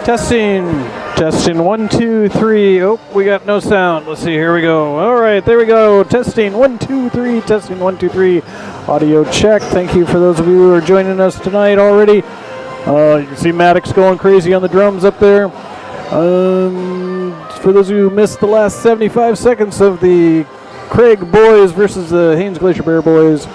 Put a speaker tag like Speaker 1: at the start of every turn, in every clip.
Speaker 1: Testing. Testing. 1, 2, 3. Oh, we got no sound. Let's see. Here we go. All right, there we go. Testing. 1, 2, 3. Testing. 1, 2, 3. Audio check. Thank you for those of you who are joining us tonight already. You can see Maddox going crazy on the drums up there. For those of you who missed the last 75 seconds of the Craig boys versus the Haines Glacier Bear boys,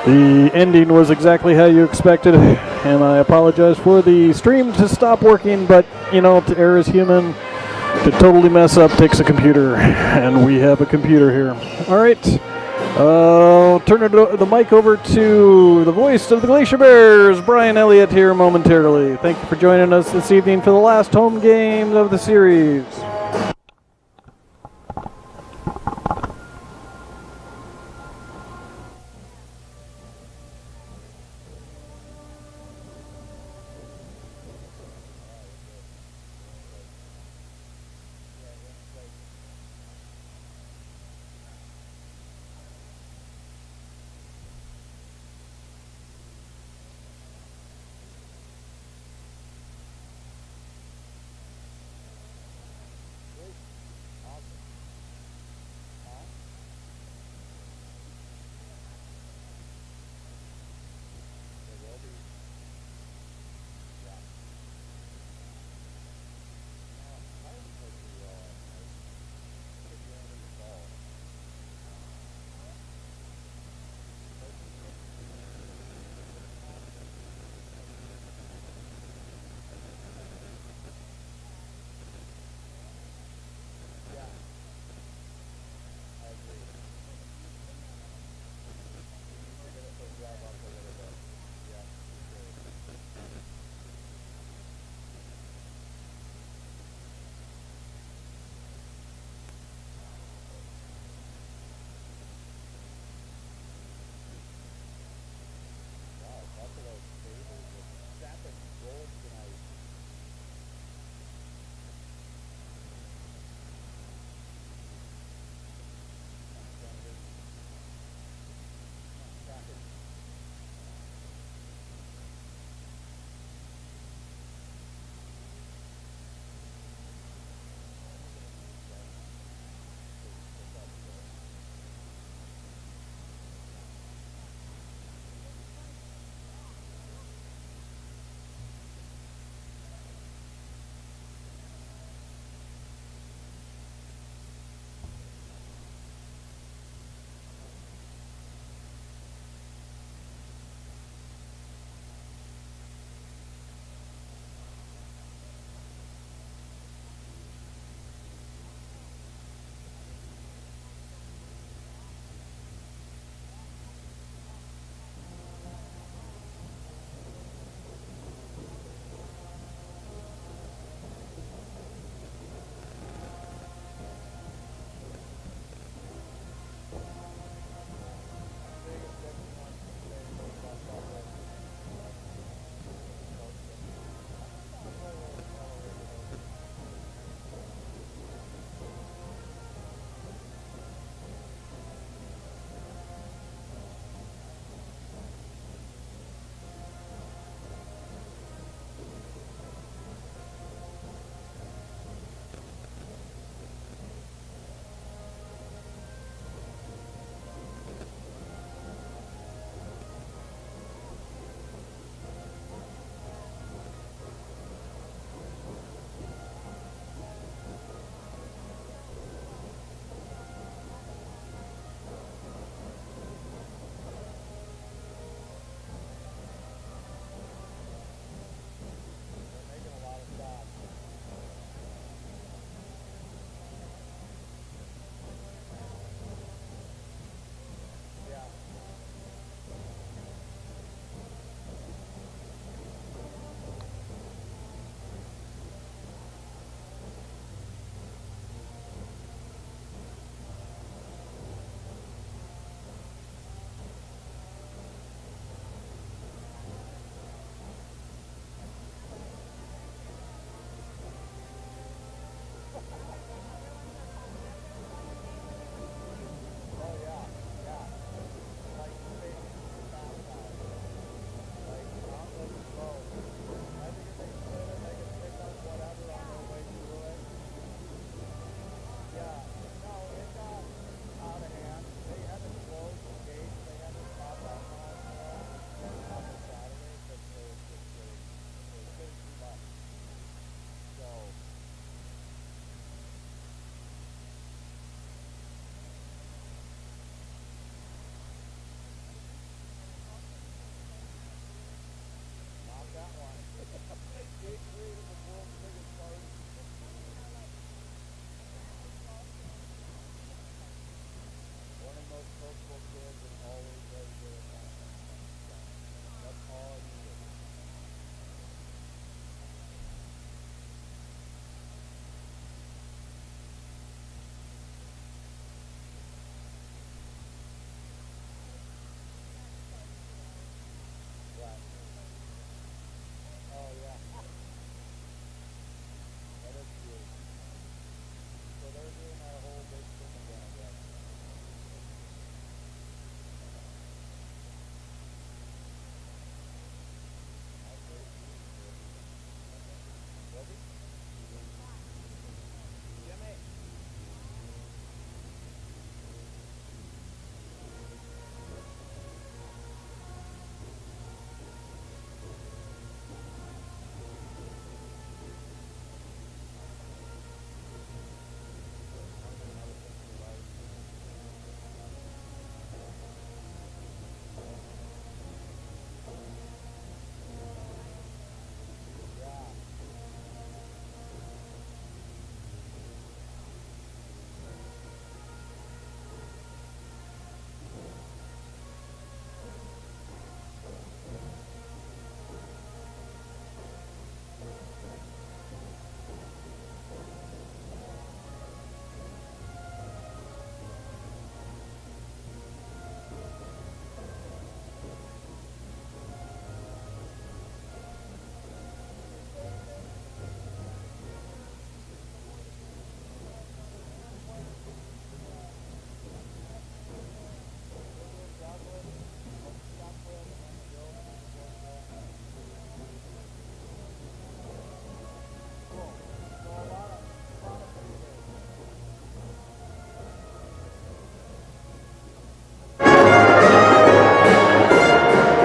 Speaker 1: the ending was exactly how you expected, and I apologize for the stream to stop working, but, you know, to err is human. To totally mess up takes a computer, and we have a computer here. All right, I'll turn the mic over to the voice of the Glacier Bears, Brian Elliott, here momentarily. Thank you for joining us this evening for the last home game of the series.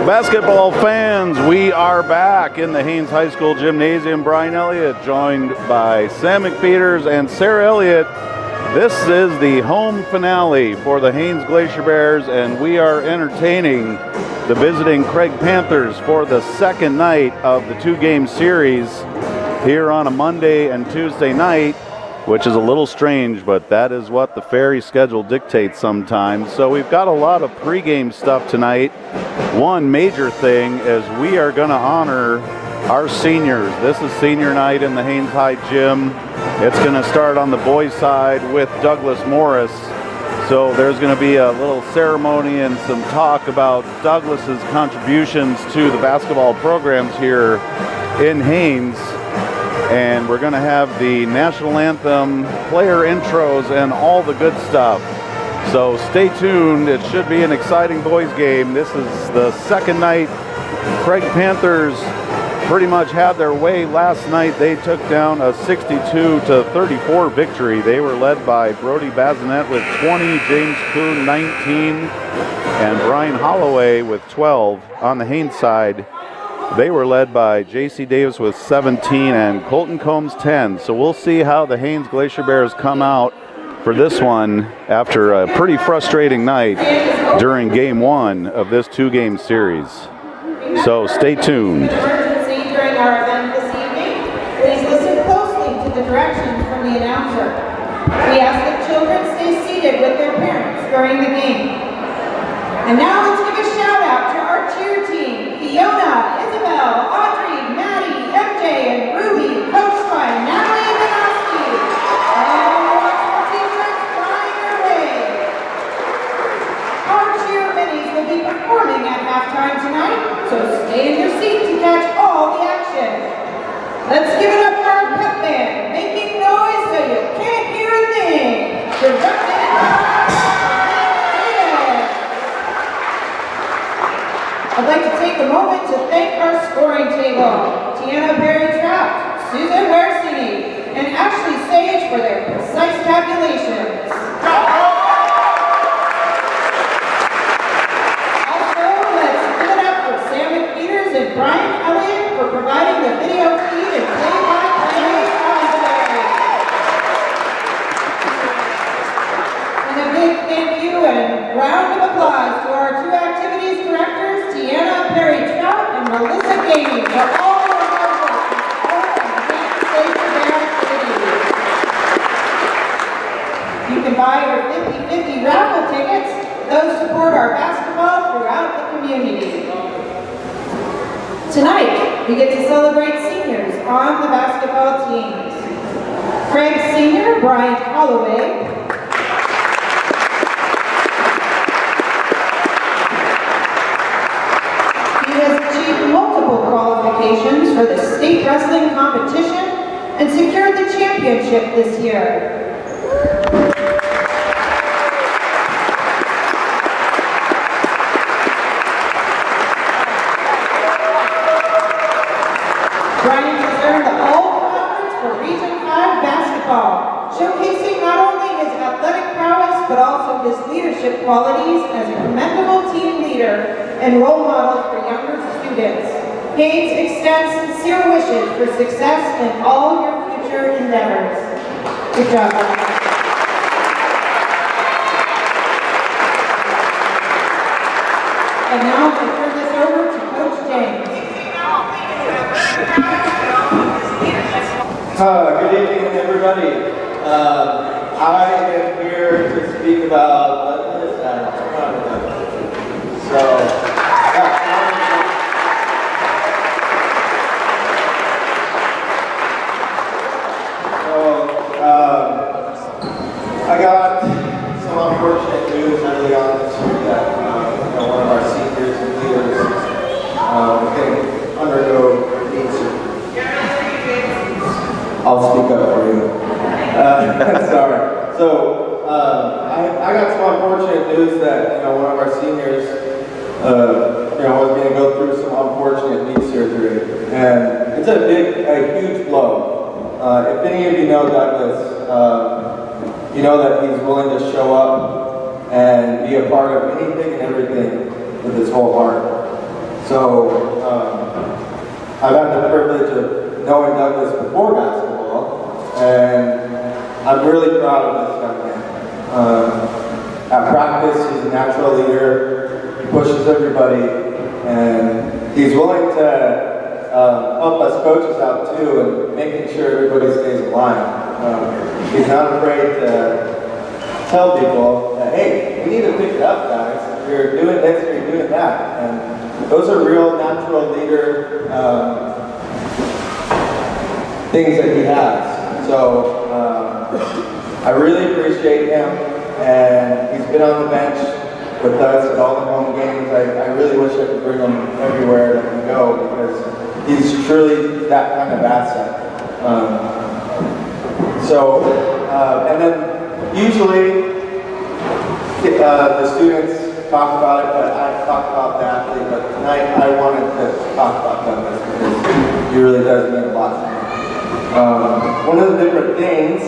Speaker 2: Basketball fans, we are back in the Haines High School Gymnasium. Brian Elliott joined by Sam McPeters and Sarah Elliott. This is the home finale for the Haines Glacier Bears, and we are entertaining the visiting Craig Panthers for the second night of the two-game series here on a Monday and Tuesday night, which is a little strange, but that is what the ferry schedule dictates sometimes. So we've got a lot of pregame stuff tonight. One major thing is we are going to honor our seniors. This is senior night in the Haines High Gym. It's going to start on the boys' side with Douglas Morris. So there's going to be a little ceremony and some talk about Douglas's contributions to the basketball programs here in Haines. And we're going to have the national anthem, player intros, and all the good stuff. So stay tuned. It should be an exciting boys game. This is the second night. Craig Panthers pretty much had their way last night. They took down a 62-34 victory. They were led by Brody Bazinet with 20, James Kuhn 19, and Brian Holloway with 12. On the Haines side, they were led by J.C. Davis with 17 and Colton Combs 10. So we'll see how the Haines Glacier Bears come out for this one after a pretty frustrating night during game one of this two-game series. So stay tuned.
Speaker 3: Emergency during our event this evening. Please listen closely to the directions from the announcer. We ask that children stay seated with their parents during the game. And now let's give a shout out to our cheer team, Fiona, Isabel, Audrey, Maddie, MJ, and Ruby, coached by Natalie Vinoski. And watch more t-shirts flying your way. Our cheer minis will be performing at halftime tonight, so stay in your seat to catch all the action. Let's give it up for our pep band, making noise so you can't hear a thing. Directed by I'd like to take a moment to thank our scoring table, Tiana Perry-Trapp, Susan Wersini, and Ashley Sage for their precise calculations. Also, let's give it up for Sam McPeters and Brian Elliott for providing the video feed and play-by-play commentary. And a big thank you and round of applause to our two activities directors, Tiana Perry-Trout and Melissa Gaming, for all their hard work and all buy your 50/50 raffle tickets. Those support our basketball throughout the community. Tonight, we get to celebrate seniors on the basketball teams. Craig Sr. Bryant Holloway. He has achieved multiple qualifications for the state wrestling competition and secured the championship this year. Brian has earned the All-Conference for Region 5 basketball, showcasing not only his athletic prowess, but also his leadership qualities as a commendable team leader and role model for younger students. Haines extends sincere wishes for success in all your future endeavors. Good job, Brian. And now I turn this over to Coach James.
Speaker 4: Good evening, everybody. I am here to speak about this I got some unfortunate news early on this year that one of our seniors and leaders can undergo knee surgery. I'll speak up for you. Sorry. So I got some unfortunate news that one of our seniors was going to go through some unfortunate knee surgery, and it's a huge blow. If any of you know Douglas, you know that he's willing to show up and be a part of anything and everything with his whole heart. So I've had the privilege of knowing Douglas before basketball, and I'm really proud of this young man. At practice, he's a natural leader. He pushes everybody, and he's willing to help us coaches out too, and making sure everybody stays in line. He's not afraid to tell people that, hey, we need to pick it up, guys. You're doing this, you're doing that. And those are real natural leader things that he has. So I really appreciate him, and he's been on the bench with us at all the home games. I really wish I could bring him everywhere that we go, because he's truly that kind of asset. And then usually the students talk about it, but I talk about the athlete. But tonight I wanted to talk about Douglas because he really does mean a lot to me. One of the different things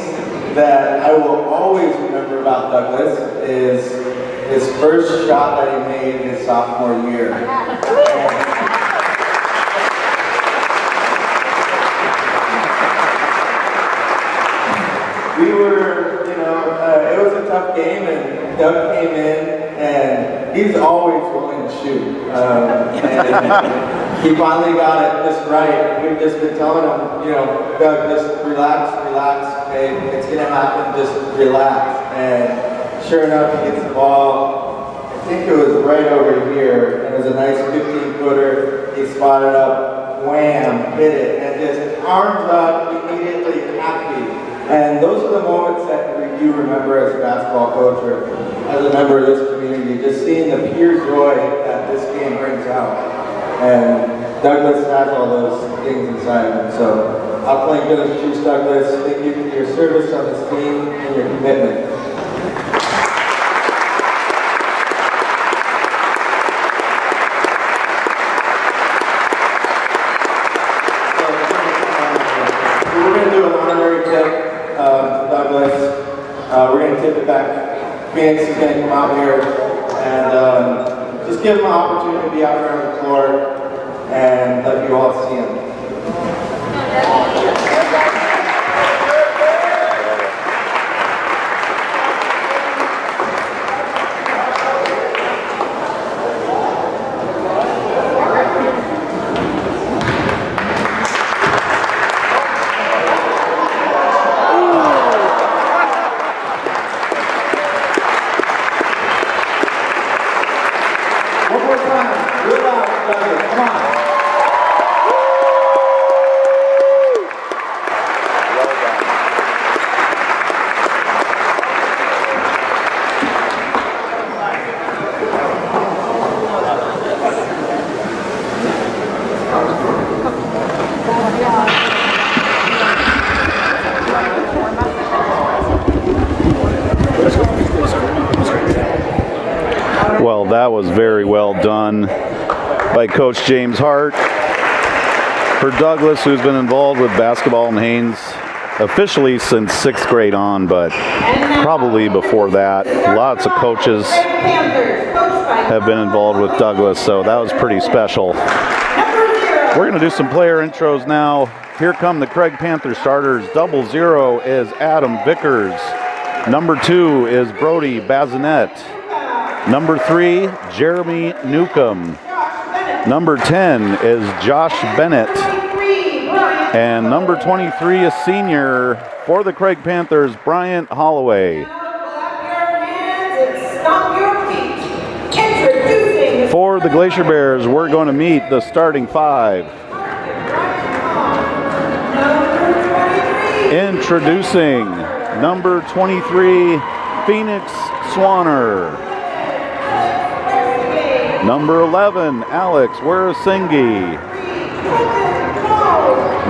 Speaker 4: that I will always remember about Douglas is his first shot that he made his sophomore year. We were, it was a tough game, and Doug came in, and he's always willing to shoot. And he finally got it just right. We've just been telling him, Doug, just relax, okay? It's gonna happen, just relax. And sure enough, he gets the ball. I think it was right over here, and it was a nice 15-footer. He spotted up, wham, hit it, and just arms up, immediately happy. And those are the moments that we do remember as a basketball coach or as a member of this community, just seeing the pure joy that this game brings out. And Douglas has all those things inside of him. So I'll play good as Chiefs, Douglas. Thank you for your service on this team and your commitment. We're going to do an honorary tip. Douglas. We're going to tip it back. Phoenix is going to come out here and just give him an opportunity to be out here on the floor and let you all see him.
Speaker 2: was very well done by Coach James Hart. For Douglas, who's been involved with basketball in Haines officially since 6th grade on, but probably before that. Lots of coaches have been involved with Douglas, so that was pretty special. We're going to do some player intros now. Here come the Craig Panther starters. 00 is Adam Vickers. Number 2 is Brody Bazinet. Number 3, Jeremy Newcomb. Number 10 is Josh Bennett. And number 23 is senior for the Craig Panthers, Bryant Holloway. For the Glacier Bears, we're going to meet the starting 5. Introducing number 23, Phoenix Swanner. Number 11, Alex Warasingi.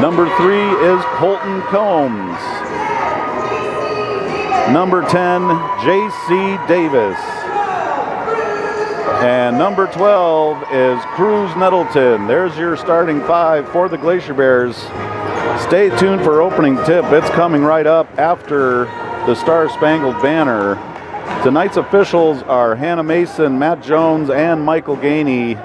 Speaker 2: Number 3 is Colton Combs. Number 10, J.C. Davis. And number 12 is Cruz Nettleton. There's your starting 5 for the Glacier Bears. Stay tuned for opening tip. It's coming right up after the Star Spangled Banner. Tonight's officials are Hannah Mason, Matt Jones, and Michael Gainey.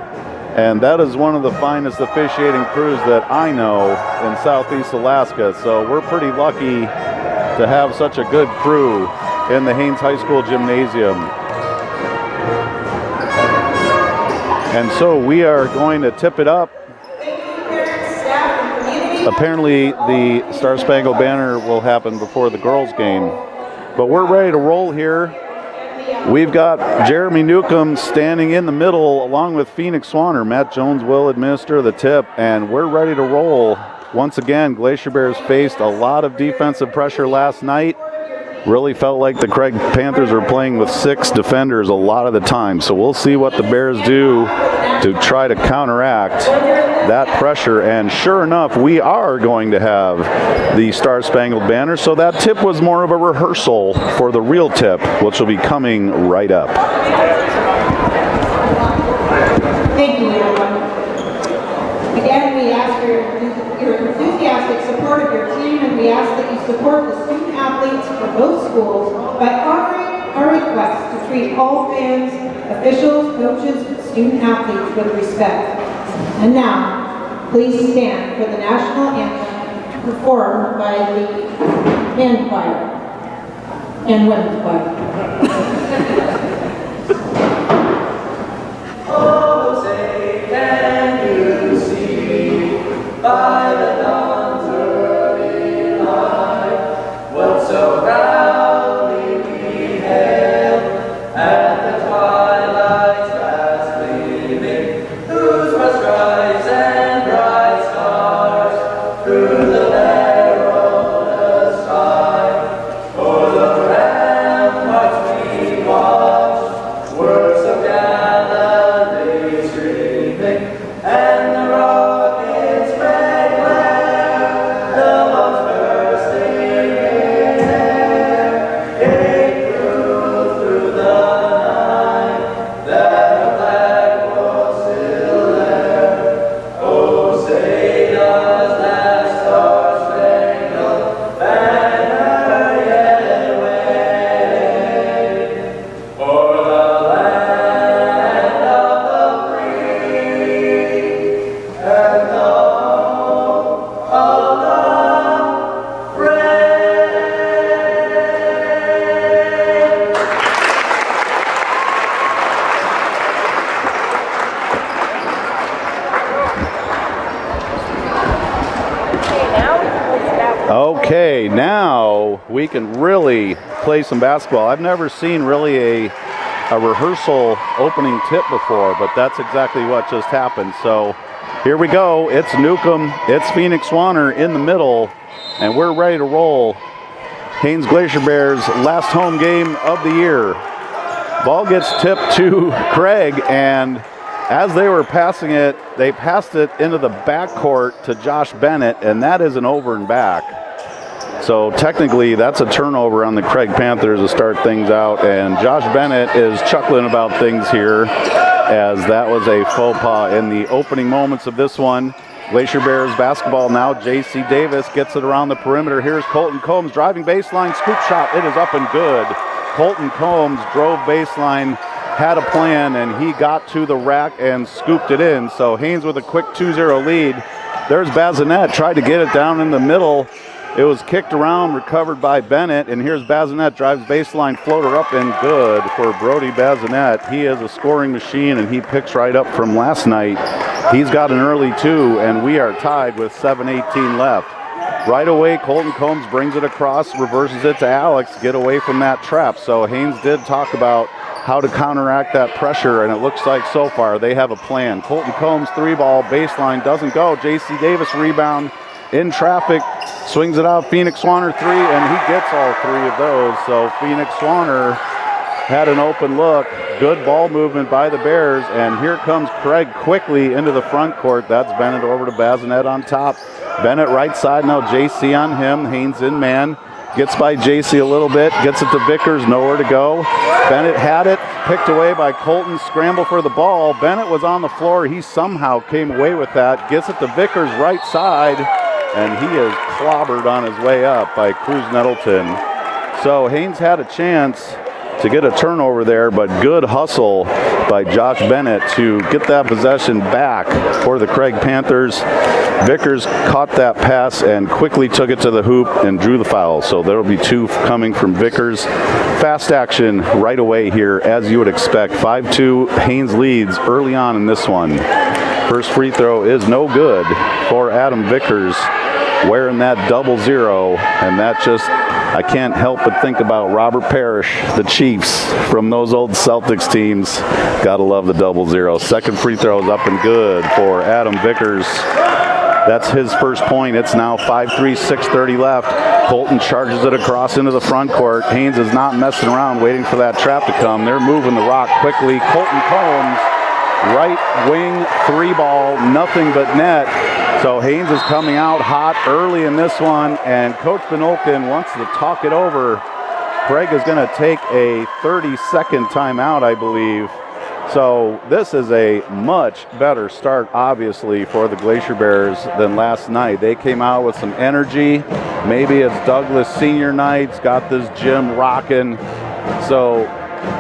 Speaker 2: And that is one of the finest officiating crews that I know in Southeast Alaska. So we're pretty lucky to have such a good crew in the Haines High School Gymnasium. And so we are going to tip it up. Apparently the Star Spangled Banner will happen before the girls' game. But we're ready to roll here. We've got Jeremy Newcomb standing in the middle along with Phoenix Swanner. Matt Jones will administer the tip, and we're ready to roll. Once again, Glacier Bears faced a lot of defensive pressure last night. Really felt like the Craig Panthers were playing with 6 defenders a lot of the time. So we'll see what the Bears do to try to counteract that pressure. And sure enough, we are going to have the Star Spangled Banner. So that tip was more of a rehearsal for the real tip, which will be coming right up.
Speaker 3: Thank you, everyone. Again, we ask for your enthusiastic support of your team, and we ask that you support the student athletes for both schools by honoring our request to treat all fans, officials, coaches, and student athletes with respect. And now, please stand for the national anthem performed by the band choir and women's choir.
Speaker 5: Oh, say, can you see by the dawn's early light what so proudly we hailed at the twilight's last gleaming, whose first rise and bright stars through the perilous sky, o'er the ramparts we watched, were so gallantly streaming, and the rockets' red glare, the bombs bursting in air, it grew through the night that the flag was still there. Oh, say does that star-spangled banner yet wave o'er the land of the free and the home of the brave.
Speaker 2: Okay, now we can really play some basketball. I've never seen really a rehearsal opening tip before, but that's exactly what just happened. So here we go. It's Newcomb, it's Phoenix Swanner in the middle, and we're ready to roll. Haines Glacier Bears' last home game of the year. Ball gets tipped to Craig, and as they were passing it, they passed it into the backcourt to Josh Bennett, and that is an over and back. So technically, that's a turnover on the Craig Panthers to start things out, and Josh Bennett is chuckling about things here. as that was a faux pas in the opening moments of this one. Glacier Bears basketball now. J.C. Davis gets it around the perimeter. Here's Colton Combs driving baseline, scoop shot. It is up and good. Colton Combs drove baseline, had a plan, and he got to the rack and scooped it in. So Haines with a quick 2-0 lead. There's Bazinet, tried to get it down in the middle. It was kicked around, recovered by Bennett, and here's Bazinet, drives baseline, floater up and good for Brody Bazinet. He is a scoring machine, and he picks right up from last night. He's got an early two, and we are tied with 7:18 left. Right away, Colton Combs brings it across, reverses it to Alex, get away from that trap. So Haines did talk about how to counteract that pressure, and it looks like so far they have a plan. Colton Combs, three ball, baseline, doesn't go. J.C. Davis rebound in traffic, swings it out. Phoenix Swanner three, and he gets all three of those. So Phoenix Swanner had an open look. Good ball movement by the Bears, and here comes Craig quickly into the front court. That's Bennett over to Bazinet on top. Bennett right side, now J.C. on him. Haines in man. Gets by J.C. a little bit, gets it to Vickers, nowhere to go. Bennett had it, picked away by Colton, scramble for the ball. Bennett was on the floor, he somehow came away with that. Gets it to Vickers right side, and he is clobbered on his way up by Cruz Nettleton. So Haines had a chance to get a turnover there, but good hustle by Josh Bennett to get that possession back for the Craig Panthers. Vickers caught that pass and quickly took it to the hoop and drew the foul. So there will be two coming from Vickers. Fast action right away here, as you would expect. 5-2, Haines leads early on in this one. First free throw is no good for Adam Vickers, wearing that 0-0, and that just, I can't help but think about Robert Parrish, the Chiefs from those old Celtics teams. Gotta love the 0-0. Second free throw is up and good for Adam Vickers. That's his first point. It's now 5-3, 6:30 left. Colton charges it across into the front court. Haines is not messing around, waiting for that trap to come. They're moving the rock quickly. Colton Combs, right wing, three ball, nothing but net. So Haines is coming out hot early in this one, and Coach Benolkin wants to talk it over. Craig is going to take a 30-second timeout, I believe. So this is a much better start, obviously, for the Glacier Bears than last night. They came out with some energy. Maybe it's Douglas Senior Nights, got this gym rocking. So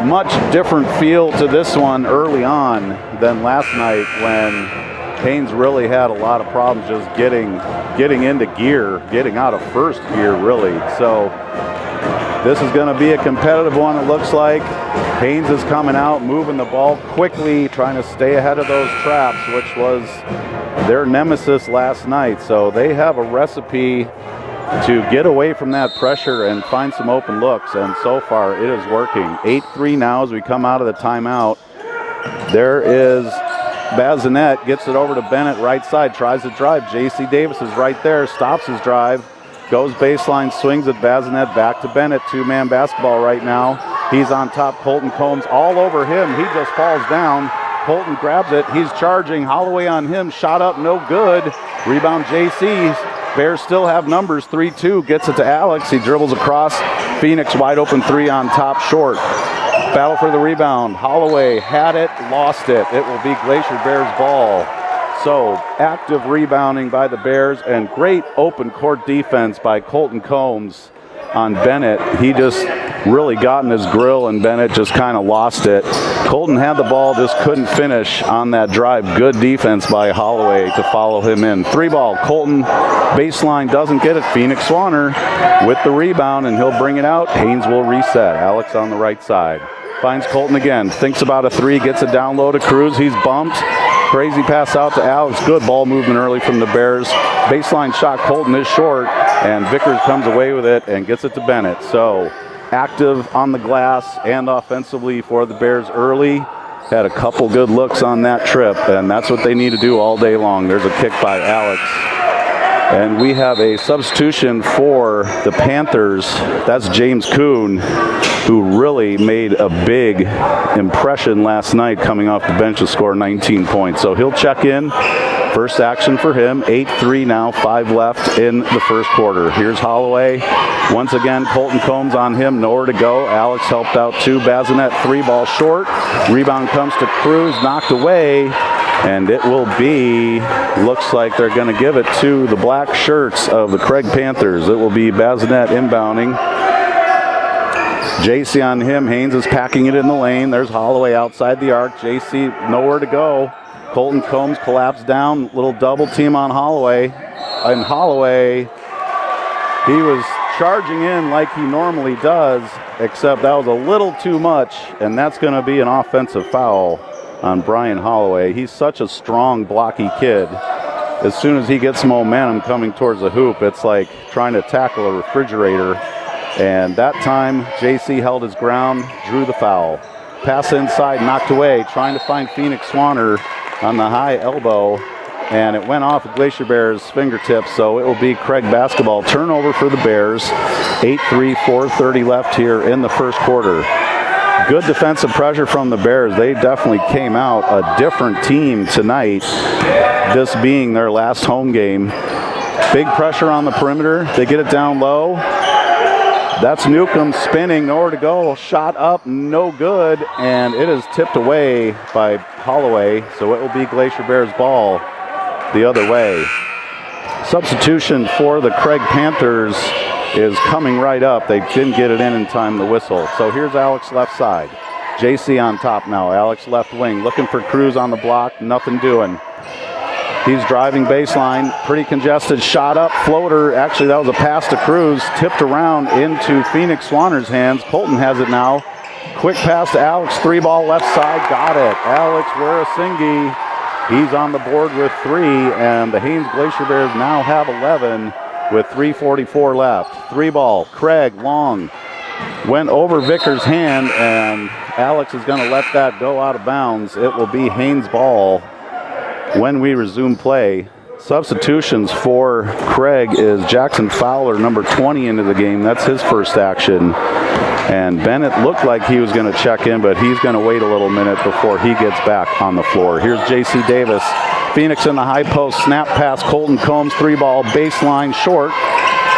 Speaker 2: much different feel to this one early on than last night, when Haines really had a lot of problems just getting into gear, getting out of first gear, really. So this is going to be a competitive one, it looks like. Haines is coming out, moving the ball quickly, trying to stay ahead of those traps, which was their nemesis last night. So they have a recipe to get away from that pressure and find some open looks, and so far it is working. 8-3 now as we come out of the timeout. There is Bazinet, gets it over to Bennett right side, tries to drive. J.C. Davis is right there, stops his drive, goes baseline, swings at Bazinet, back to Bennett. Two-man basketball right now. He's on top. Colton Combs all over him. He just falls down. Colton grabs it. He's charging. Holloway on him. Shot up, no good. Rebound J.C. Bears still have numbers. 3-2. Gets it to Alex. He dribbles across. Phoenix wide open three on top, short. Battle for the rebound. Holloway had it, lost it. It will be Glacier Bears ball. So active rebounding by the Bears, and great open court defense by Colton Combs on Bennett. He just really got in his grill, and Bennett just kind of lost it. Colton had the ball, just couldn't finish on that drive. Good defense by Holloway to follow him in. Three ball, Colton, baseline, doesn't get it. Phoenix Swanner with the rebound, and he'll bring it out. Haines will reset. Alex on the right side. Finds Colton again, thinks about a three, gets it down low to Cruz. He's bumped. Crazy pass out to Alex. Good ball movement early from the Bears. Baseline shot, Colton is short, and Vickers comes away with it and gets it to Bennett. So active on the glass and offensively for the Bears early. Had a couple good looks on that trip, and that's what they need to do all day long. There's a kick by Alex. And we have a substitution for the Panthers. That's James Kuhn, who really made a big impression last night coming off the bench to score 19 points. So he'll check in First action for him, 8-3 now, 5 left in the first quarter. Here's Holloway. Once again, Colton Combs on him, nowhere to go. Alex helped out too. Bazinet, 3 ball short. Rebound comes to Cruz, knocked away. And it will be, looks like they're going to give it to the black shirts of the Craig Panthers. It will be Bazinet inbounding. JC on him. Haines is packing it in the lane. There's Holloway outside the arc. JC nowhere to go. Colton Combs collapsed down. Little double team on Holloway. And Holloway, he was charging in like he normally does, except that was a little too much, and that's going to be an offensive foul on Brian Holloway. He's such a strong, blocky kid. As soon as he gets momentum coming towards the hoop, it's like trying to tackle a refrigerator. And that time, JC held his ground, drew the foul. Pass inside, knocked away, trying to find Phoenix Swanner on the high elbow, and it went off of Glacier Bears' fingertips, so it will be Craig basketball. Turnover for the Bears. 8-3, 4:30 left here in the first quarter. Good defensive pressure from the Bears. They definitely came out a different team tonight, this being their last home game. Big pressure on the perimeter. They get it down low. That's Newcomb spinning, nowhere to go. Shot up, no good, and it is tipped away by Holloway, so it will be Glacier Bears ball the other way. Substitution for the Craig Panthers is coming right up. They didn't get it in time to whistle. So here's Alex left side. JC on top now. Alex left wing looking for Cruz on the block. Nothing doing. He's driving baseline. Pretty congested. Shot up. Floater. Actually, that was a pass to Cruz. Tipped around into Phoenix Swanner's hands. Colton has it now. Quick pass to Alex. 3-ball left side. Got it. Alex Warasingi. He's on the board with 3. And the Haines Glacier Bears now have 11. With 3:44 left. 3-ball, Craig, long. Went over Vickers' hand, and Alex is going to let that go out of bounds. It will be Haines' ball when we resume play. Substitutions for Craig is Jackson Fowler, number 20, into the game. That's his first action. And Bennett looked like he was going to check in, but he's going to wait a little minute before he gets back on the floor. Here's J.C. Davis. Phoenix in the high post, snap pass, Colton Combs, 3-ball, baseline short.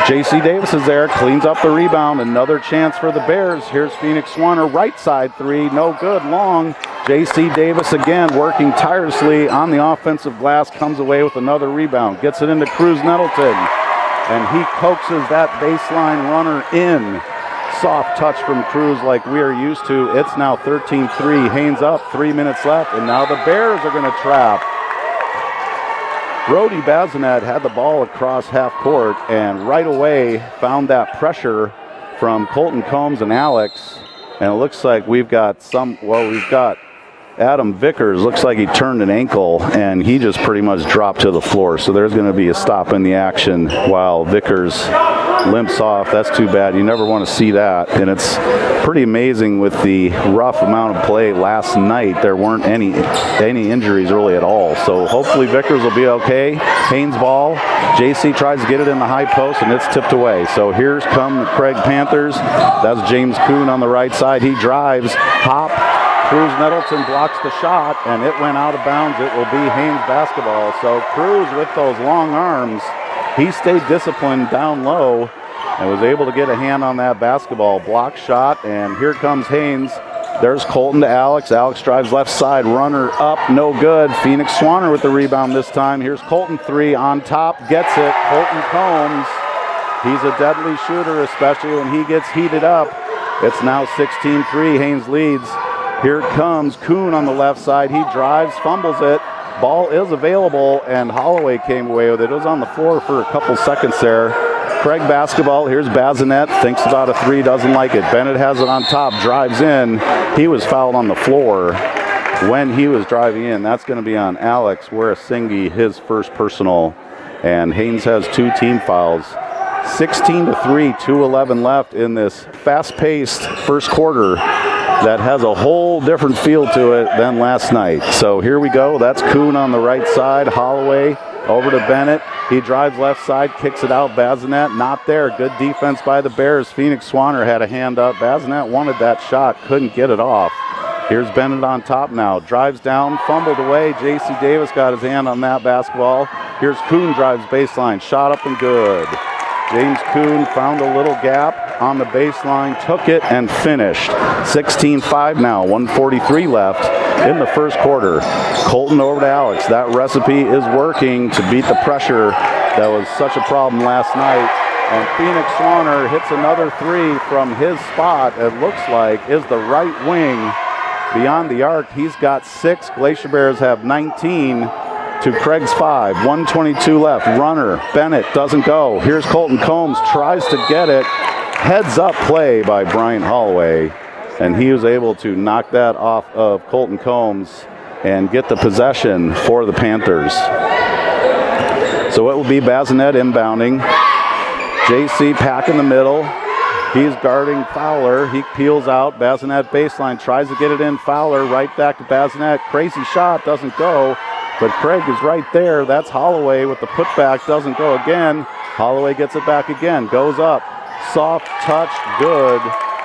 Speaker 2: J.C. Davis is there, cleans up the rebound. Another chance for the Bears. Here's Phoenix Swanner, right side 3, no good, long. J.C. Davis again working tirelessly on the offensive glass, comes away with another rebound, gets it into Cruz Nettleton, and he coaxes that baseline runner in. Soft touch from Cruz like we are used to. It's now 13-3, Haines up, 3 minutes left, and now the Bears are going to trap. Brody Bazinet had the ball across half court and right away found that pressure from Colton Combs and Alex. And it looks like we've got Adam Vickers. Looks like he turned an ankle and he just pretty much dropped to the floor. So there's going to be a stop in the action while Vickers limps off. That's too bad. You never want to see that. And it's pretty amazing with the rough amount of play last night. There weren't any injuries really at all. So hopefully Vickers will be okay. Haines ball. JC tries to get it in the high post and it's tipped away. So here's come the Craig Panthers. That's James Kuhn on the right side. He drives, hop. Cruz Nettleton blocks the shot, and it went out of bounds. It will be Haines basketball. So Cruz with those long arms, he stayed disciplined down low and was able to get a hand on that basketball. Block shot, and here comes Haines. There's Colton to Alex. Alex drives left side, runner up, no good. Phoenix Swanner with the rebound this time. Here's Colton 3 on top, gets it. Colton Combs, he's a deadly shooter, especially when he gets heated up. It's now 16-3, Haines leads. Here comes Kuhn on the left side. He drives, fumbles it. Ball is available, and Holloway came away with it. It was on the floor for a couple seconds there. Craig basketball. Here's Bazinet. Thinks about a 3, doesn't like it. Bennett has it on top, drives in. He was fouled on the floor when he was driving in. That's going to be on Alex Warasingi, his first personal. And Haines has 2 team fouls. 16-3, 2:11 left in this fast-paced first quarter that has a whole different feel to it than last night. So here we go. That's Kuhn on the right side. Holloway over to Bennett. He drives left side, kicks it out. Bazinet not there. Good defense by the Bears. Phoenix Swanner had a hand up. Bazinet wanted that shot, couldn't get it off. Here's Bennett on top now. Drives down, fumbled away. J.C. Davis got his hand on that basketball. Here's Kuhn, drives baseline. Shot up and good. James Kuhn found a little gap on the baseline, took it, and finished. 16-5 now, 1:43 left in the first quarter. Colton over to Alex. That recipe is working to beat the pressure that was such a problem last night. And Phoenix Swanner hits another three from his spot, it looks like, is the right wing beyond the arc. He's got 6. Glacier Bears have 19 to Craig's 5. 1:22 left. Runner, Bennett doesn't go. Here's Colton Combs, tries to get it. Heads up play by Bryant Holloway. And he was able to knock that off of Colton Combs and get the possession for the Panthers. So it will be Bazinet inbounding. JC Pack in the middle. He's guarding Fowler. He peels out. Bazinet baseline, tries to get it in. Fowler right back to Bazinet. Crazy shot, doesn't go. But Craig is right there. That's Holloway with the putback. Doesn't go again. Holloway gets it back again. Goes up. Soft touch. Good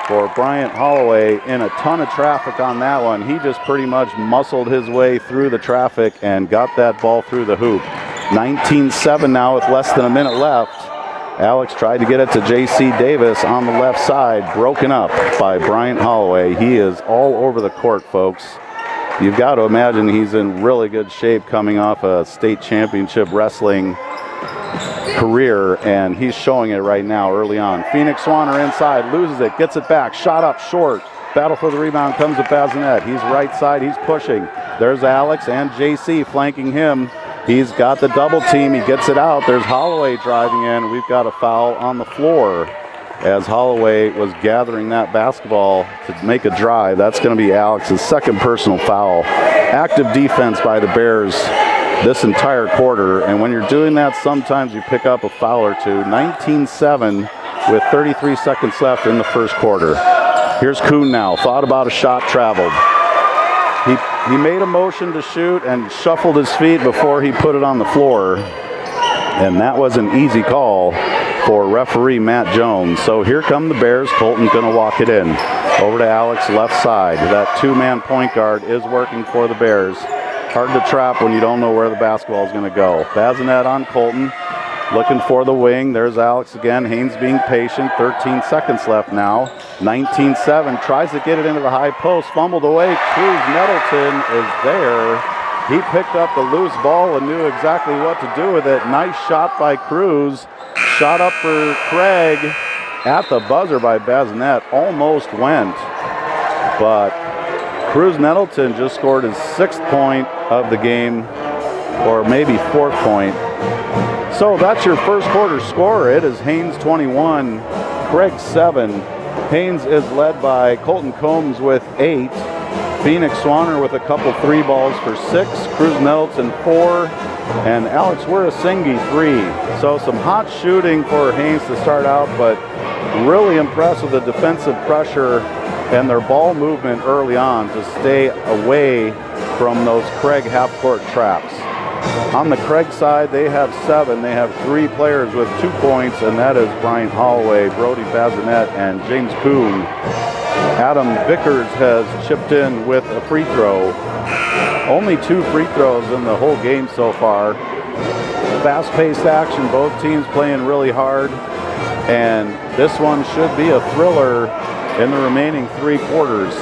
Speaker 2: for Bryant Holloway. In a ton of traffic on that one. He just pretty much muscled his way through the traffic and got that ball through the hoop. 19-7 now with less than a minute left. Alex tried to get it to J.C. Davis on the left side. Broken up by Bryant Holloway. He is all over the court, folks. You've got to imagine he's in really good shape coming off a state championship wrestling career, and he's showing it right now early on. Phoenix Swanner inside, loses it, gets it back, shot up short. Battle for the rebound comes with Bazinet. He's right side, he's pushing. There's Alex and JC flanking him. He's got the double team, he gets it out. There's Holloway driving in. We've got a foul on the floor as Holloway was gathering that basketball to make a drive. That's going to be Alex's second personal foul. Active defense by the Bears this entire quarter, and when you're doing that, sometimes you pick up a foul or two. 19-7 with 33 seconds left in the first quarter. Here's Kuhn now. Thought about a shot, traveled. He made a motion to shoot and shuffled his feet before he put it on the floor, and that was an easy call for referee Matt Jones. So here come the Bears. Colton's going to walk it in. Over to Alex, left side. That two-man point guard is working for the Bears. Hard to trap when you don't know where the basketball is going to go. Bazinet on Colton, looking for the wing. There's Alex again. Haynes being patient. 13 seconds left now. 19-7. Tries to get it into the high post. Fumbled away. Cruz Nettleton is there. He picked up the loose ball and knew exactly what to do with it. Nice shot by Cruz. Shot up for Craig at the buzzer by Bazinet. Almost went, but Cruz Nettleton just scored his 6th point of the game, or maybe 4th point. So that's your first quarter score. It is Haynes 21, Craig 7. Haynes is led by Colton Combs with 8. Phoenix Swanner with a couple 3 balls for 6. Cruz Nettleton 4. And Alex Wirasingi 3. So some hot shooting for Haynes to start out, but really impressed with the defensive pressure and their ball movement early on to stay away from those Craig half-court traps. On the Craig side, they have 7. They have 3 players with 2 points, and that is Bryant Holloway, Brody Bazinet, and James Kuhn. Adam Vickers has chipped in with a free throw. Only 2 free throws in the whole game so far. Fast-paced action, both teams playing really hard, and this one should be a thriller in the remaining 3 quarters.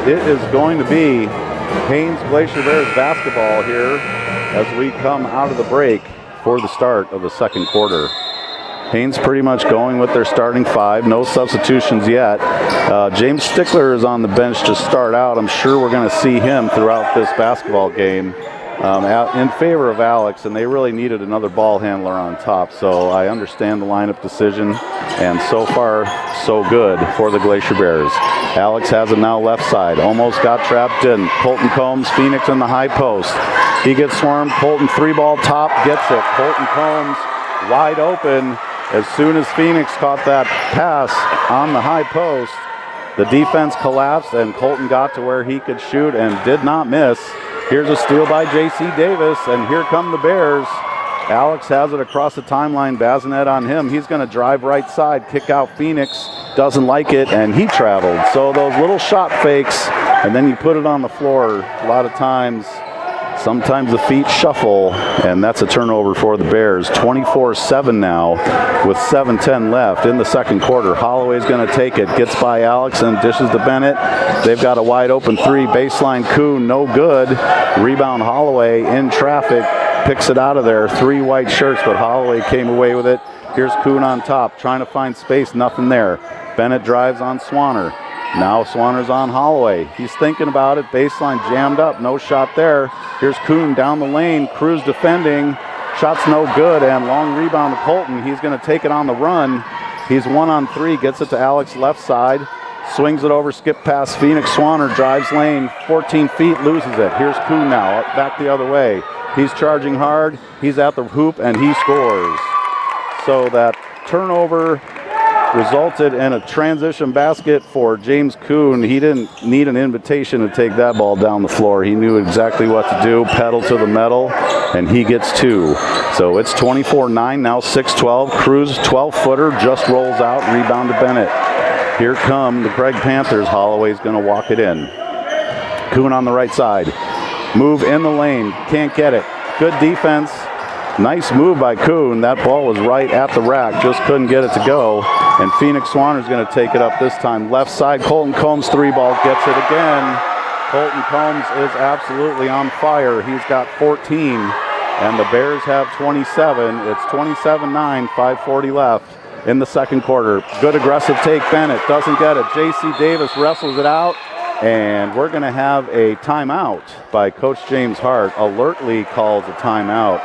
Speaker 2: It is going to be Haines Glacier Bears basketball here as we come out of the break for the start of the second quarter. Haynes pretty much going with their starting 5. No substitutions yet. James Stickler is on the bench to start out. I'm sure we're going to see him throughout this basketball game in favor of Alex, and they really needed another ball handler on top. So I understand the lineup decision, and so far, so good for the Glacier Bears. Alex has it now left side. Almost got trapped in. Colton Combs, Phoenix in the high post. He gets swarmed. Colton 3-ball top, gets it. Colton Combs wide open. As soon as Phoenix caught that pass on the high post, the defense collapsed and Colton got to where he could shoot and did not miss. Here's a steal by J.C. Davis, and here come the Bears. Alex has it across the timeline. Bazinet on him. He's going to drive right side, kick out Phoenix. doesn't like it, and he traveled. So those little shot fakes, and then you put it on the floor, a lot of times, sometimes the feet shuffle, and that's a turnover for the Bears. 24-7 now with 7:10 left in the second quarter. Holloway's going to take it, gets by Alex and dishes to Bennett. They've got a wide open three, baseline Kuhn, no good. Rebound Holloway in traffic, picks it out of there. 3 white shirts, but Holloway came away with it. Here's Kuhn on top, trying to find space, nothing there. Bennett drives on Swanner. Now Swanner's on Holloway. He's thinking about it. Baseline jammed up. No shot there. Here's Kuhn down the lane. Cruz defending. Shot's no good. And long rebound to Colton. He's going to take it on the run. He's 1-on-3. Gets it to Alex left side. Swings it over. Skip past Phoenix. Swanner drives lane. 14 feet. Loses it. Here's Kuhn now. Back the other way. He's charging hard. He's at the hoop. And he scores. So that turnover resulted in a transition basket for James Kuhn. He didn't need an invitation to take that ball down the floor. He knew exactly what to do, pedal to the metal, and he gets 2. So it's 24-9, now 6-12. Cruz, 12-footer, just rolls out, rebound to Bennett. Here come the Craig Panthers. Holloway's going to walk it in. Kuhn on the right side. Move in the lane, can't get it. Good defense. Nice move by Kuhn. That ball was right at the rack, just couldn't get it to go. And Phoenix Swanner's going to take it up this time. Left side, Colton Combs 3-ball, gets it again. Colton Combs is absolutely on fire. He's got 14, and the Bears have 27. It's 27-9, 5:40 left in the second quarter. Good aggressive take, Bennett doesn't get it. J.C. Davis wrestles it out, and we're going to have a timeout by Coach James Hart. Alertly calls a timeout.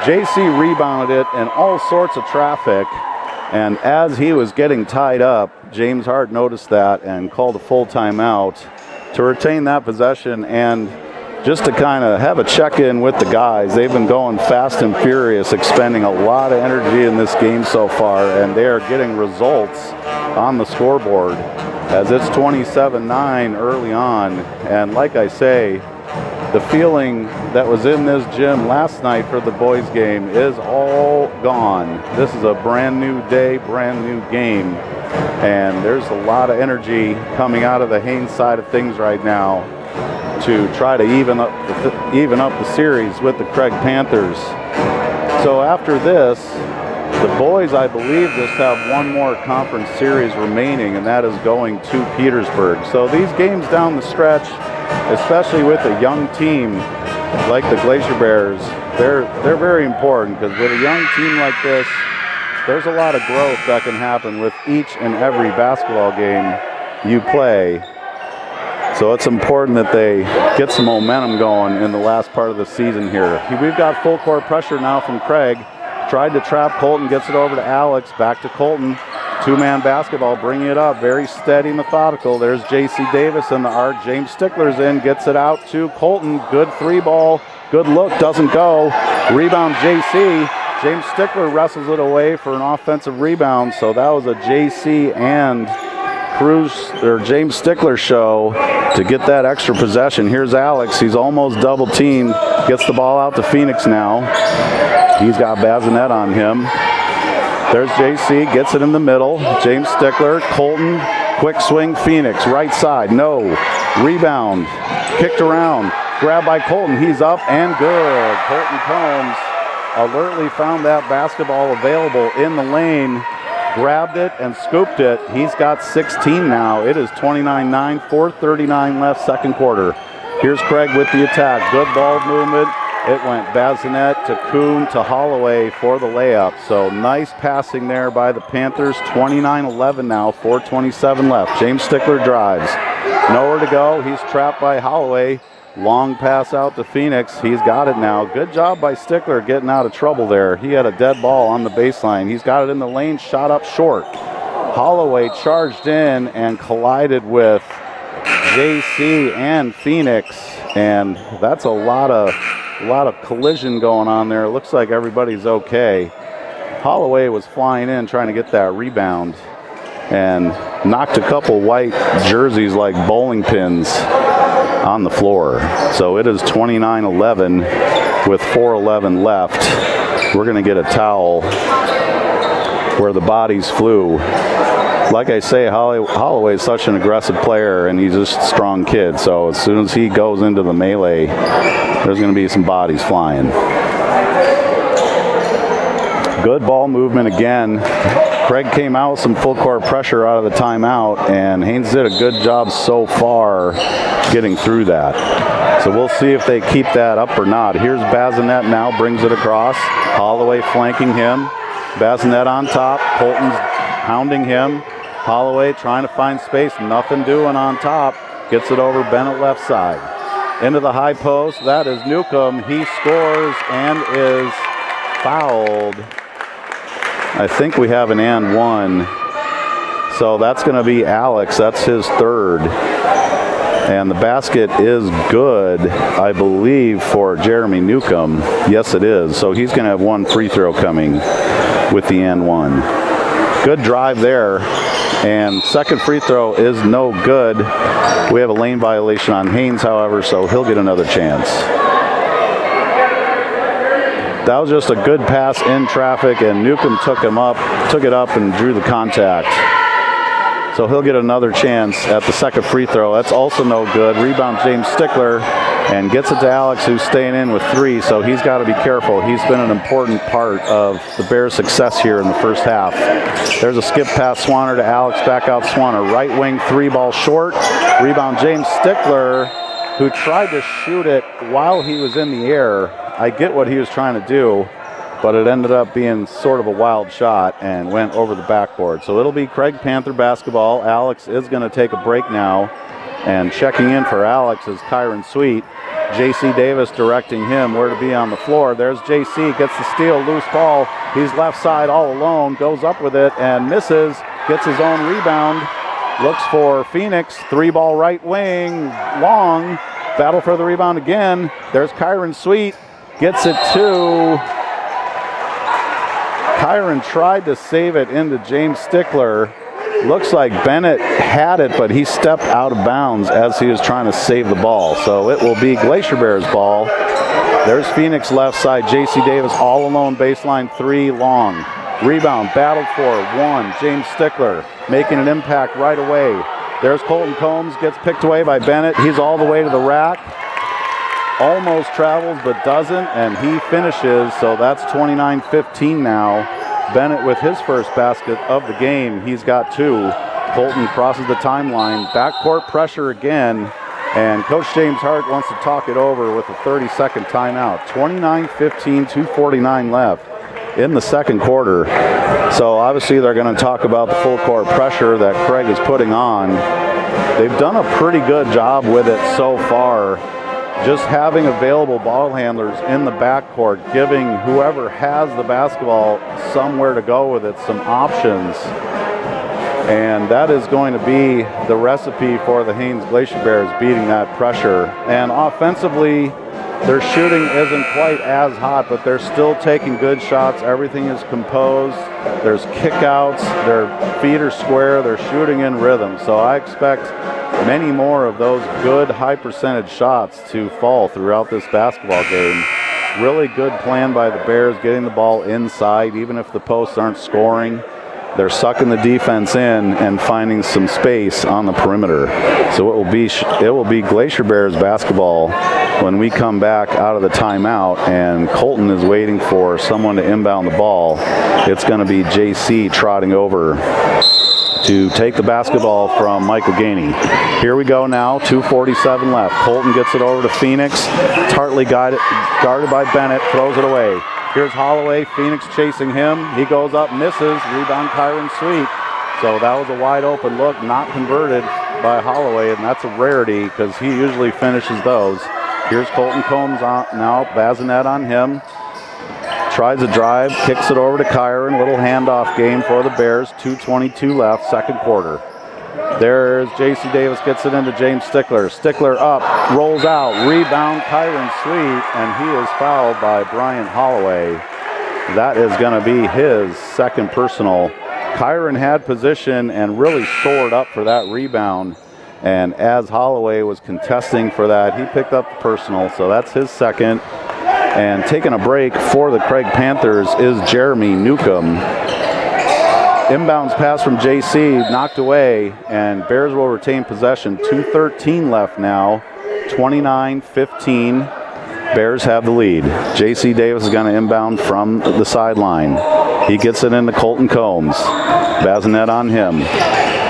Speaker 2: J.C. rebounded it in all sorts of traffic, and as he was getting tied up, James Hart noticed that and called a full timeout to retain that possession and just to kind of have a check-in with the guys. They've been going fast and furious, expending a lot of energy in this game so far, and they are getting results on the scoreboard as it's 27-9 early on. And like I say, the feeling that was in this gym last night for the boys game is all gone. This is a brand new day, brand new game, and there's a lot of energy coming out of the Haines side of things right now to try to even up the series with the Craig Panthers. So after this, the boys, I believe, just have one more conference series remaining, and that is going to Petersburg. So these games down the stretch, especially with a young team like the Glacier Bears, they're very important, because with a young team like this, there's a lot of growth that can happen with each and every basketball game you play. So it's important that they get some momentum going in the last part of the season here. We've got full court pressure now from Craig. Tried to trap Colton, gets it over to Alex, back to Colton. Two-man basketball, bringing it up, very steady, methodical. There's J.C. Davis in the arc. James Stickler's in, gets it out to Colton. Good 3-ball, good look, doesn't go. Rebound J.C. James Stickler wrestles it away for an offensive rebound, so that was a J.C. and James Stickler show to get that extra possession. Here's Alex. He's almost double teamed. Gets the ball out to Phoenix now. He's got Bazinet on him. There's JC. Gets it in the middle. James Stickler. Colton. Quick swing. Phoenix. Right side. No. Rebound. Kicked around. Grabbed by Colton. He's up and good. Colton Combs alertly found that basketball available in the lane. Grabbed it and scooped it. He's got 16 now. It is 29-9, 4:39 left, second quarter. Here's Craig with the attack. Good ball movement. It went Bazinet to Kuhn to Holloway for the layup. So nice passing there by the Panthers. 29-11 now, 4:27 left. James Stickler drives. Nowhere to go. He's trapped by Holloway. Long pass out to Phoenix. He's got it now. Good job by Stickler getting out of trouble there. He had a dead ball on the baseline. He's got it in the lane, shot up short. Holloway charged in and collided with JC and Phoenix, and that's a lot of collision going on there. It looks like everybody's okay. Holloway was flying in trying to get that rebound and knocked a couple white jerseys like bowling pins on the floor. So it is 29-11 with 4:11 left. We're going to get a towel where the bodies flew. like I say, Holloway is such an aggressive player, and he's just a strong kid. So as soon as he goes into the melee, there's going to be some bodies flying. Good ball movement again. Craig came out with some full court pressure out of the timeout, and Haines did a good job so far getting through that. So we'll see if they keep that up or not. Here's Bazinet now, brings it across. Holloway flanking him. Bazinet on top. Colton's hounding him. Holloway trying to find space, nothing doing on top. Gets it over Bennett left side. Into the high post, that is Newcomb. He scores and is fouled. I think we have an and one. So that's going to be Alex. That's his third. And the basket is good, I believe, for Jeremy Newcomb. Yes, it is. So he's going to have one free throw coming with the and one. Good drive there. And second free throw is no good. We have a lane violation on Haines, however, so he'll get another chance. That was just a good pass in traffic, and Newcomb took it up and drew the contact. So he'll get another chance at the second free throw. That's also no good. Rebound James Stickler, and gets it to Alex, who's staying in with three, so he's got to be careful. He's been an important part of the Bears' success here in the first half. There's a skip pass Swanner to Alex, back out Swanner. Right wing, three ball short. Rebound James Stickler, who tried to shoot it while he was in the air. I get what he was trying to do, but it ended up being sort of a wild shot and went over the backboard. So it'll be Craig Panther basketball. Alex is going to take a break now, and checking in for Alex is Kyron Sweet. J.C. Davis directing him where to be on the floor. There's J.C., gets the steal, loose ball. He's left side all alone, goes up with it and misses, gets his own rebound. Looks for Phoenix, three ball right wing, long. Battle for the rebound again. There's Kyron Sweet, gets it to... Kyron tried to save it into James Stickler. Looks like Bennett had it, but he stepped out of bounds as he was trying to save the ball. So it will be Glacier Bears ball. There's Phoenix left side. J.C. Davis all alone, baseline three, long. Rebound, battled for one. James Stickler making an impact right away. There's Colton Combs, gets picked away by Bennett. He's all the way to the rack. Almost travels, but doesn't, and he finishes. So that's 29-15 now. Bennett with his first basket of the game. He's got two. Colton crosses the timeline. Backcourt pressure again. And Coach James Hart wants to talk it over with a 30-second timeout. 29-15, 2:49 left in the second quarter. So obviously they're going to talk about the full court pressure that Craig is putting on. They've done a pretty good job with it so far. Just having available ball handlers in the backcourt, giving whoever has the basketball somewhere to go with it, some options. And that is going to be the recipe for the Haines Glacier Bears beating that pressure. And offensively, their shooting isn't quite as hot, but they're still taking good shots. Everything is composed. There's kickouts. Their feet are square. They're shooting in rhythm. So I expect many more of those good high percentage shots to fall throughout this basketball game. Really good plan by the Bears, getting the ball inside, even if the posts aren't scoring. They're sucking the defense in and finding some space on the perimeter. So it will be Glacier Bears basketball when we come back out of the timeout, and Colton is waiting for someone to inbound the ball. It's going to be JC trotting over to take the basketball from Michael Gainey. Here we go now, 2:47 left. Colton gets it over to Phoenix. Tartley guarded by Bennett, throws it away. Here's Holloway, Phoenix chasing him. He goes up, misses, rebound Kyron Sweet. So that was a wide open look, not converted by Holloway, and that's a rarity because he usually finishes those. Here's Colton Combs on, now, Bazinet on him. Tries a drive, kicks it over to Kyron. Little handoff game for the Bears. 2:22 left, second quarter. There's J.C. Davis, gets it into James Stickler. Stickler up, rolls out, rebound Kyron Sweet, and he is fouled by Brian Holloway. That is going to be his second personal. Kyron had position and really soared up for that rebound. And as Holloway was contesting for that, he picked up the personal, so that's his second. And taking a break for the Craig Panthers is Jeremy Newcomb. Inbounds pass from JC, knocked away, and Bears will retain possession. 2:13 left now, 29-15. Bears have the lead. JC Davis is going to inbound from the sideline. He gets it into Colton Combs. Bazinet on him.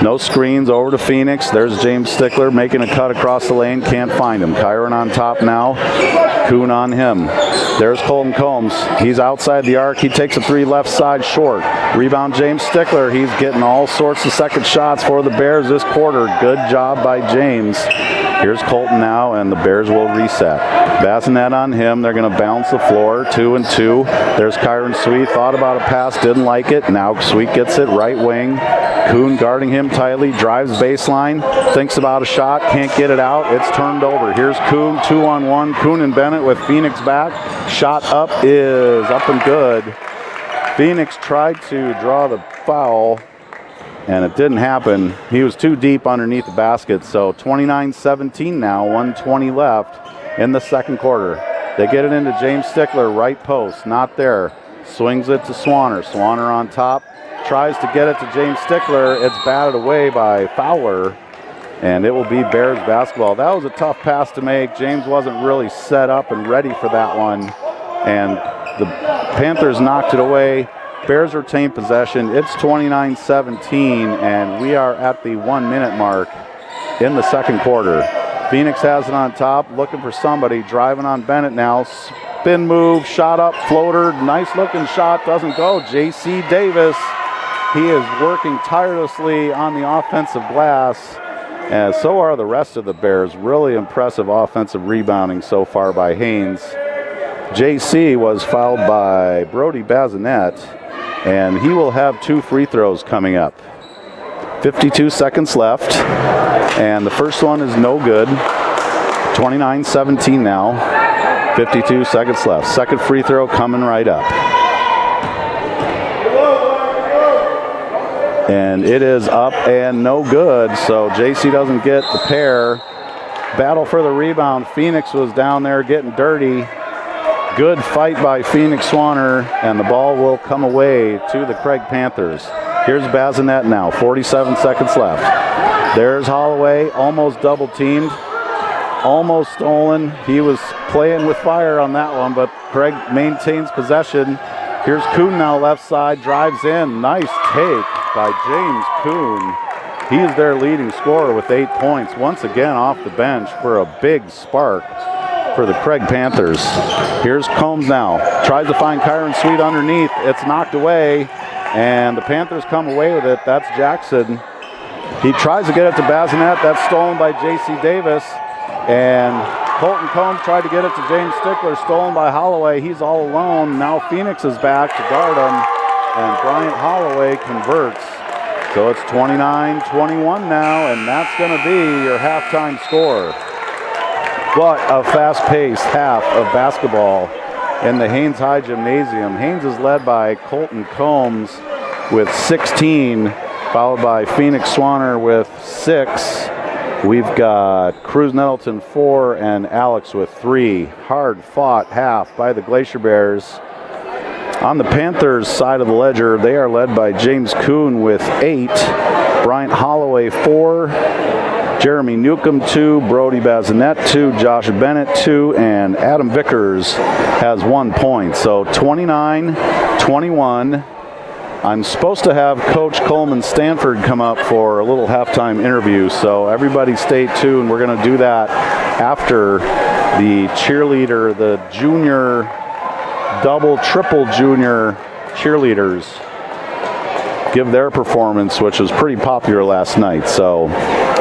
Speaker 2: No screens, over to Phoenix. There's James Stickler making a cut across the lane. Can't find him. Kyron on top now. Kuhn on him. There's Colton Combs. He's outside the arc. He takes a three left side short. Rebound James Stickler. He's getting all sorts of second shots for the Bears this quarter. Good job by James. Here's Colton now, and the Bears will reset. Bazinet on him. They're going to bounce the floor. 2 and 2. There's Kyron Sweet. Thought about a pass, didn't like it. Now Sweet gets it right wing. Kuhn guarding him tightly. Drives baseline. Thinks about a shot. Can't get it out. It's turned over. Here's Kuhn. 2-on-1. Kuhn and Bennett with Phoenix back. Shot up is up and good. Phoenix tried to draw the foul, and it didn't happen. He was too deep underneath the basket. So 29-17 now, 1:20 left in the second quarter. They get it into James Stickler, right post, not there. Swings it to Swanner. Swanner on top, tries to get it to James Stickler. It's batted away by Fowler, and it will be Bears basketball. That was a tough pass to make. James wasn't really set up and ready for that one, and the Panthers knocked it away. Bears retain possession. It's 29-17, and we are at the 1 minute mark in the second quarter. Phoenix has it on top, looking for somebody, driving on Bennett now. Spin move, shot up, floater, nice looking shot, doesn't go. JC Davis, he is working tirelessly on the offensive glass, and so are the rest of the Bears. Really impressive offensive rebounding so far by Haines. JC was fouled by Brody Bazinet, and he will have 2 free throws coming up. 52 seconds left, and the first one is no good. 29-17 now, 52 seconds left. Second free throw coming right up. And it is up and no good, so JC doesn't get the pair. Battle for the rebound. Phoenix was down there getting dirty. Good fight by Phoenix Swanner, and the ball will come away to the Craig Panthers. Here's Bazinet now, 47 seconds left. There's Holloway, almost double teamed, almost stolen. He was playing with fire on that one, but Craig maintains possession. Here's Kuhn now, left side, drives in. Nice take by James Kuhn. He is their leading scorer with 8 points, once again off the bench for a big spark for the Craig Panthers. Here's Combs now. Tries to find Kyron Sweet underneath. It's knocked away, and the Panthers come away with it. That's Jackson. He tries to get it to Bazinet. That's stolen by JC Davis. And Colton Combs tried to get it to James Stickler. Stolen by Holloway. He's all alone. Now Phoenix is back to guard him, and Bryant Holloway converts. So it's 29-21 now, and that's going to be your halftime score. What a fast-paced half of basketball in the Haines High Gymnasium. Haines is led by Colton Combs with 16, followed by Phoenix Swanner with 6. We've got Cruz Nettleton 4 and Alex with 3. Hard-fought half by the Glacier Bears. On the Panthers side of the ledger, they are led by James Kuhn with 8, Bryant Holloway 4, Jeremy Newcomb 2, Brody Bazinet 2, Josh Bennett 2, and Adam Vickers has 1 point. So 29-21. I'm supposed to have Coach Coleman Stanford come up for a little halftime interview, so everybody stay tuned. We're going to do that after the cheerleader, the junior, double, triple junior cheerleaders give their performance, which was pretty popular last night. So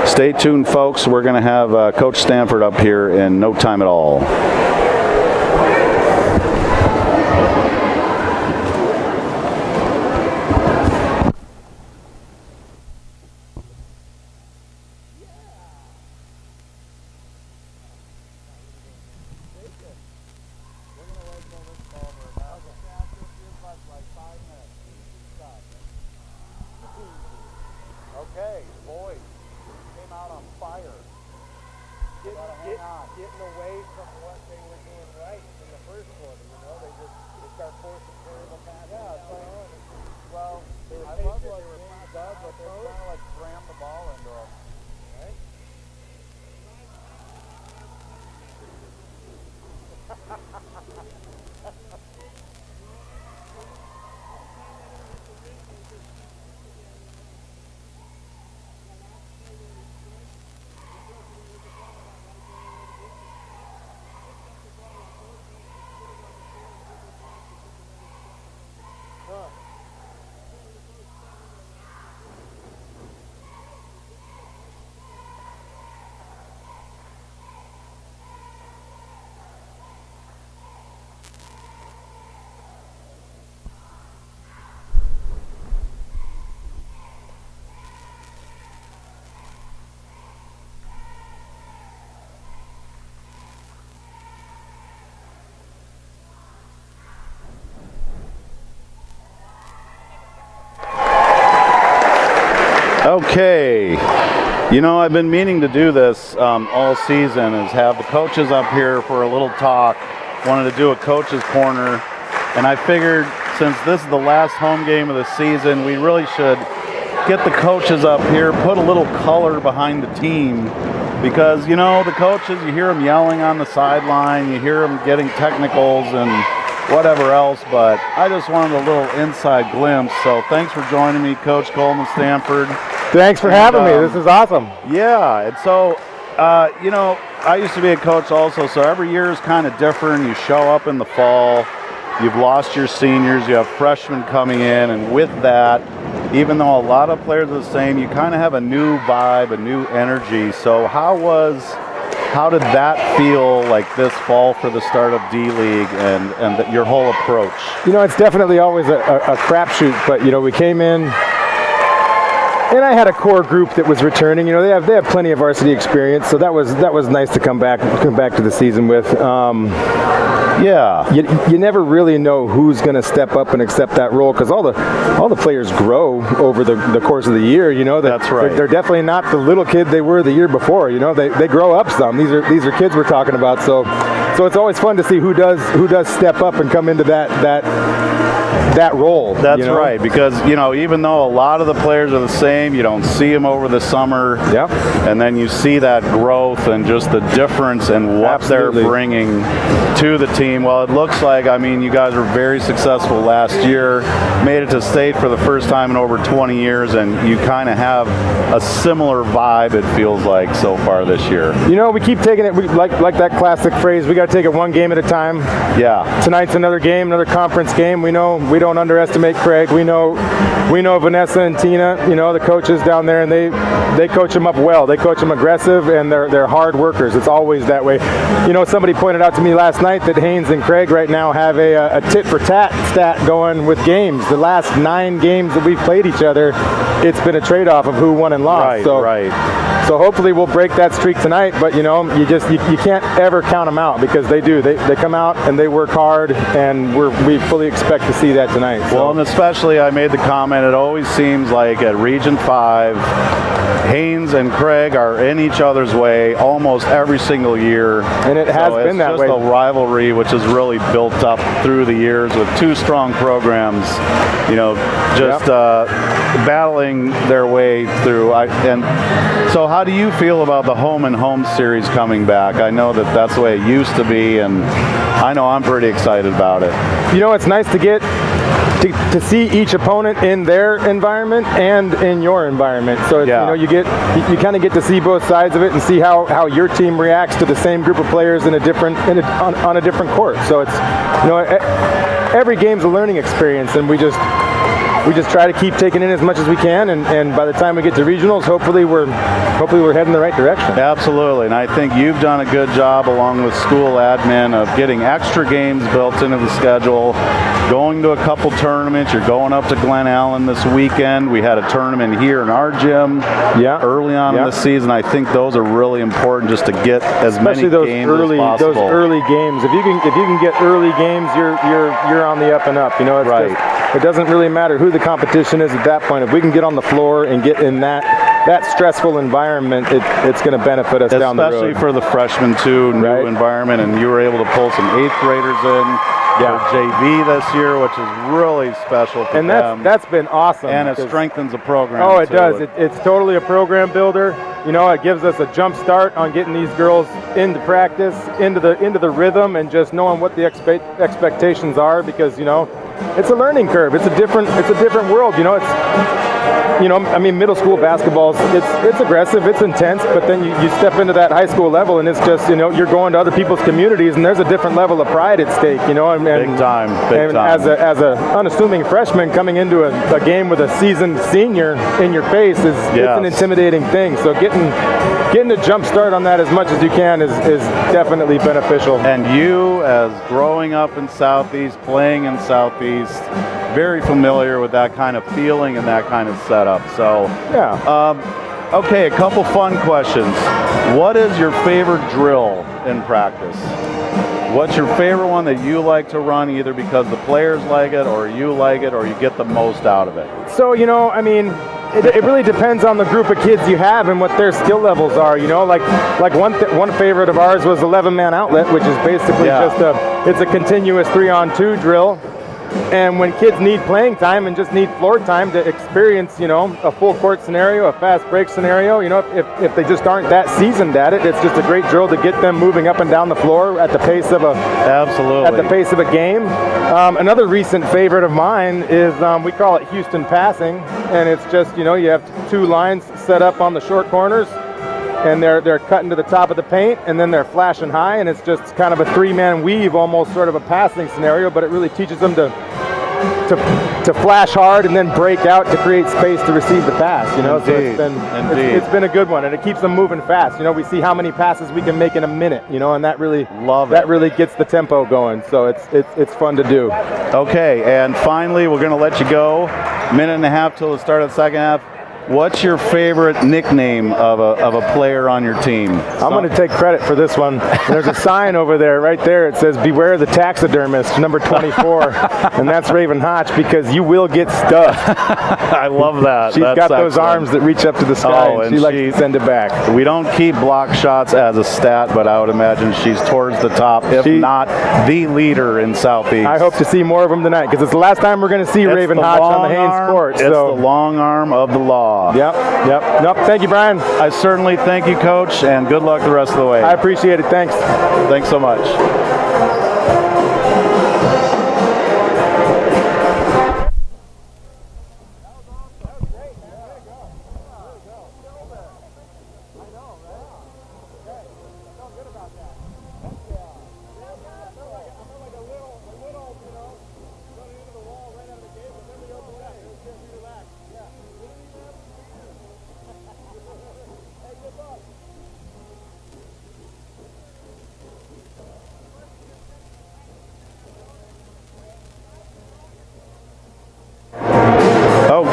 Speaker 2: stay tuned, folks. We're going to have Coach Stanford up here in no time at all.
Speaker 6: Okay, boys came out on fire. Getting away from what they were doing right in the first quarter. They start forcing terrible passes. Yeah, well, I love what but they're trying to like ram the ball into them. Right?
Speaker 2: Okay, you know, I've been meaning to do this all season, is have the coaches up here for a little talk. Wanted to do a coach's corner, and I figured since this is the last home game of the season, we really should get the coaches up here, put a little color behind the team, because, you know, the coaches, you hear them yelling on the sideline, you hear them getting technicals and whatever else, but I just wanted a little inside glimpse. So thanks for joining me, Coach Coleman Stanford.
Speaker 7: Thanks for having me. This is awesome.
Speaker 2: Yeah, and so, you know, I used to be a coach also, so every year is kind of different. You show up in the fall, you've lost your seniors, you have freshmen coming in, and with that, even though a lot of players are the same, you kind of have a new vibe, a new energy. So how did that feel like this fall for the start of D-League and your whole approach?
Speaker 7: You know, it's definitely always a crapshoot, but, you know, we came in, and I had a core group that was returning. You know, they have plenty of varsity experience, so that was nice to come back to the season with.
Speaker 2: Yeah,
Speaker 7: you never really know who's going to step up and accept that role, because all the players grow over the course of the year. You know,
Speaker 2: that's right.
Speaker 7: They're definitely not the little kid they were the year before. You know, they grow up some. These are kids we're talking about. So it's always fun to see who does step up and come into that role.
Speaker 2: That's, you know? Right, because, you know, even though a lot of the players are the same, you don't see them over the summer.
Speaker 7: Yep.
Speaker 2: And then you see that growth and just the difference in what
Speaker 7: Absolutely.
Speaker 2: they're bringing to the team. Well, it looks like, I mean, you guys were very successful last year, made it to state for the first time in over 20 years, and you kind of have a similar vibe, it feels like, so far this year.
Speaker 7: You know, we keep taking it, like that classic phrase, we got to take it one game at a time.
Speaker 2: Yeah.
Speaker 7: Tonight's another game, another conference game. We know we don't underestimate Craig. We know Vanessa and Tina, you know, the coaches down there, and they coach them up well. They coach them aggressive, and they're hard workers. It's always that way. You know, somebody pointed out to me last night that Haines and Craig right now have a tit for tat stat going with games. The last 9 games that we've played each other, it's been a trade-off of who won and lost.
Speaker 2: Right.
Speaker 7: So hopefully we'll break that streak tonight, but you know, you can't ever count them out, because they do. They come out and they work hard, and we fully expect to see that tonight. So.
Speaker 2: Well, and especially I made the comment, it always seems like at Region 5, Haines and Craig are in each other's way almost every single year.
Speaker 7: And it has been that way.
Speaker 2: It's just a rivalry which has really built up through the years with 2 strong programs, you know, just battling their way through. And so how do you feel about the home and home series coming back? I know that's the way it used to be, and I know I'm pretty excited about it.
Speaker 7: You know, it's nice to get to see each opponent in their environment and in your environment. So it's, you know, you kind of get to see both sides of it and see how your team reacts to the same group of players on a different court. So it's, you know, every game's a learning experience, and we just try to keep taking in as much as we can, and by the time we get to regionals, hopefully we're heading the right direction.
Speaker 2: Absolutely, and I think you've done a good job along with school admin of getting extra games built into the schedule, going to a couple tournaments. You're going up to Glen Allen this weekend. We had a tournament here in our gym early on in the season. I think those are really important, just to get as
Speaker 7: Especially
Speaker 2: many games as possible.
Speaker 7: Those early games. If you can get early games, you're on the up and up. You know, it's right. It doesn't really matter who the competition is at that point. If we can get on the floor and get in that stressful environment, it's going to benefit us down the road.
Speaker 2: Especially for the freshmen too, new environment, and you were able to pull some 8th graders in. for JV this year, which is really special for
Speaker 7: and
Speaker 2: them.
Speaker 7: that's been awesome.
Speaker 2: And it strengthens the program.
Speaker 7: Oh, it
Speaker 2: too.
Speaker 7: does. It's totally a program builder. You know, it gives us a jump start on getting these girls into practice, into the rhythm, and just knowing what the expectations are. Because you know, it's a learning curve. It's a different world. You know, I mean, middle school basketball, it's aggressive, it's intense, but then you step into that high school level, and it's just, you know, you're going to other people's communities, and there's a different level of pride at stake, you know. And
Speaker 2: big time.
Speaker 7: As a unassuming freshman coming into a game with a seasoned senior in your face it's an intimidating thing. So getting a jump start on that as much as you can is definitely beneficial.
Speaker 2: And you, as growing up in Southeast, playing in Southeast, very familiar with that kind of feeling and that kind of setup. So,
Speaker 7: yeah.
Speaker 2: Okay, a couple fun questions. What is your favorite drill in practice? What's your favorite one that you like to run, either because the players like it, or you like it, or you get the most out of it?
Speaker 7: So, you know, I mean, it really depends on the group of kids you have and what their skill levels are. You know, like one favorite of ours was 11-man outlet, which is basically it's a continuous 3-on-2 drill. And when kids need playing time and just need floor time to experience, you know, a full court scenario, a fast break scenario, you know, if they just aren't that seasoned at it, it's just a great drill to get them moving up and down the floor at the pace of a game. Another recent favorite of mine is we call it Houston passing, and it's just, you know, you have two lines set up on the short corners, and they're cutting to the top of the paint, and then they're flashing high, and it's just kind of a 3-man weave, almost sort of a passing scenario, but it really teaches them to flash hard and then break out to create space to receive the pass. You know,
Speaker 2: Indeed.
Speaker 7: so it's been a good one, and it keeps them moving fast. You know, we see how many passes we can make in a minute. You know, and that really really gets the tempo going. So it's fun to do.
Speaker 2: Okay, and finally, we're going to let you go. Minute and a half till the start of the second half. What's your favorite nickname of a player on your team?
Speaker 7: I'm going to take credit for this one. There's a sign over there, right there. It says, "Beware the taxidermist, number 24." And that's Raven Hotch, because you will get stuffed.
Speaker 2: I love that.
Speaker 7: She's got those arms that reach up to the sky, and she likes to send it back.
Speaker 2: We don't keep block shots as a stat, but I would imagine she's towards the top, if not the leader in Southeast.
Speaker 7: I hope to see more of them tonight, because it's the last time we're going to see Raven Hotch on the Haines court.
Speaker 2: It's the long arm of the law.
Speaker 7: Yep. Nope. Thank you, Brian.
Speaker 2: I certainly thank you, Coach, and good luck the rest of the way.
Speaker 7: I appreciate it. Thanks.
Speaker 2: Thanks so much.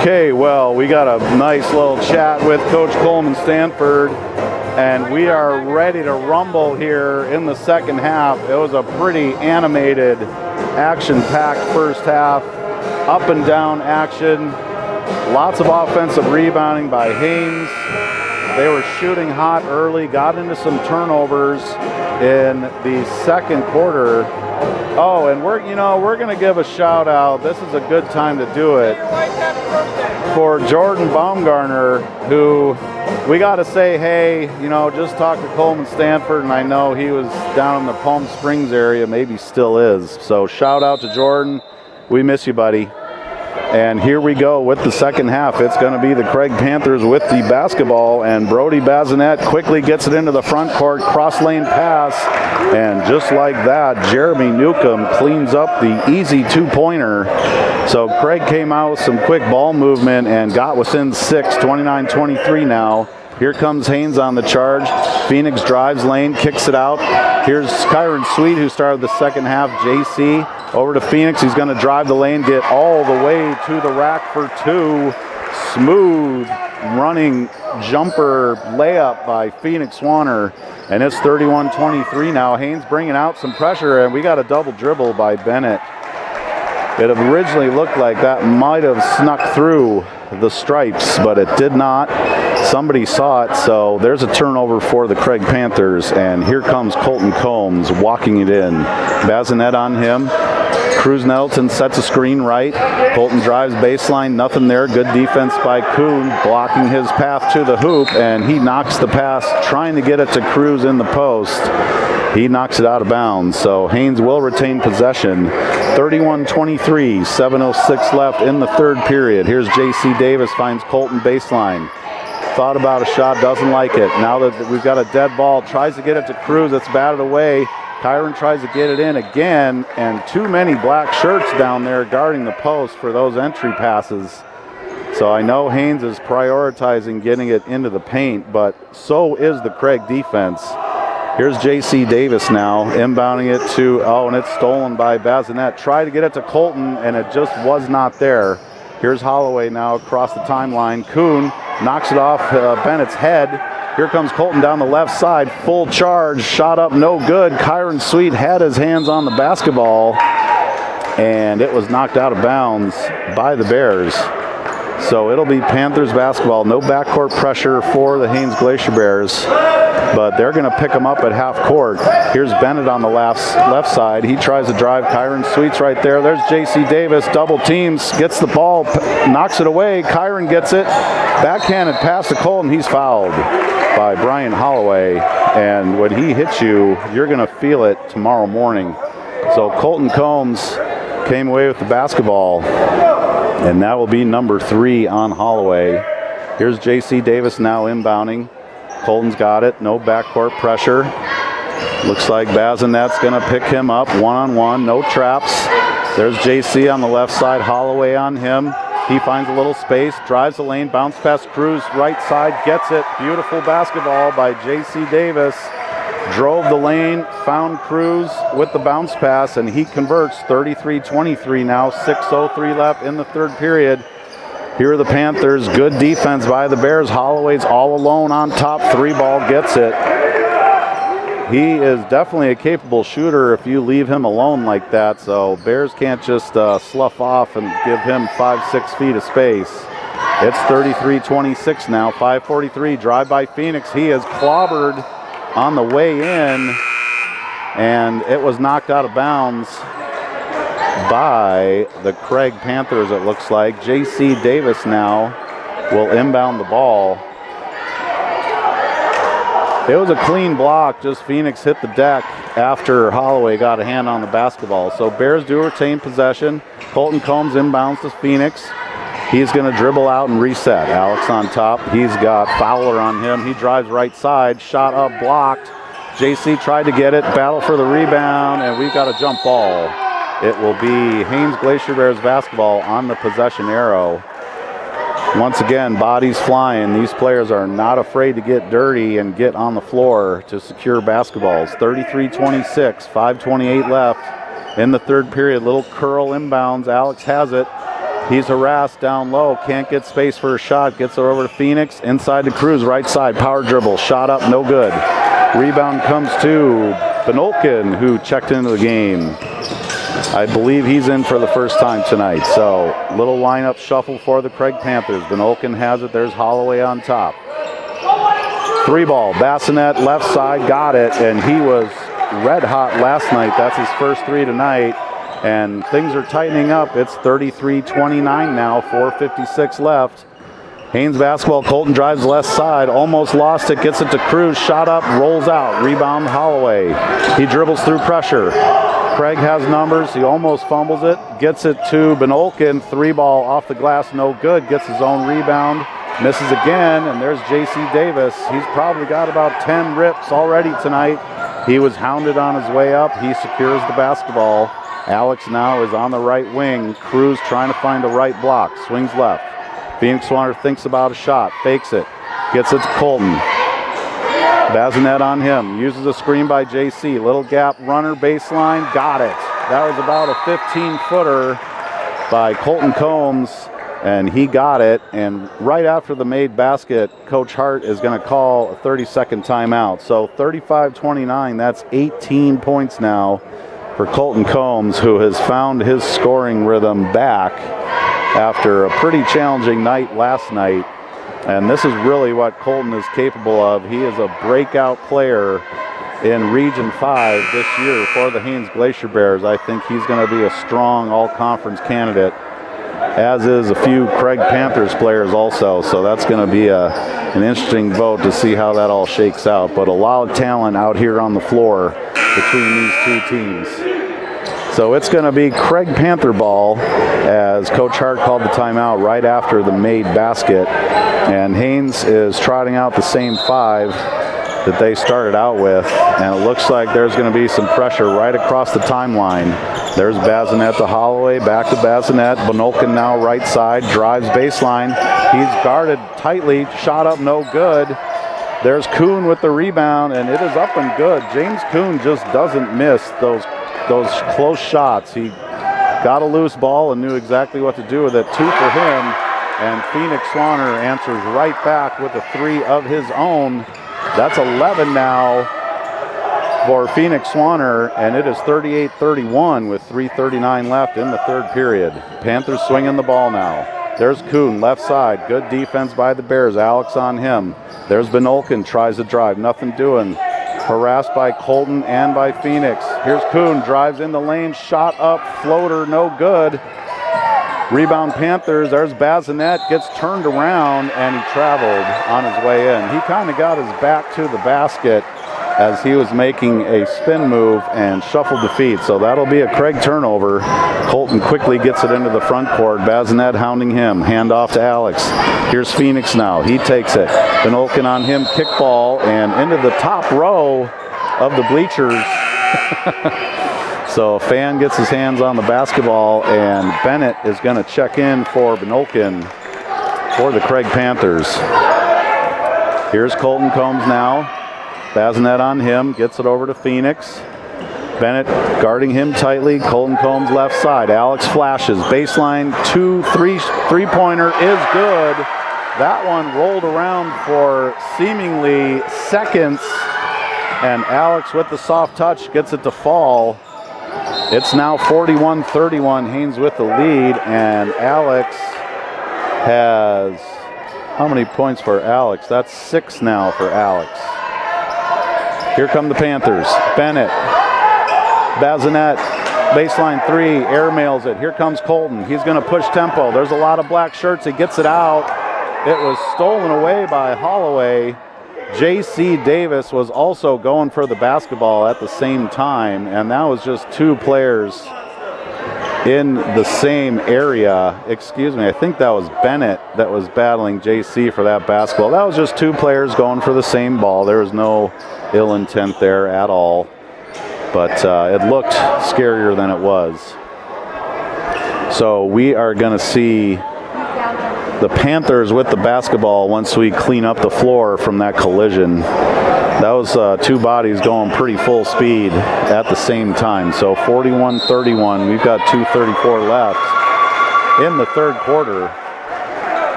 Speaker 2: Okay, well, we got a nice little chat with Coach Coleman Stanford, and we are ready to rumble here in the second half. It was a pretty animated, action-packed first half, up and down action, lots of offensive rebounding by Haines. They were shooting hot early, got into some turnovers in the second quarter. Oh, and we're going to give a shout out. This is a good time to do it for Jordan Baumgartner, who we got to say, hey, just talked to Coleman Stanford, and I know he was down in the Palm Springs area, maybe still is. So shout out to Jordan. We miss you, buddy. And here we go with the second half. It's going to be the Craig Panthers with the basketball, and Brody Bazinet quickly gets it into the front court, cross lane pass, and just like that, Jeremy Newcomb cleans up the easy two-pointer. So Craig came out with some quick ball movement and got within 6, 29-23 now. Here comes Haines on the charge. Phoenix drives lane, kicks it out. Here's Kyron Sweet, who started the second half. JC over to Phoenix. He's going to drive the lane, get all the way to the rack for two. Smooth running jumper layup by Phoenix Swanner. And it's 31-23 now. Haines bringing out some pressure, and we got a double dribble by Bennett. It originally looked like that might have snuck through the stripes, but it did not. Somebody saw it, so there's a turnover for the Craig Panthers, and here comes Colton Combs walking it in. Bazinet on him. Cruz Nettleton sets a screen right. Colton drives baseline, nothing there. Good defense by Kuhn, blocking his path to the hoop, and he knocks the pass, trying to get it to Cruz in the post. He knocks it out of bounds, so Haines will retain possession. 31-23, 7:06 left in the third period. Here's J.C. Davis, finds Colton baseline. Thought about a shot, doesn't like it. Now that we've got a dead ball, tries to get it to Cruz, it's batted away. Kyron tries to get it in again, and too many black shirts down there guarding the post for those entry passes. So I know Haines is prioritizing getting it into the paint, but so is the Craig defense. Here's J.C. Davis now, inbounding it to, and it's stolen by Bazinet. Tried to get it to Colton, and it just was not there. Here's Holloway now across the timeline. Kuhn knocks it off Bennett's head. Here comes Colton down the left side, full charge, shot up, no good. Kyron Sweet had his hands on the basketball, and it was knocked out of bounds by the Bears. So it'll be Panthers basketball. No backcourt pressure for the Haines Glacier Bears, but they're going to pick them up at half court. Here's Bennett on the left side. He tries to drive. Kyron Sweet's right there. There's J.C. Davis, double teams, gets the ball, knocks it away. Kyron gets it, backhanded pass to Colton. He's fouled by Brian Holloway, and when he hits you, you're going to feel it tomorrow morning. So Colton Combs came away with the basketball, and that will be number 3 on Holloway. Here's J.C. Davis now inbounding. Colton's got it, no backcourt pressure. Looks like Bazinet's going to pick him up one-on-one, no traps. There's J.C. on the left side, Holloway on him. He finds a little space, drives the lane, bounce past Cruz, right side, gets it. Beautiful basketball by J.C. Davis. Drove the lane, found Cruz with the bounce pass, and he converts. 33-23 now, 6:03 left in the third period. Here are the Panthers. Good defense by the Bears. Holloway's all alone on top. 3-ball gets it. He is definitely a capable shooter if you leave him alone like that. So Bears can't just slough off and give him 5-6 feet of space. It's 33-26 now. 5:43. Drive by Phoenix. He is clobbered on the way in, and it was knocked out of bounds by the Craig Panthers, it looks like. J.C. Davis now will inbound the ball. It was a clean block, just Phoenix hit the deck after Holloway got a hand on the basketball. So Bears do retain possession. Colton Combs inbounds to Phoenix. He's going to dribble out and reset. Alex on top. He's got Fowler on him. He drives right side. Shot up, blocked. J.C. tried to get it. Battle for the rebound, and we've got a jump ball. It will be Haines Glacier Bears basketball on the possession arrow. Once again, bodies flying. These players are not afraid to get dirty and get on the floor to secure basketballs. 33-26, 5:28 left in the third period. Little curl inbounds. Alex has it. He's harassed down low. Can't get space for a shot. Gets it over to Phoenix. Inside to Cruz, right side. Power dribble. Shot up, no good. Rebound comes to Benolkin, who checked into the game. I believe he's in for the first time tonight. So little lineup shuffle for the Craig Panthers. Benolkin has it. There's Holloway on top. 3-ball. Bassinet left side, got it, and he was red hot last night. That's his first 3 tonight. And things are tightening up. It's 33-29 now, 4:56 left. Haines basketball. Colton drives left side, almost lost it, gets it to Cruz, shot up, rolls out, rebound Holloway. He dribbles through pressure. Craig has numbers. He almost fumbles it, gets it to Benolkin. 3-ball off the glass, no good. Gets his own rebound, misses again, and there's J.C. Davis. He's probably got about 10 rips already tonight. He was hounded on his way up. He secures the basketball. Alex now is on the right wing. Cruz trying to find the right block. Swings left. Phoenix Swanner thinks about a shot. Fakes it. Gets it to Colton. Bazinet on him. Uses a screen by J.C. Little gap runner baseline. Got it. That was about a 15-footer by Colton Combs, and he got it. And right after the made basket, Coach Hart is going to call a 30-second timeout. So 35-29, that's 18 points now for Colton Combs, who has found his scoring rhythm back after a pretty challenging night last night. And this is really what Colton is capable of. He is a breakout player in Region 5 this year for the Haines Glacier Bears. I think he's going to be a strong all-conference candidate, as is a few Craig Panthers players also. So that's going to be an interesting vote to see how that all shakes out. But a lot of talent out here on the floor between these two teams. So it's going to be Craig Panther ball, as Coach Hart called the timeout right after the made basket. And Haines is trotting out the same 5 that they started out with. And it looks like there's going to be some pressure right across the timeline. There's Bazinet to Holloway, back to Bazinet. Bonolkin now right side, drives baseline. He's guarded tightly, shot up no good. There's Kuhn with the rebound, and it is up and good. James Kuhn just doesn't miss those close shots. He got a loose ball and knew exactly what to do with it. 2 for him, and Phoenix Swanner answers right back with a 3 of his own. That's 11 now for Phoenix Swanner, and it is 38-31 with 3:39 left in the third period. Panthers swinging the ball now. There's Kuhn, left side. Good defense by the Bears. Alex on him. There's Bonolkin, tries to drive. Nothing doing. Harassed by Colton and by Phoenix. Here's Kuhn, drives in the lane. Shot up, floater, no good. Rebound Panthers. There's Bazinet, gets turned around, and he traveled on his way in. He kind of got his back to the basket as he was making a spin move and shuffled the feet. So that'll be a Craig turnover. Colton quickly gets it into the front court. Bazinet hounding him. Hand off to Alex. Here's Phoenix now. He takes it. Bonolkin on him. Kickball and into the top row of the bleachers. So a fan gets his hands on the basketball, and Bennett is going to check in for Bonolkin for the Craig Panthers. Here's Colton Combs now. Bazinet on him, gets it over to Phoenix. Bennett guarding him tightly. Colton Combs left side. Alex flashes. Baseline 2, 3-pointer is good. That one rolled around for seemingly seconds, and Alex with the soft touch gets it to fall. It's now 41-31, Haines with the lead, and Alex has, how many points for Alex? That's 6 now for Alex. Here come the Panthers. Bennett, Bazinet, baseline 3, airmails it. Here comes Colton. He's going to push tempo. There's a lot of black shirts. He gets it out. It was stolen away by Holloway. J.C. Davis was also going for the basketball at the same time, and that was just 2 players in the same area. Excuse me, I think that was Bennett that was battling J.C. for that basketball. That was just 2 players going for the same ball. There was no ill intent there at all, but it looked scarier than it was. So we are going to see the Panthers with the basketball once we clean up the floor from that collision. That was 2 bodies going pretty full speed at the same time. So 41-31, we've got 2:34 left in the third quarter.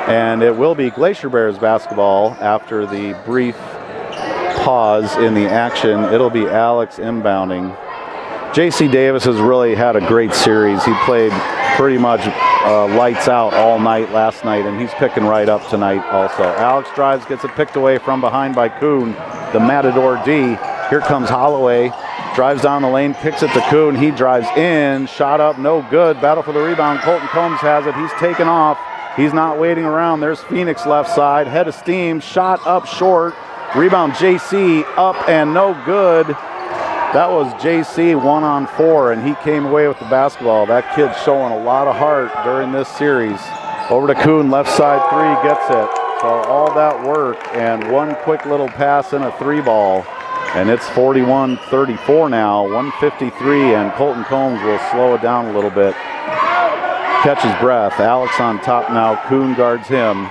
Speaker 2: And it will be Glacier Bears basketball after the brief pause in the action. It'll be Alex inbounding. J.C. Davis has really had a great series. He played pretty much lights out all night last night, and he's picking right up tonight also. Alex drives, gets it picked away from behind by Kuhn, the Matador D. Here comes Holloway, drives down the lane, picks it to Kuhn. He drives in, shot up, no good. Battle for the rebound. Colton Combs has it. He's taken off. He's not waiting around. There's Phoenix left side, head of steam, shot up short. Rebound JC, up and no good. That was JC 1-on-4, and he came away with the basketball. That kid's showing a lot of heart during this series. Over to Kuhn, left side 3, gets it. So all that work and one quick little pass and a 3-ball. And it's 41-34 now, 1:53, and Colton Combs will slow it down a little bit. Catches breath. Alex on top now. Kuhn guards him.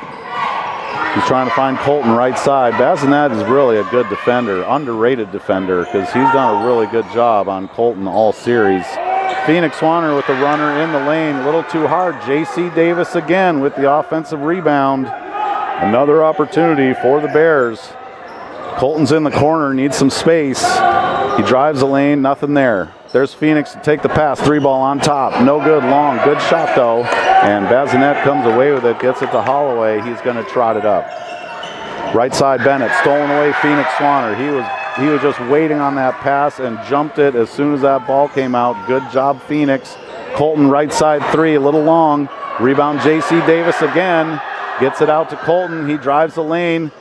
Speaker 2: He's trying to find Colton right side. Bazinet is really a good defender, underrated defender, because he's done a really good job on Colton all series. Phoenix Swanner with the runner in the lane, a little too hard. J.C. Davis again with the offensive rebound. Another opportunity for the Bears. Colton's in the corner, needs some space. He drives the lane, nothing there. There's Phoenix to take the pass, 3-ball on top. No good, long, good shot though. And Bazinet comes away with it, gets it to Holloway. He's going to trot it up. Right side Bennett, stolen away Phoenix Swanner. He was He was just waiting on that pass and jumped it as soon as that ball came out. Good job, Phoenix. Colton right side three, a little long. Rebound, J.C. Davis again. Gets it out to Colton. He drives the lane.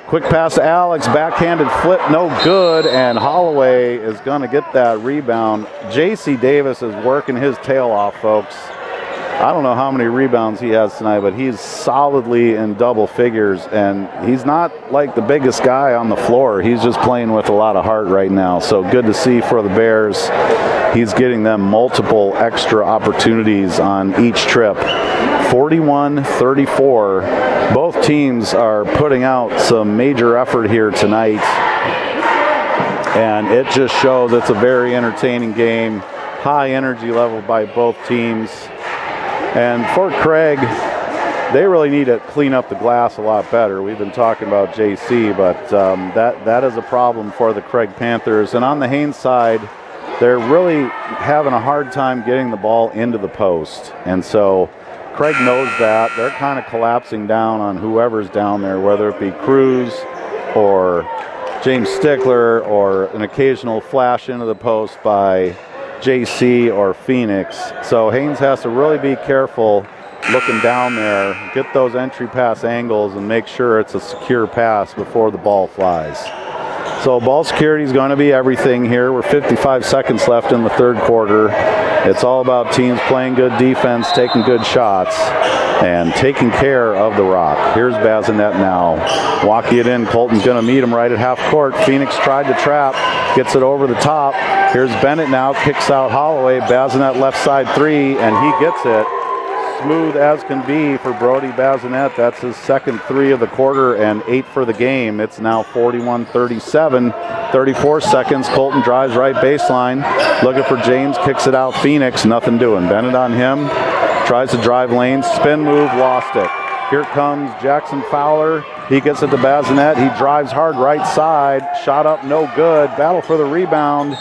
Speaker 2: Quick pass to Alex. Backhanded flip, no good. And Holloway is going to get that rebound. J.C. Davis is working his tail off, folks. I don't know how many rebounds he has tonight, but he's solidly in double figures. And he's not like the biggest guy on the floor. He's just playing with a lot of heart right now. So good to see for the Bears. He's getting them multiple extra opportunities on each trip. 41-34. Both teams are putting out some major effort here tonight. And it just shows it's a very entertaining game. High energy level by both teams. And for Craig, they really need to clean up the glass a lot better. We've been talking about JC, but that is a problem for the Craig Panthers. And on the Haines side, they're really having a hard time getting the ball into the post. And so Craig knows that. They're kind of collapsing down on whoever's down there, whether it be Cruz or James Stickler or an occasional flash into the post by JC or Phoenix. So Haines has to really be careful looking down there, get those entry pass angles and make sure it's a secure pass before the ball flies. So ball security is going to be everything here. We're 55 seconds left in the third quarter. It's all about teams playing good defense, taking good shots, and taking care of the rock. Here's Bazinet now. Walking it in. Colton's going to meet him right at half court. Phoenix tried to trap. Gets it over the top. Here's Bennett now. Kicks out Holloway. Bazinet left side three, and he gets it. Smooth as can be for Brody Bazinet. That's his second three of the quarter and 8 for the game. It's now 41-37. 34 seconds. Colton drives right baseline. Looking for James. Kicks it out. Phoenix. Nothing doing. Bennett on him. Tries to drive lane. Spin move. Lost it. Here comes Jackson Fowler. He gets it to Bazinet. He drives hard right side. Shot up. No good. Battle for the rebound.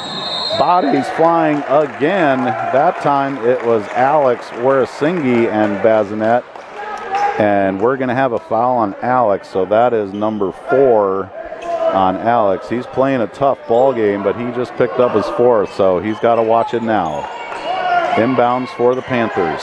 Speaker 2: Bodies flying again. That time it was Alex Warasingi and Bazinet. And we're going to have a foul on Alex, so that is number 4 on Alex. He's playing a tough ball game, but he just picked up his 4th, so he's got to watch it now. Inbounds for the Panthers.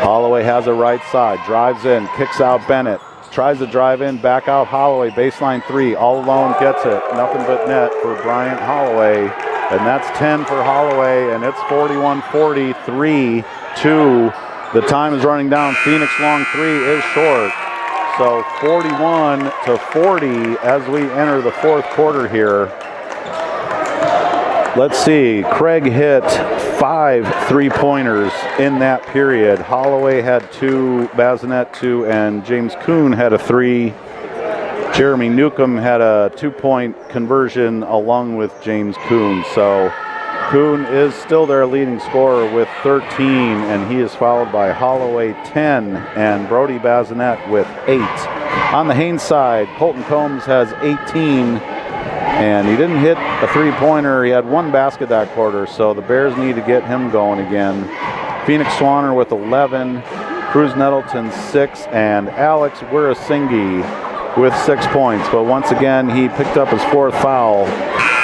Speaker 2: Holloway has a right side, drives in, kicks out Bennett. Tries to drive in, back out Holloway, baseline 3, all alone, gets it. Nothing but net for Bryant Holloway. And that's 10 for Holloway, and it's 41-43-2. The time is running down. Phoenix long 3 is short. So 41-40 as we enter the fourth quarter here. Let's see, Craig hit 5 3-pointers in that period. Holloway had 2, Bazinet 2, and James Kuhn had a 3. Jeremy Newcomb had a 2-point conversion along with James Kuhn. So Kuhn is still their leading scorer with 13, and he is followed by Holloway 10 and Brody Bazinet with 8. On the Haines side, Colton Combs has 18, and he didn't hit a 3-pointer. He had 1 basket that quarter, so the Bears need to get him going again. Phoenix Swanner with 11, Cruz Nettleton 6, and Alex Warasingi with 6 points. But once again, he picked up his 4th foul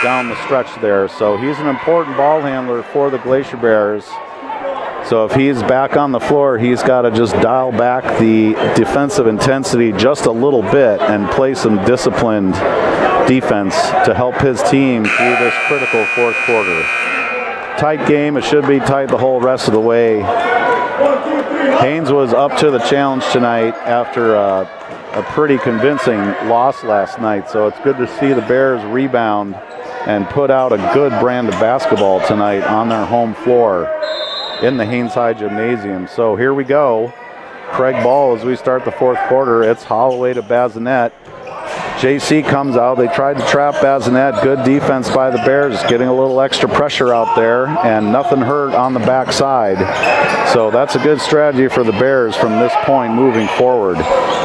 Speaker 2: down the stretch there. So he's an important ball handler for the Glacier Bears. So if he's back on the floor, he's got to just dial back the defensive intensity just a little bit and play some disciplined defense to help his team through this critical fourth quarter. Tight game. It should be tight the whole rest of the way. Haines was up to the challenge tonight after a pretty convincing loss last night, so it's good to see the Bears rebound and put out a good brand of basketball tonight on their home floor in the Haines High Gymnasium. So here we go. Craig ball as we start the fourth quarter. It's Holloway to Bazinet. JC comes out. They tried to trap Bazinet. Good defense by the Bears, getting a little extra pressure out there, and nothing hurt on the backside. So that's a good strategy for the Bears from this point moving forward.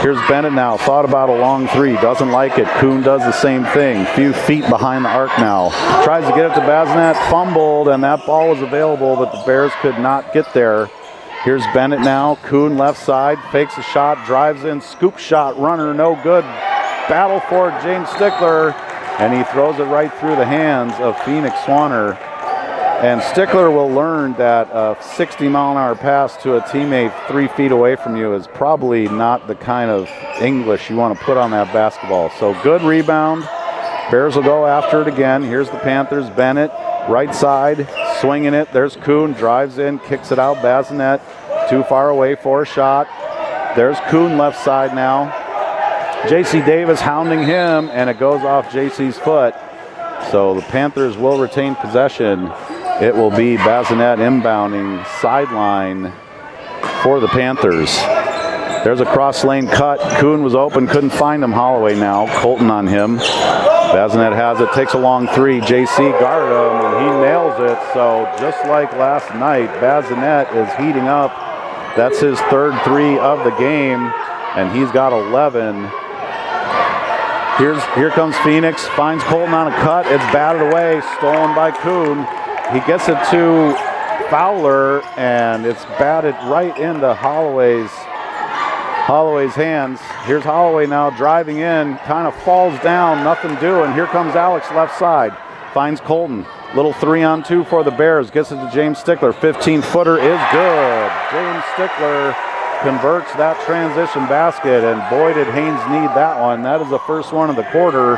Speaker 2: Here's Bennett now. Thought about a long 3. Doesn't like it. Kuhn does the same thing. Few feet behind the arc now. Tries to get it to Bazinet. Fumbled, and that ball was available, but the Bears could not get there. Here's Bennett now. Kuhn left side. Fakes a shot. Drives in. Scoop shot. Runner. No good. Battle for James Stickler. and he throws it right through the hands of Phoenix Swanner. And Stickler will learn that a 60-mile-an-hour pass to a teammate 3 feet away from you is probably not the kind of English you want to put on that basketball. So good rebound. Bears will go after it again. Here's the Panthers. Bennett, right side, swinging it. There's Kuhn, drives in, kicks it out. Bazinet, too far away for a shot. There's Kuhn left side now. J.C. Davis hounding him, and it goes off J.C.'s foot. So the Panthers will retain possession. It will be Bazinet inbounding sideline for the Panthers. There's a cross lane cut. Kuhn was open, couldn't find him. Holloway now, Colton on him. Bazinet has it, takes a long three. JC guarded him, and he nails it. So just like last night, Bazinet is heating up. That's his third three of the game, and he's got 11. Here comes Phoenix, finds Colton on a cut. It's batted away, stolen by Kuhn. He gets it to Fowler, and it's batted right into Holloway's hands. Here's Holloway now driving in, kind of falls down, nothing doing. Here comes Alex left side, finds Colton. Little 3-on-2 for the Bears, gets it to James Stickler. 15-footer is good. James Stickler converts that transition basket, and boy did Haines need that one. That is the first one of the quarter,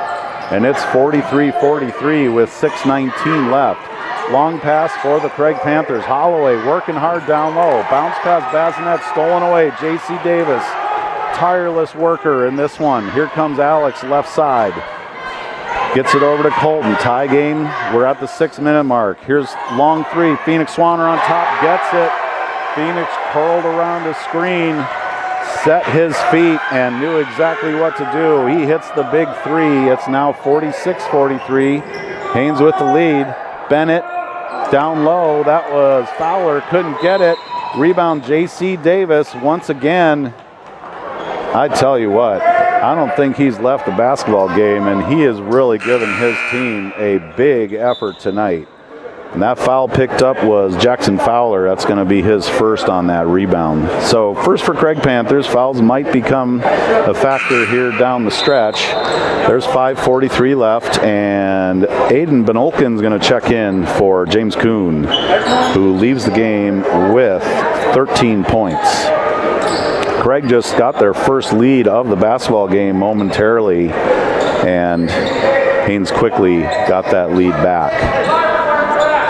Speaker 2: and it's 43-43 with 6:19 left. Long pass for the Craig Panthers. Holloway working hard down low. Bounce pass Bazinet, stolen away. J.C. Davis, tireless worker in this one. Here comes Alex left side. Gets it over to Colton. Tie game. We're at the 6-minute mark. Here's long three. Phoenix Swanner on top. Gets it. Phoenix curled around the screen, set his feet, and knew exactly what to do. He hits the big three. It's now 46-43. Haines with the lead. Bennett down low. That was Fowler. Couldn't get it. Rebound J.C. Davis once again. I tell you what, I don't think he's left the basketball game, and he is really giving his team a big effort tonight. And that foul picked up was Jackson Fowler. That's going to be his first on that rebound. So first for Craig Panthers. Fouls might become a factor here down the stretch. There's 5:43 left, and Aiden Benolkin's going to check in for James Kuhn, who leaves the game with 13 points. Craig just got their first lead of the basketball game momentarily, and Haines quickly got that lead back.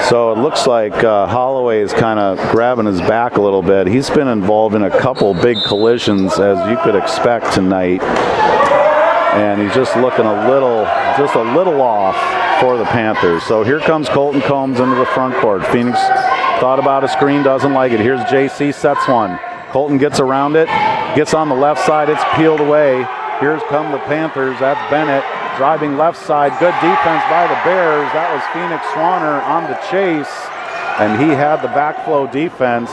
Speaker 2: So it looks like Holloway is kind of grabbing his back a little bit. He's been involved in a couple big collisions, as you could expect tonight. And he's just looking a little off for the Panthers. So here comes Colton Combs into the front court. Phoenix thought about a screen, doesn't like it. Here's JC, sets one. Colton gets around it, gets on the left side, it's peeled away. Here's come the Panthers, that's Bennett. Driving left side, good defense by the Bears. That was Phoenix Swanner on the chase, and he had the backflow defense.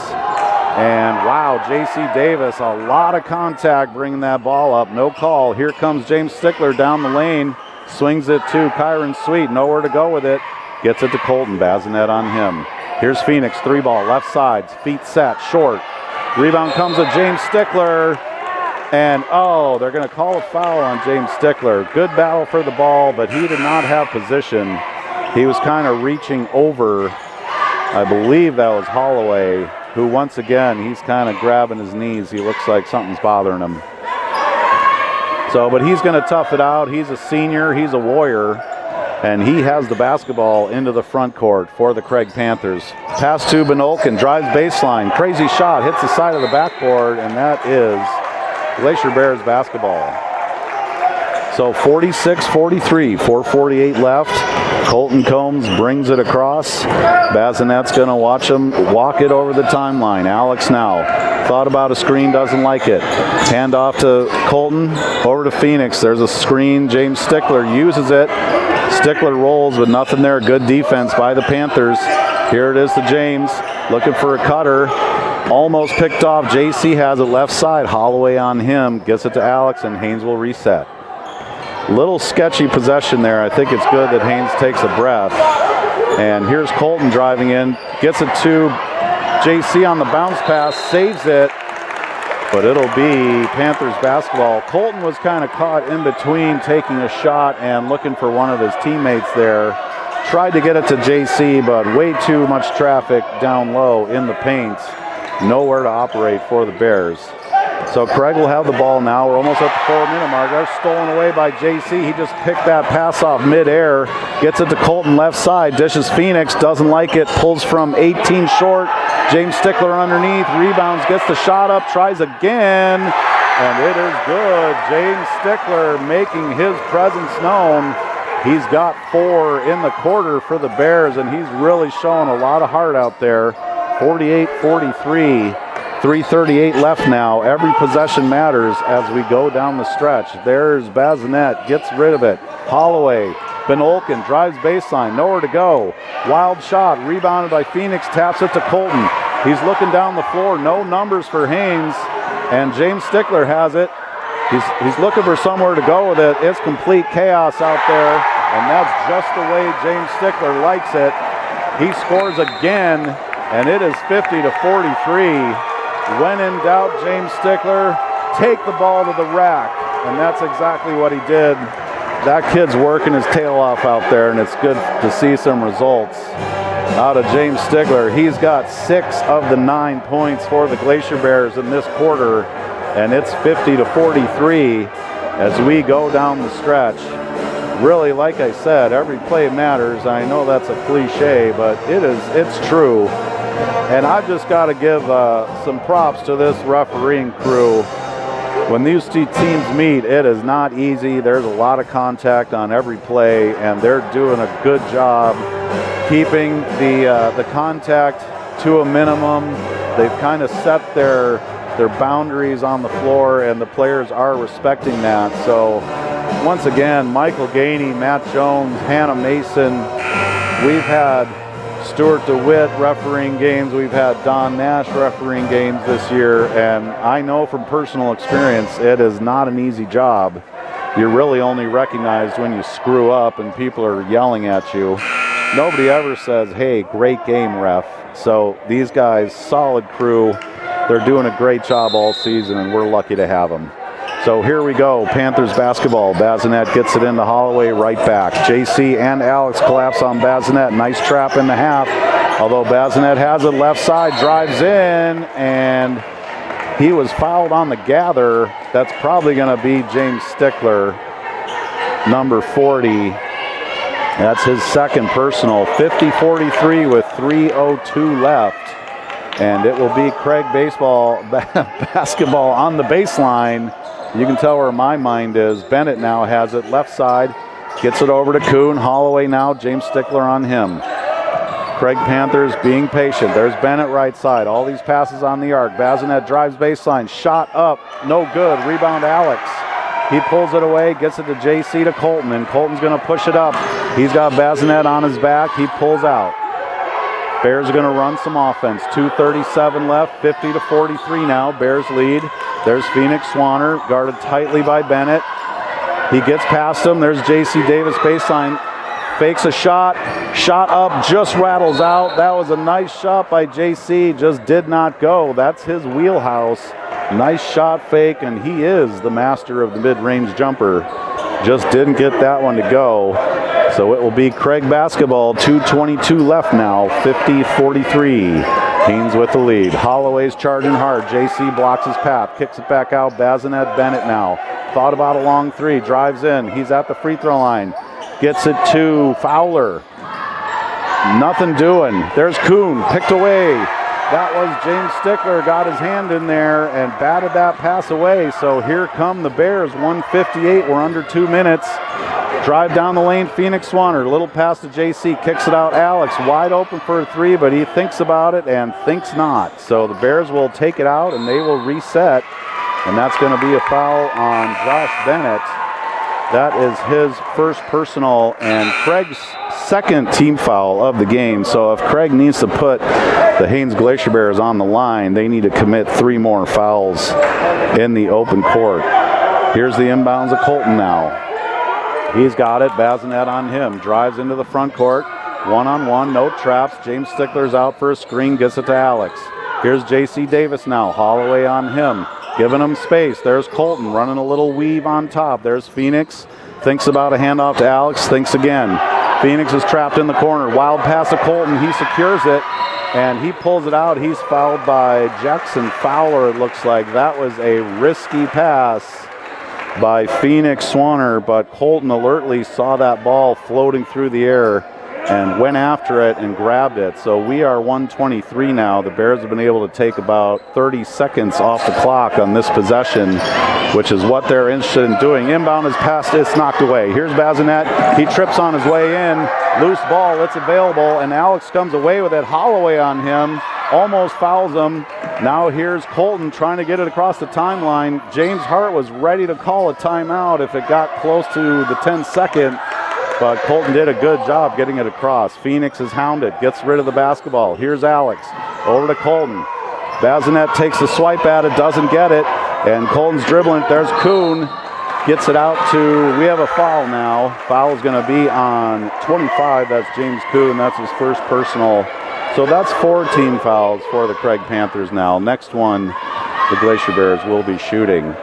Speaker 2: And wow, J.C. Davis, a lot of contact bringing that ball up. No call. Here comes James Stickler down the lane, swings it to Kyron Sweet, nowhere to go with it. Gets it to Colton, Bazinet on him. Here's Phoenix, 3-ball, left side, feet set, short. Rebound comes to James Stickler. And, they're going to call a foul on James Stickler. Good battle for the ball, but he did not have position. He was kind of reaching over. I believe that was Holloway, who once again, he's kind of grabbing his knees. He looks like something's bothering him. So, but he's going to tough it out. He's a senior. He's a warrior. And he has the basketball into the front court for the Craig Panthers. Pass to Benolkin, drives baseline. Crazy shot, hits the side of the backboard, and that is Glacier Bears basketball. So 46-43, 4:48 left. Colton Combs brings it across. Bazinet's going to watch him walk it over the timeline. Alex now thought about a screen, doesn't like it. Hand off to Colton, over to Phoenix. There's a screen. James Stickler uses it. Stickler rolls, but nothing there. Good defense by the Panthers. Here it is to James, looking for a cutter. Almost picked off. JC has it left side. Holloway on him. Gets it to Alex, and Haines will reset. Little sketchy possession there. I think it's good that Haines takes a breath. And here's Colton driving in. Gets it to JC on the bounce pass. Saves it. but it'll be Panthers basketball. Colton was kind of caught in between taking a shot and looking for one of his teammates there. Tried to get it to JC, but way too much traffic down low in the paint. Nowhere to operate for the Bears. So Craig will have the ball now. We're almost at the 4-minute mark. That's stolen away by JC. He just picked that pass off midair. Gets it to Colton left side. Dishes Phoenix. Doesn't like it. Pulls from 18 short. James Stickler underneath. Rebounds. Gets the shot up. Tries again. And it is good. James Stickler making his presence known. He's got 4 in the quarter for the Bears, and he's really showing a lot of heart out there. 48-43. 3:38 left now. Every possession matters as we go down the stretch. There's Bazinet, gets rid of it. Holloway, Ben-Olken drives baseline, nowhere to go. Wild shot, rebounded by Phoenix, taps it to Colton. He's looking down the floor, no numbers for Haines, and James Stickler has it. He's looking for somewhere to go with it. It's complete chaos out there, and that's just the way James Stickler likes it. He scores again, and it is 50-43. When in doubt, James Stickler, take the ball to the rack. And that's exactly what he did. That kid's working his tail off out there, and it's good to see some results out of James Stickler. He's got 6 of the 9 points for the Glacier Bears in this quarter, and it's 50-43 as we go down the stretch. Really, like I said, every play matters. I know that's a cliche, but it's true. And I've just got to give some props to this refereeing crew. When these two teams meet, it is not easy. There's a lot of contact on every play, and they're doing a good job keeping the contact to a minimum. They've kind of set their boundaries on the floor, and the players are respecting that. So once again, Michael Gainey, Matt Jones, Hannah Mason, we've had Stuart DeWitt refereeing games. We've had Don Nash refereeing games this year, and I know from personal experience it is not an easy job. You're really only recognized when you screw up and people are yelling at you. Nobody ever says, hey, great game, ref. So these guys, solid crew, they're doing a great job all season, and we're lucky to have them. So here we go, Panthers basketball. Bazinet gets it into Holloway, right back. JC and Alex collapse on Bazinet. Nice trap in the half. Although Bazinet has it left side, drives in, and he was fouled on the gather. That's probably going to be James Stickler, number 40. That's his second personal. 50-43 with 3:02 left. And it will be Craig basketball on the baseline. You can tell where my mind is. Bennett now has it left side. Gets it over to Kuhn. Holloway now. James Stickler on him. Craig Panthers being patient. There's Bennett right side. All these passes on the arc. Bazinet drives baseline. Shot up. No good. Rebound Alex. He pulls it away. Gets it to JC to Colton. And Colton's going to push it up. He's got Bazinet on his back. He pulls out. Bears are going to run some offense. 2:37 left, 50-43 now. Bears lead. There's Phoenix Swanner, guarded tightly by Bennett. He gets past him. There's J.C. Davis baseline. Fakes a shot. Shot up, just rattles out. That was a nice shot by J.C. Just did not go. That's his wheelhouse. Nice shot fake, and he is the master of the mid-range jumper. Just didn't get that one to go. So it will be Craig basketball, 2:22 left now, 50-43. Haines with the lead. Holloway's charging hard. JC blocks his path, kicks it back out. Bazinet Bennett now. Thought about a long three, drives in. He's at the free throw line. Gets it to Fowler. Nothing doing. There's Kuhn, picked away. That was James Stickler, got his hand in there and batted that pass away. So here come the Bears, 1:58. We're under 2 minutes. Drive down the lane, Phoenix Swanner. Little pass to JC, kicks it out. Alex wide open for a three, but he thinks about it and thinks not. So the Bears will take it out and they will reset. And that's going to be a foul on Josh Bennett. That is his first personal and Craig's second team foul of the game. So if Craig needs to put the Haines Glacier Bears on the line, they need to commit 3 more fouls in the open court. Here's the inbounds of Colton now. He's got it. Bazinet on him. Drives into the front court. One-on-one, no traps. James Stickler's out for a screen. Gets it to Alex. Here's J.C. Davis now. Holloway on him. giving them space. There's Colton running a little weave on top. There's Phoenix. Thinks about a handoff to Alex. Thinks again. Phoenix is trapped in the corner. Wild pass to Colton. He secures it, and he pulls it out. He's fouled by Jackson Fowler, it looks like. That was a risky pass by Phoenix Swanner, but Colton alertly saw that ball floating through the air and went after it and grabbed it. So we are 1:23 now. The Bears have been able to take about 30 seconds off the clock on this possession, which is what they're interested in doing. Inbound is passed, it's knocked away. Here's Bazinet. He trips on his way in. Loose ball, it's available, and Alex comes away with it. Holloway on him, almost fouls him. Now here's Colton trying to get it across the timeline. James Hart was ready to call a timeout if it got close to the 10-second. But Colton did a good job getting it across. Phoenix is hounded, gets rid of the basketball. Here's Alex, over to Colton. Bazinet takes a swipe at it, doesn't get it, and Colton's dribbling. There's Kuhn, gets it out to, we have a foul now. Foul is going to be on 25, that's James Kuhn, that's his first personal. So that's 4 team fouls for the Craig Panthers now. Next one, the Glacier Bears will be shooting.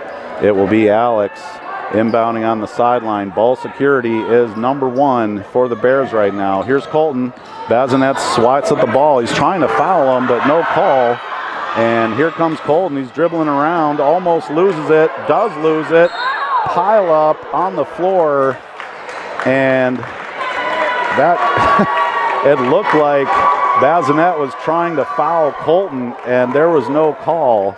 Speaker 2: It will be Alex. Inbounding on the sideline. Ball security is number 1 for the Bears right now. Here's Colton. Bazinet swats at the ball. He's trying to foul him, but no call. And here comes Colton. He's dribbling around, almost loses it, does lose it. Pile up on the floor. And that, it looked like Bazinet was trying to foul Colton, and there was no call,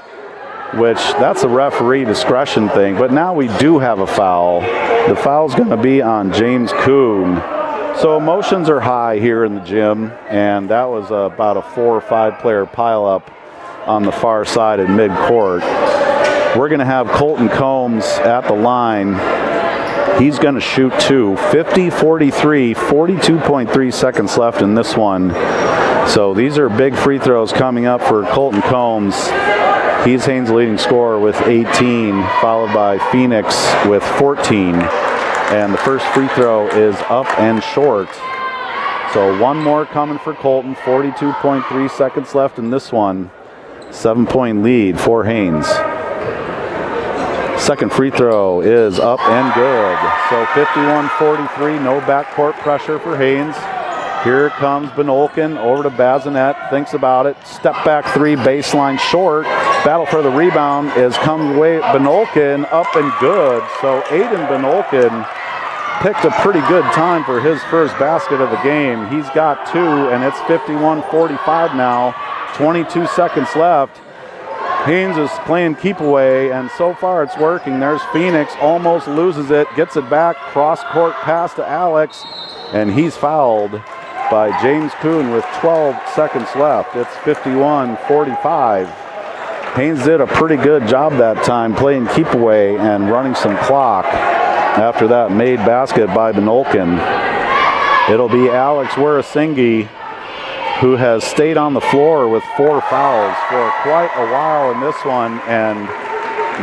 Speaker 2: which that's a referee discretion thing. But now we do have a foul. The foul's going to be on James Kuhn. So emotions are high here in the gym, and that was about a 4 or 5 player pileup on the far side at midcourt. We're going to have Colton Combs at the line. He's going to shoot 2. 50-43, 42.3 seconds left in this one. So these are big free throws coming up for Colton Combs. He's Haines' leading scorer with 18, followed by Phoenix with 14. And the first free throw is up and short. So one more coming for Colton, 42.3 seconds left in this one. 7-point lead for Haines. Second free throw is up and good. So 51-43, no backcourt pressure for Haines. Here comes Benolkin over to Bazinet, thinks about it, step back 3, baseline short. Battle for the rebound is comes away, Benolkin up and good. So Aiden Benolkin picked a pretty good time for his first basket of the game. He's got 2, and it's 51-45 now, 22 seconds left. Haines is playing keep away, and so far it's working. There's Phoenix, almost loses it, gets it back, cross-court pass to Alex, and he's fouled by James Kuhn with 12 seconds left. It's 51-45. Haines did a pretty good job that time playing keep away and running some clock. After that made basket by Benolkin. It'll be Alex Wirasingi, who has stayed on the floor with 4 fouls for quite a while in this one, and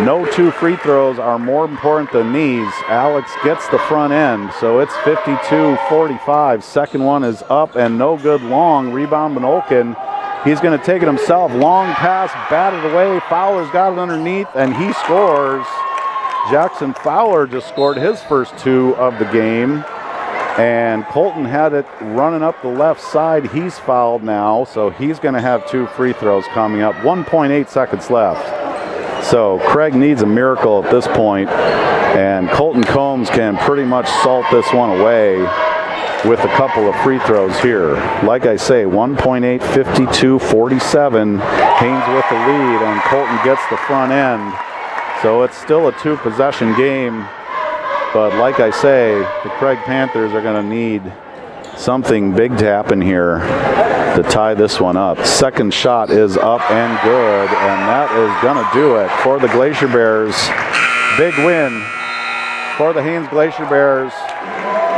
Speaker 2: no 2 free throws are more important than these. Alex gets the front end, so it's 52-45. Second one is up and no good long. Rebound Benolkin. He's going to take it himself. Long pass, batted away. Fowler's got it underneath, and he scores. Jackson Fowler just scored his first 2 of the game. And Colton had it running up the left side. He's fouled now, so he's going to have 2 free throws coming up. 1.8 seconds left. So Craig needs a miracle at this point, and Colton Combs can pretty much salt this one away with a couple of free throws here. Like I say, 1.8, 52-47. Haines with the lead, and Colton gets the front end. So it's still a 2-possession game. But like I say, the Craig Panthers are going to need something big to happen here to tie this one up. Second shot is up and good, and that is going to do it for the Glacier Bears. Big win for the Haines Glacier Bears.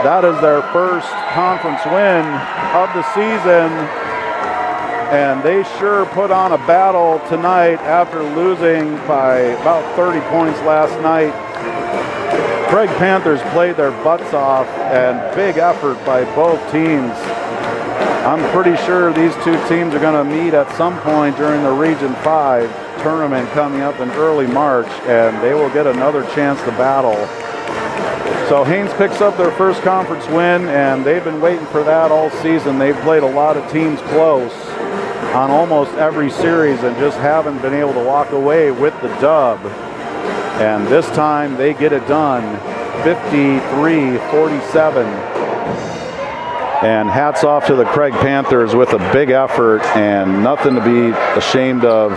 Speaker 2: That is their first conference win of the season, and they sure put on a battle tonight after losing by about 30 points last night. Craig Panthers played their butts off, and big effort by both teams. I'm pretty sure these 2 teams are going to meet at some point during the Region 5 tournament coming up in early March, and they will get another chance to battle. So Haines picks up their first conference win, and they've been waiting for that all season. They've played a lot of teams close on almost every series and just haven't been able to walk away with the dub. And this time they get it done, 53-47. And hats off to the Craig Panthers with a big effort and nothing to be ashamed of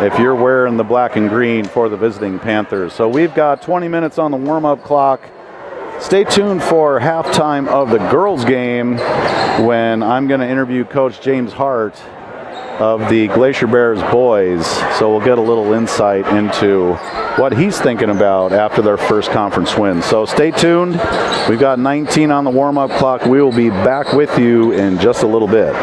Speaker 2: if you're wearing the black and green for the visiting Panthers. So we've got 20 minutes on the warm-up clock. Stay tuned for halftime of the girls' game when I'm going to interview Coach James Hart of the Glacier Bears boys. So we'll get a little insight into what he's thinking about after their first conference win. So stay tuned. We've got 19 on the warm-up clock. We will be back with you in just a little bit.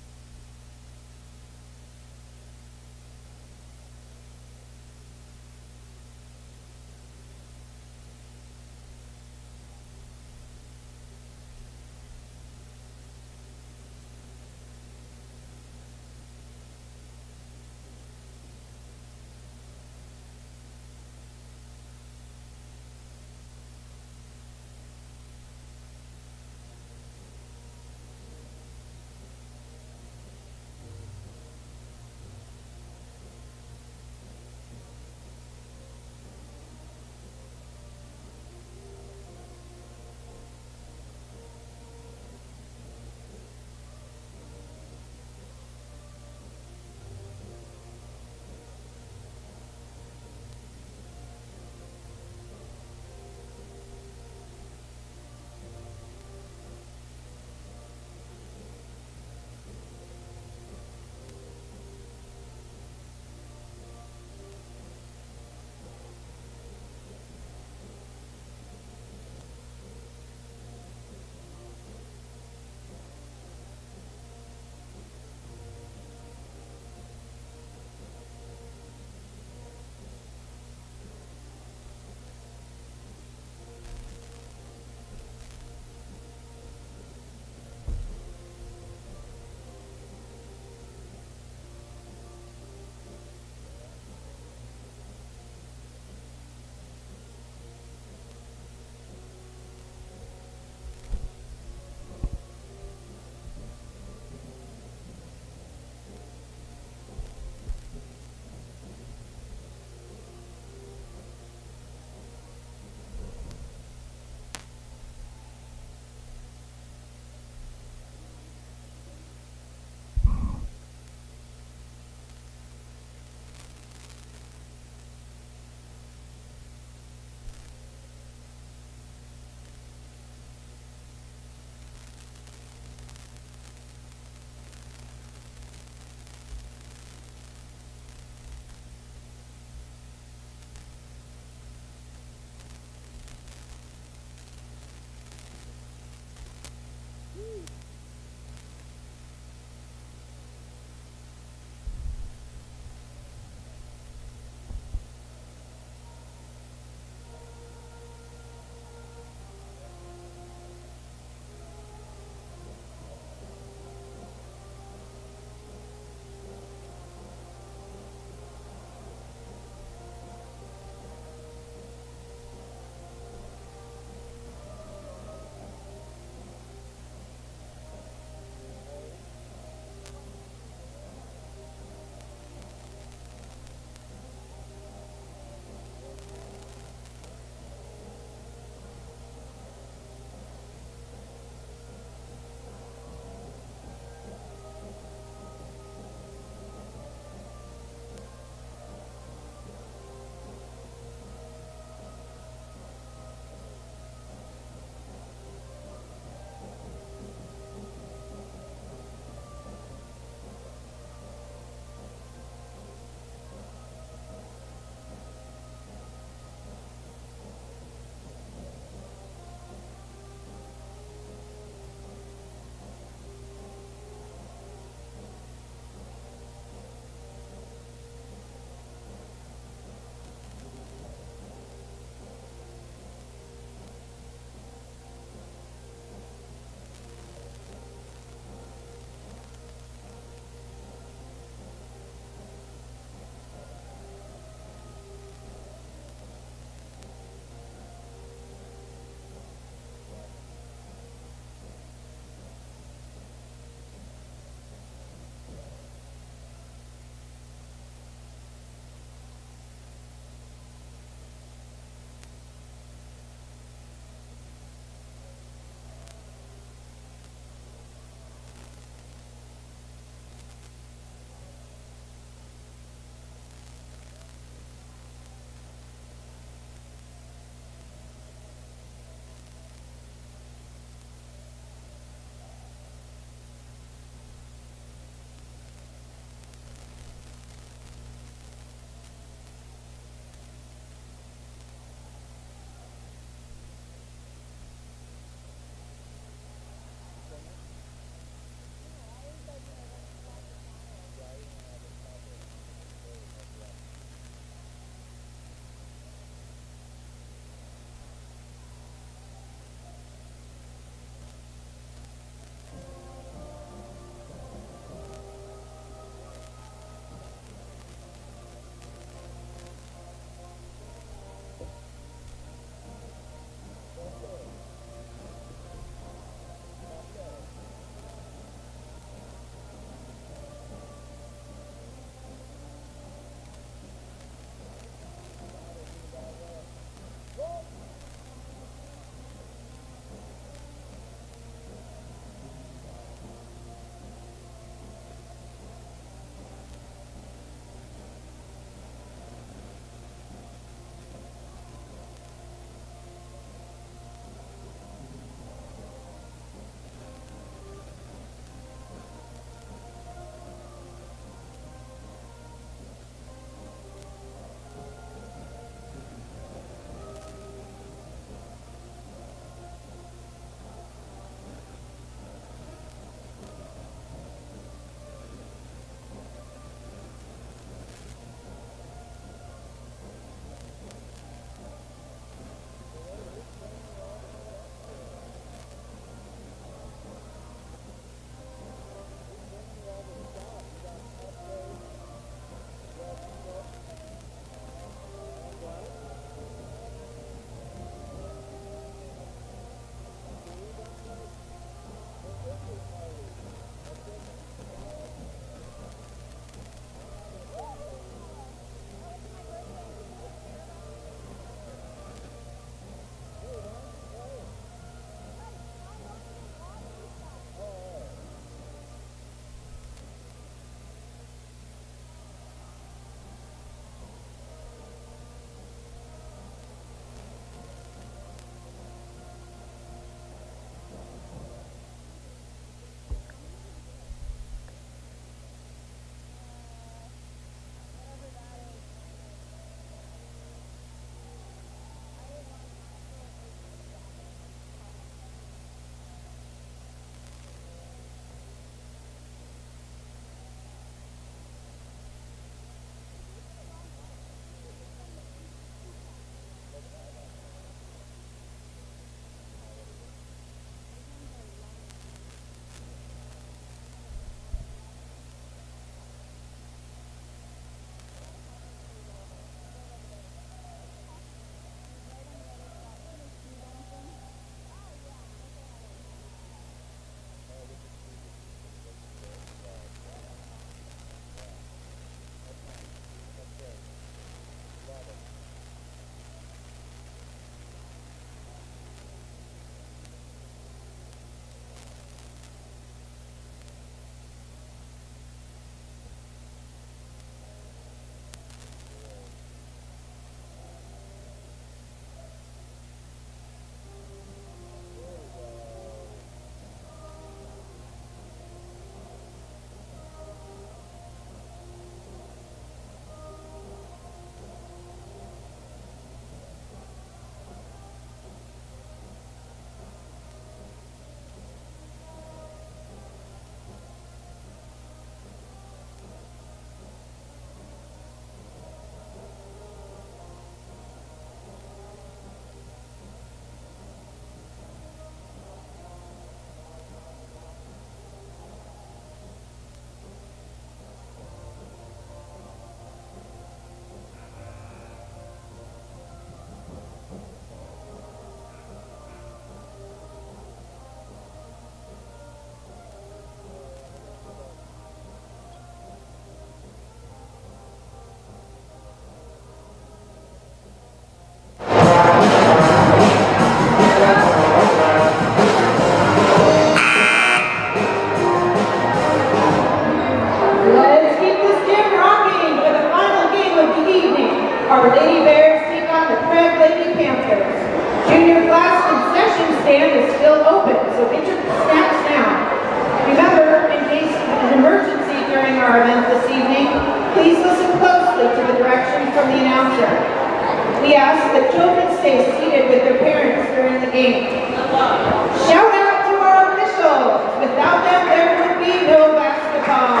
Speaker 3: Shout out to our officials. Without them, there would be no basketball.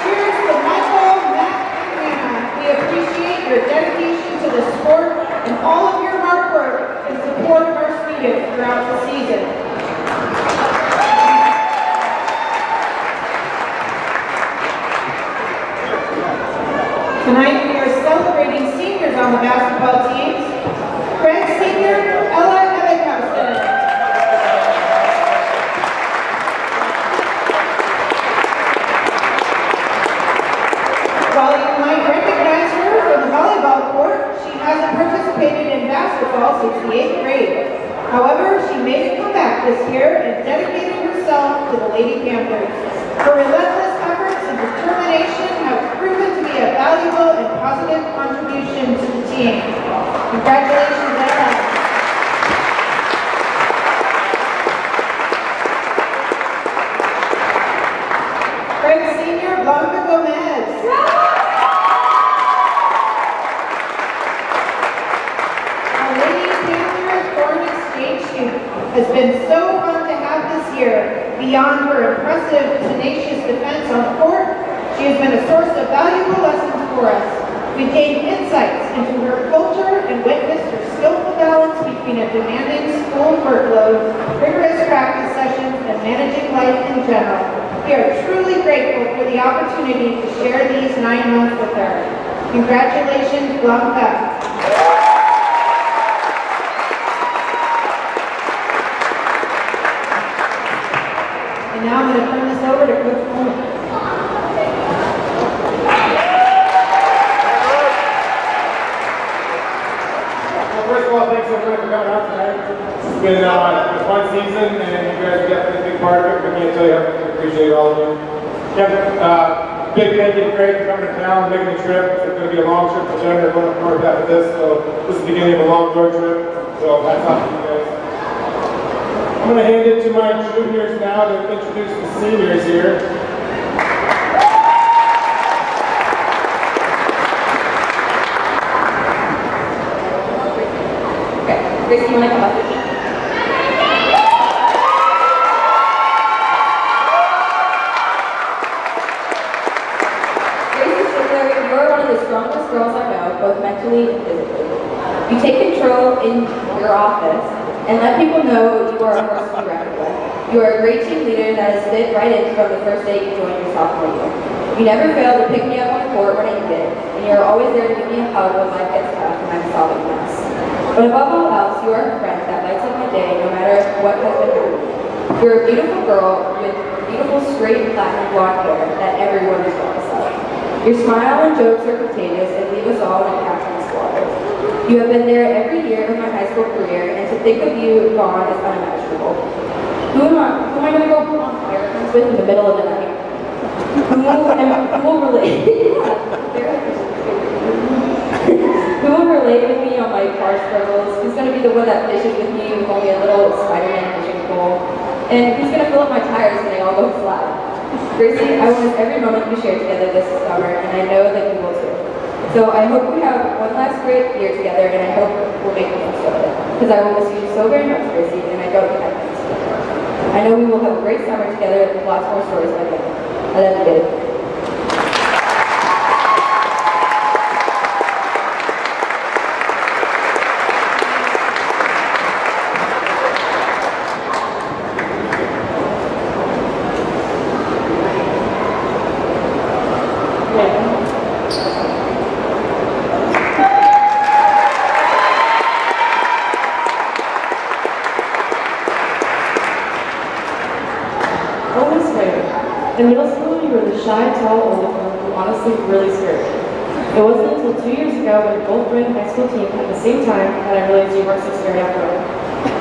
Speaker 3: Cheers to Michael, Matt, and Hannah. We appreciate your dedication to the sport and all of your hard work in support of our students throughout the season. Tonight we are celebrating seniors on the basketball teams. Craig Senior, Ella Ebbinghauston. While you might recognize her from the volleyball court, she hasn't participated in basketball since the 8th grade. However, she made a comeback this year and dedicated herself to the Lady Panthers. Her relentless efforts and determination have proven to be a valuable and positive contribution to the team. Congratulations, Ella. Craig Senior, Blanca Gomez. Our Lady Panthers foreign exchange student has been so fun to have this year. Beyond her impressive, tenacious defense on the court, she has been a source of valuable lessons for us. We've gained insights into her culture and witnessed her skillful balance between a demanding school workload, rigorous practice sessions, and managing life in general. We are truly grateful for the opportunity to share these 9 months with her. Congratulations, Blanca. And now I'm going to turn this over to Coach Coleman.
Speaker 8: Well, first of all, thanks everybody for coming out tonight. It's been a fun season, and you guys are definitely a big part of it. We can't tell you how much we appreciate all of you. Big thank you to Craig for coming to town, making the trip. It's going to be a long trip for them. They're going up north after this, so this is the beginning of a long road trip. So hats off to you guys. I'm going to hand it to my juniors now to introduce the seniors here.
Speaker 9: Okay, Gracie, you want to come up? Gracie Stigler, you are one of the strongest girls I know, both mentally and physically. You take control in your office and let people know you are a force to be reckoned with. You are a great team leader that has fit right in from the first day you joined your sophomore year. You never fail to pick me up on the court when I need it, and you are always there to give me a hug when life gets tough and I'm solving mess. But above all else, you are a friend that lights up my day no matter what has been happening. You're a beautiful girl with beautiful straight platinum blonde hair that everyone is jealous of. Your smile and jokes are contagious and leave us all in a captain's squad. You have been there every year of my high school career, and to think of you gone is unimaginable. Who am I going to go on fire with in the middle of the night? Who will relate? Who will relate with me on my car struggles? Who's going to be the one that fishes with me with only a little Spider-Man fishing pole? And who's going to fill up my tires when they all go flat? Gracie, I will miss every moment we shared together this summer, and I know that you will too. So I hope we have one last great year together, and I hope we'll make the most of it. Because I will miss you so very much, Gracie, and I don't think I can. I know we will have a great summer together with lots more stories like that. I love you, babe.
Speaker 10: In middle school, you were the shy, tall, older girl who honestly really scared me. It wasn't until 2 years ago when we both joined the high school team at the same time that I realized you weren't so scary after all.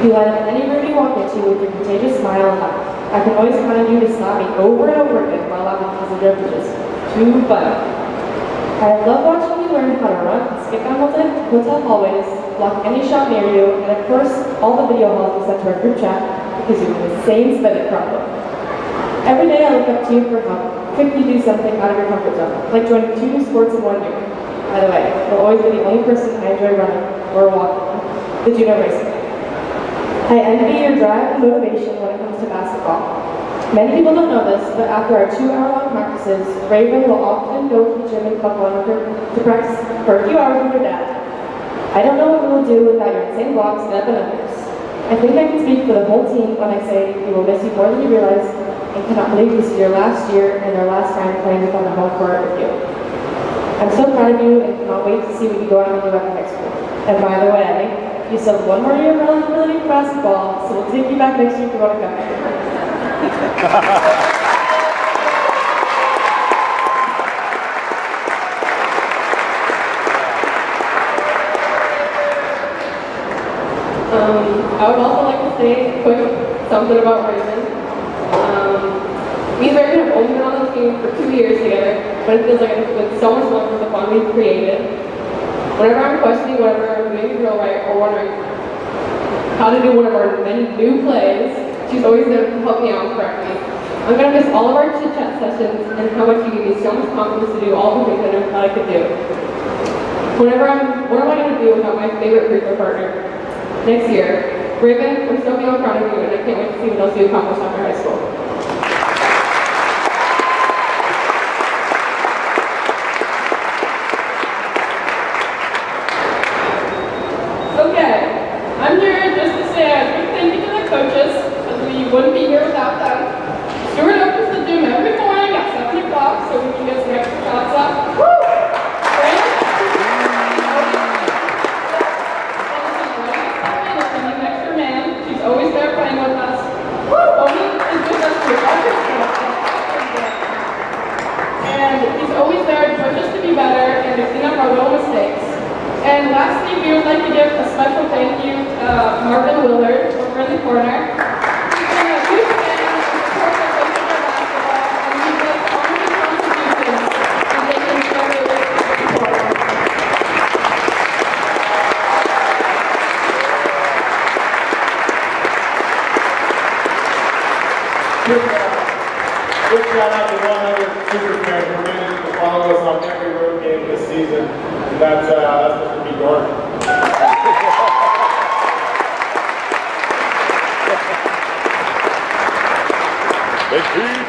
Speaker 10: You light up any room you walk into with your contagious smile and laugh. I can always count on you to stop me over and over again while laughing because the joke was just too funny. I love watching you learn how to run and skip down hotel hallways, block any shot near you, and of course, all the video calls we sent to our group chat because you're an insane spending problem. Every day I look up to you for how quick you do something out of your comfort zone, like joining 2 new sports in 1 year. By the way, you'll always be the only person I enjoy running or walking. Did you know racing? I envy your drive and motivation when it comes to basketball. Many people don't know this, but after our 2-hour-long practices, Raven will often go to the gym and club one to practice for a few hours with her dad. I don't know what we will do without your insane blocks, Deb and others. I think I can speak for the whole team when I say we will miss you more than you realize and cannot believe this is your last year and our last time playing on the home court with you. I'm so proud of you and cannot wait to see what you go on when you at high school. And by the way, you still have one more year of eligibility for basketball, so we'll take you back next year if you want to come. I would also like to say quick something about Raven. Me and Raven have only been on the team for 2 years together, but it feels like it's been so much fun for the bond we've created. Whenever I'm questioning whether I'm doing the drill right or wondering how to do one of our many new plays, she's always there to help me out and correct me. I'm going to miss all of our chit-chat sessions and how much you give me so much confidence to do all the things I never thought I could do. What am I going to do without my favorite free throw partner? Next year, Raven, I'm so beyond proud of you, and I can't wait to see what else you accomplish after high school. Okay, I'm here just to say a big thank you to the coaches, because we wouldn't be here without them. Stuart opens the gym every morning at 7 o'clock so we can get some extra shots up. Woo! Always there playing with us. Owen is with us through every step. And he's always there to push us to be better and to clean up our little mistakes. And lastly, we would like to give a special thank you to Marvin Willard over in the corner. He's been a huge fan and supporter of our basketball, and he makes all of his contributions and making sure that we're supported.
Speaker 8: Quick shout out to one other super fan who managed to follow us on every road game this season, and that's Mr. Pete Gordon.
Speaker 2: Big Pete.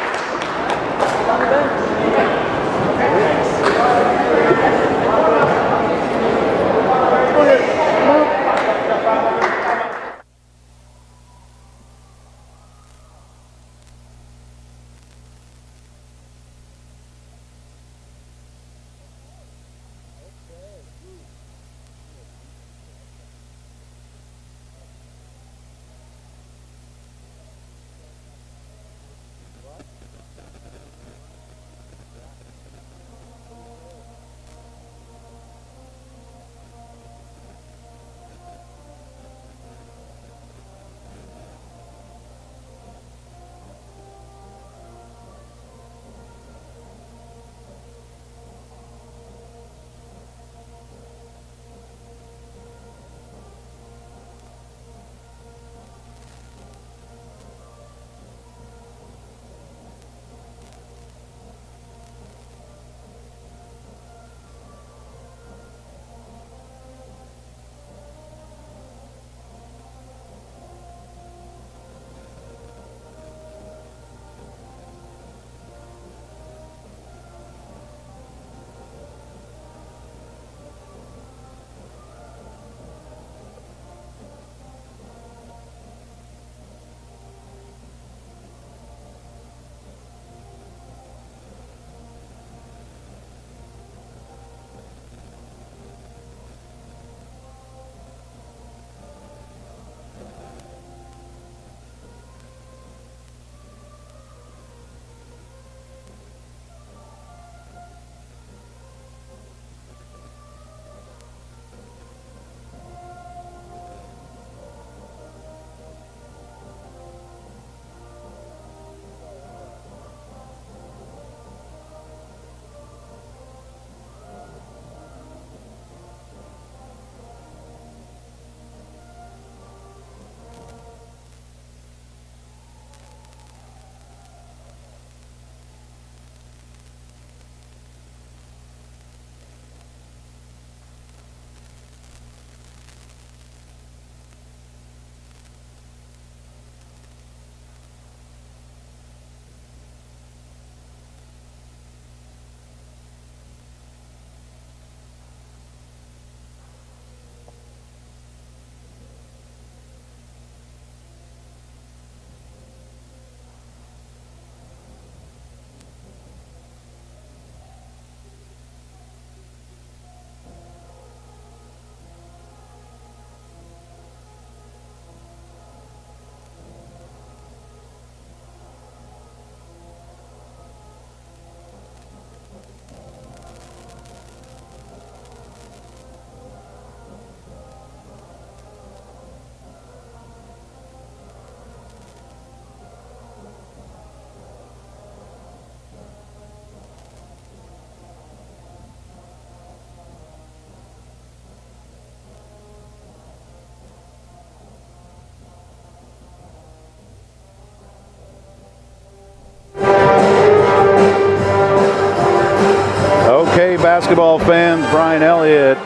Speaker 2: basketball fans, Brian Elliott.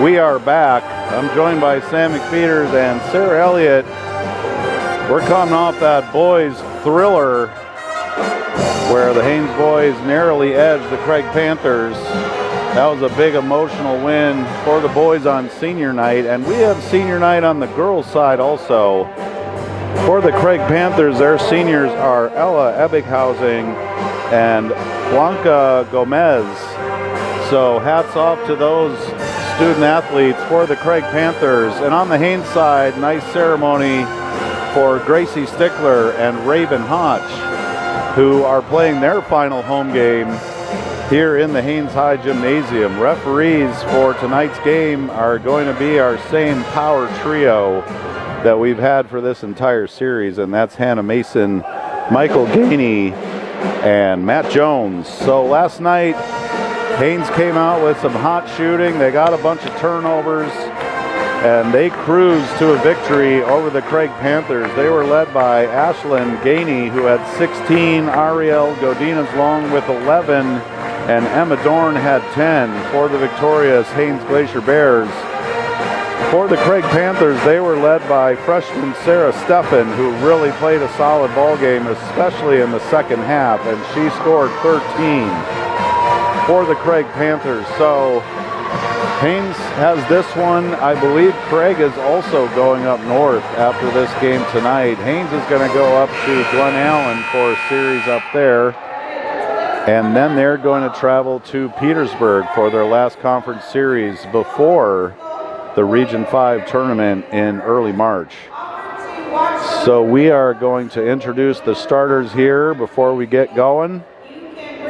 Speaker 2: We are back. I'm joined by Sam McPeters and Sarah Elliott. We're coming off that boys thriller where the Haines boys narrowly edged the Craig Panthers. That was a big emotional win for the boys on senior night, and we have senior night on the girls' side also. For the Craig Panthers, their seniors are Ella Ebbighausing and Blanca Gomez. So hats off to those student athletes for the Craig Panthers. And on the Haines side, nice ceremony for Gracie Stickler and Raven Hotch, who are playing their final home game here in the Haines High Gymnasium. Referees for tonight's game are going to be our same power trio that we've had for this entire series, and that's Hannah Mason, Michael Gainey, and Matt Jones. So last night, Haines came out with some hot shooting. They got a bunch of turnovers, and they cruised to a victory over the Craig Panthers. They were led by Ashlyn Gainey, who had 16, Ari'el Godinez Long with 11, and Emma Dorn had 10 for the victorious Haines Glacier Bears. For the Craig Panthers, they were led by freshman Sarah Steffen, who really played a solid ball game, especially in the second half, and she scored 13 for the Craig Panthers. So Haines has this one. I believe Craig is also going up north after this game tonight. Haines is going to go up to Glen Allen for a series up there. And then they're going to travel to Petersburg for their last conference series before the Region 5 tournament in early March. So we are going to introduce the starters here before we get going.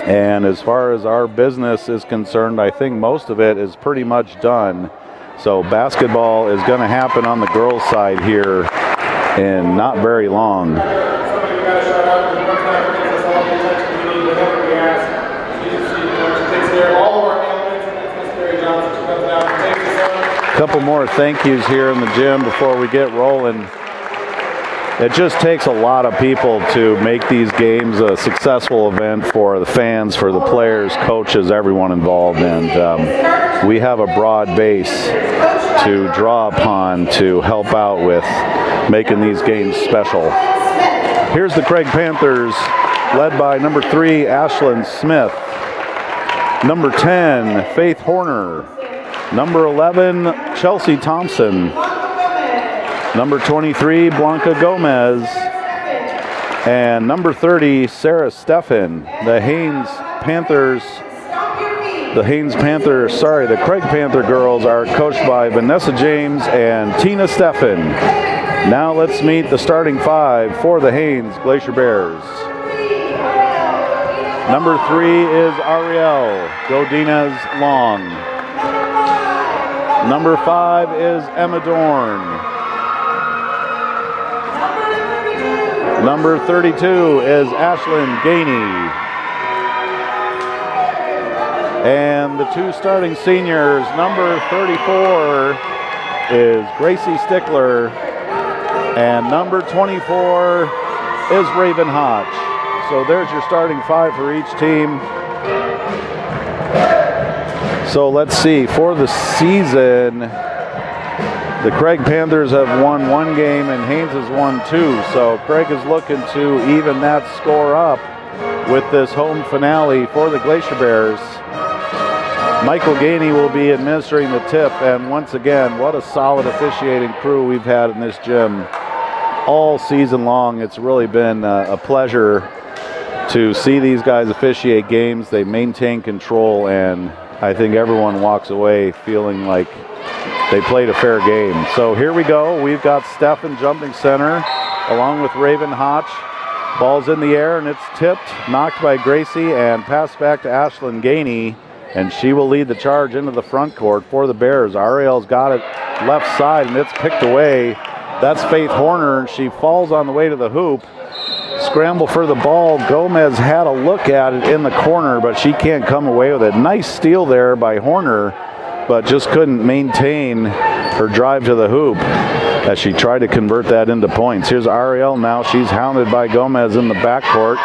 Speaker 2: And as far as our business is concerned, I think most of it is pretty much done. So basketball is going to happen on the girls' side here in not very long. Couple more thank yous here in the gym before we get rolling. It just takes a lot of people to make these games a successful event for the fans, for the players, coaches, everyone involved, and we have a broad base to draw upon to help out with making these games special. Here's the Craig Panthers, led by number 3, Ashlyn Smith, number 10, Faith Horner, number 11, Chelsea Thompson, number 23, Blanca Gomez, and number 30, Sarah Steffen. The Craig Panther girls are coached by Vanessa James and Tina Steffen. Now let's meet the starting 5 for the Haines Glacier Bears. Number 3 is Ari'el Godinez Long. Number 5 is Emma Dorn. Number 32 is Ashlyn Gainey. And the 2 starting seniors, number 34 is Gracie Stickler, and number 24 is Raven Hotch. So there's your starting 5 for each team. So let's see, for the season, the Craig Panthers have won 1 game and Haines has won 2. So Craig is looking to even that score up with this home finale for the Glacier Bears. Michael Gainey will be administering the tip, and once again, what a solid officiating crew we've had in this gym all season long. It's really been a pleasure to see these guys officiate games. They maintain control, and I think everyone walks away feeling like they played a fair game. So here we go. We've got Steffen jumping center along with Raven Hotch. Ball's in the air and it's tipped, knocked by Gracie, and passed back to Ashlyn Gainey, and she will lead the charge into the front court for the Bears. Ariel's got it left side and it's picked away. That's Faith Horner, and she falls on the way to the hoop. Scramble for the ball. Gomez had a look at it in the corner, but she can't come away with it. Nice steal there by Horner, but just couldn't maintain her drive to the hoop. as she tried to convert that into points. Here's Ari'el now. She's hounded by Gomez in the backcourt.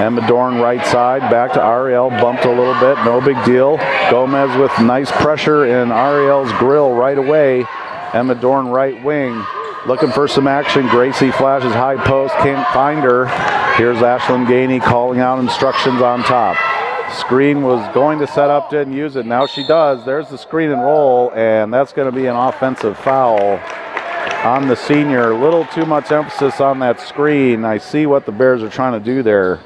Speaker 2: Emma Dorn right side, back to Ari'el, bumped a little bit, no big deal. Gomez with nice pressure in Ariel's grill right away. Emma Dorn right wing, looking for some action. Gracie flashes high post, can't find her. Here's Ashlyn Gainey calling out instructions on top. Screen was going to set up, didn't use it. Now she does. There's the screen and roll, and that's going to be an offensive foul on the senior. A little too much emphasis on that screen. I see what the Bears are trying to do there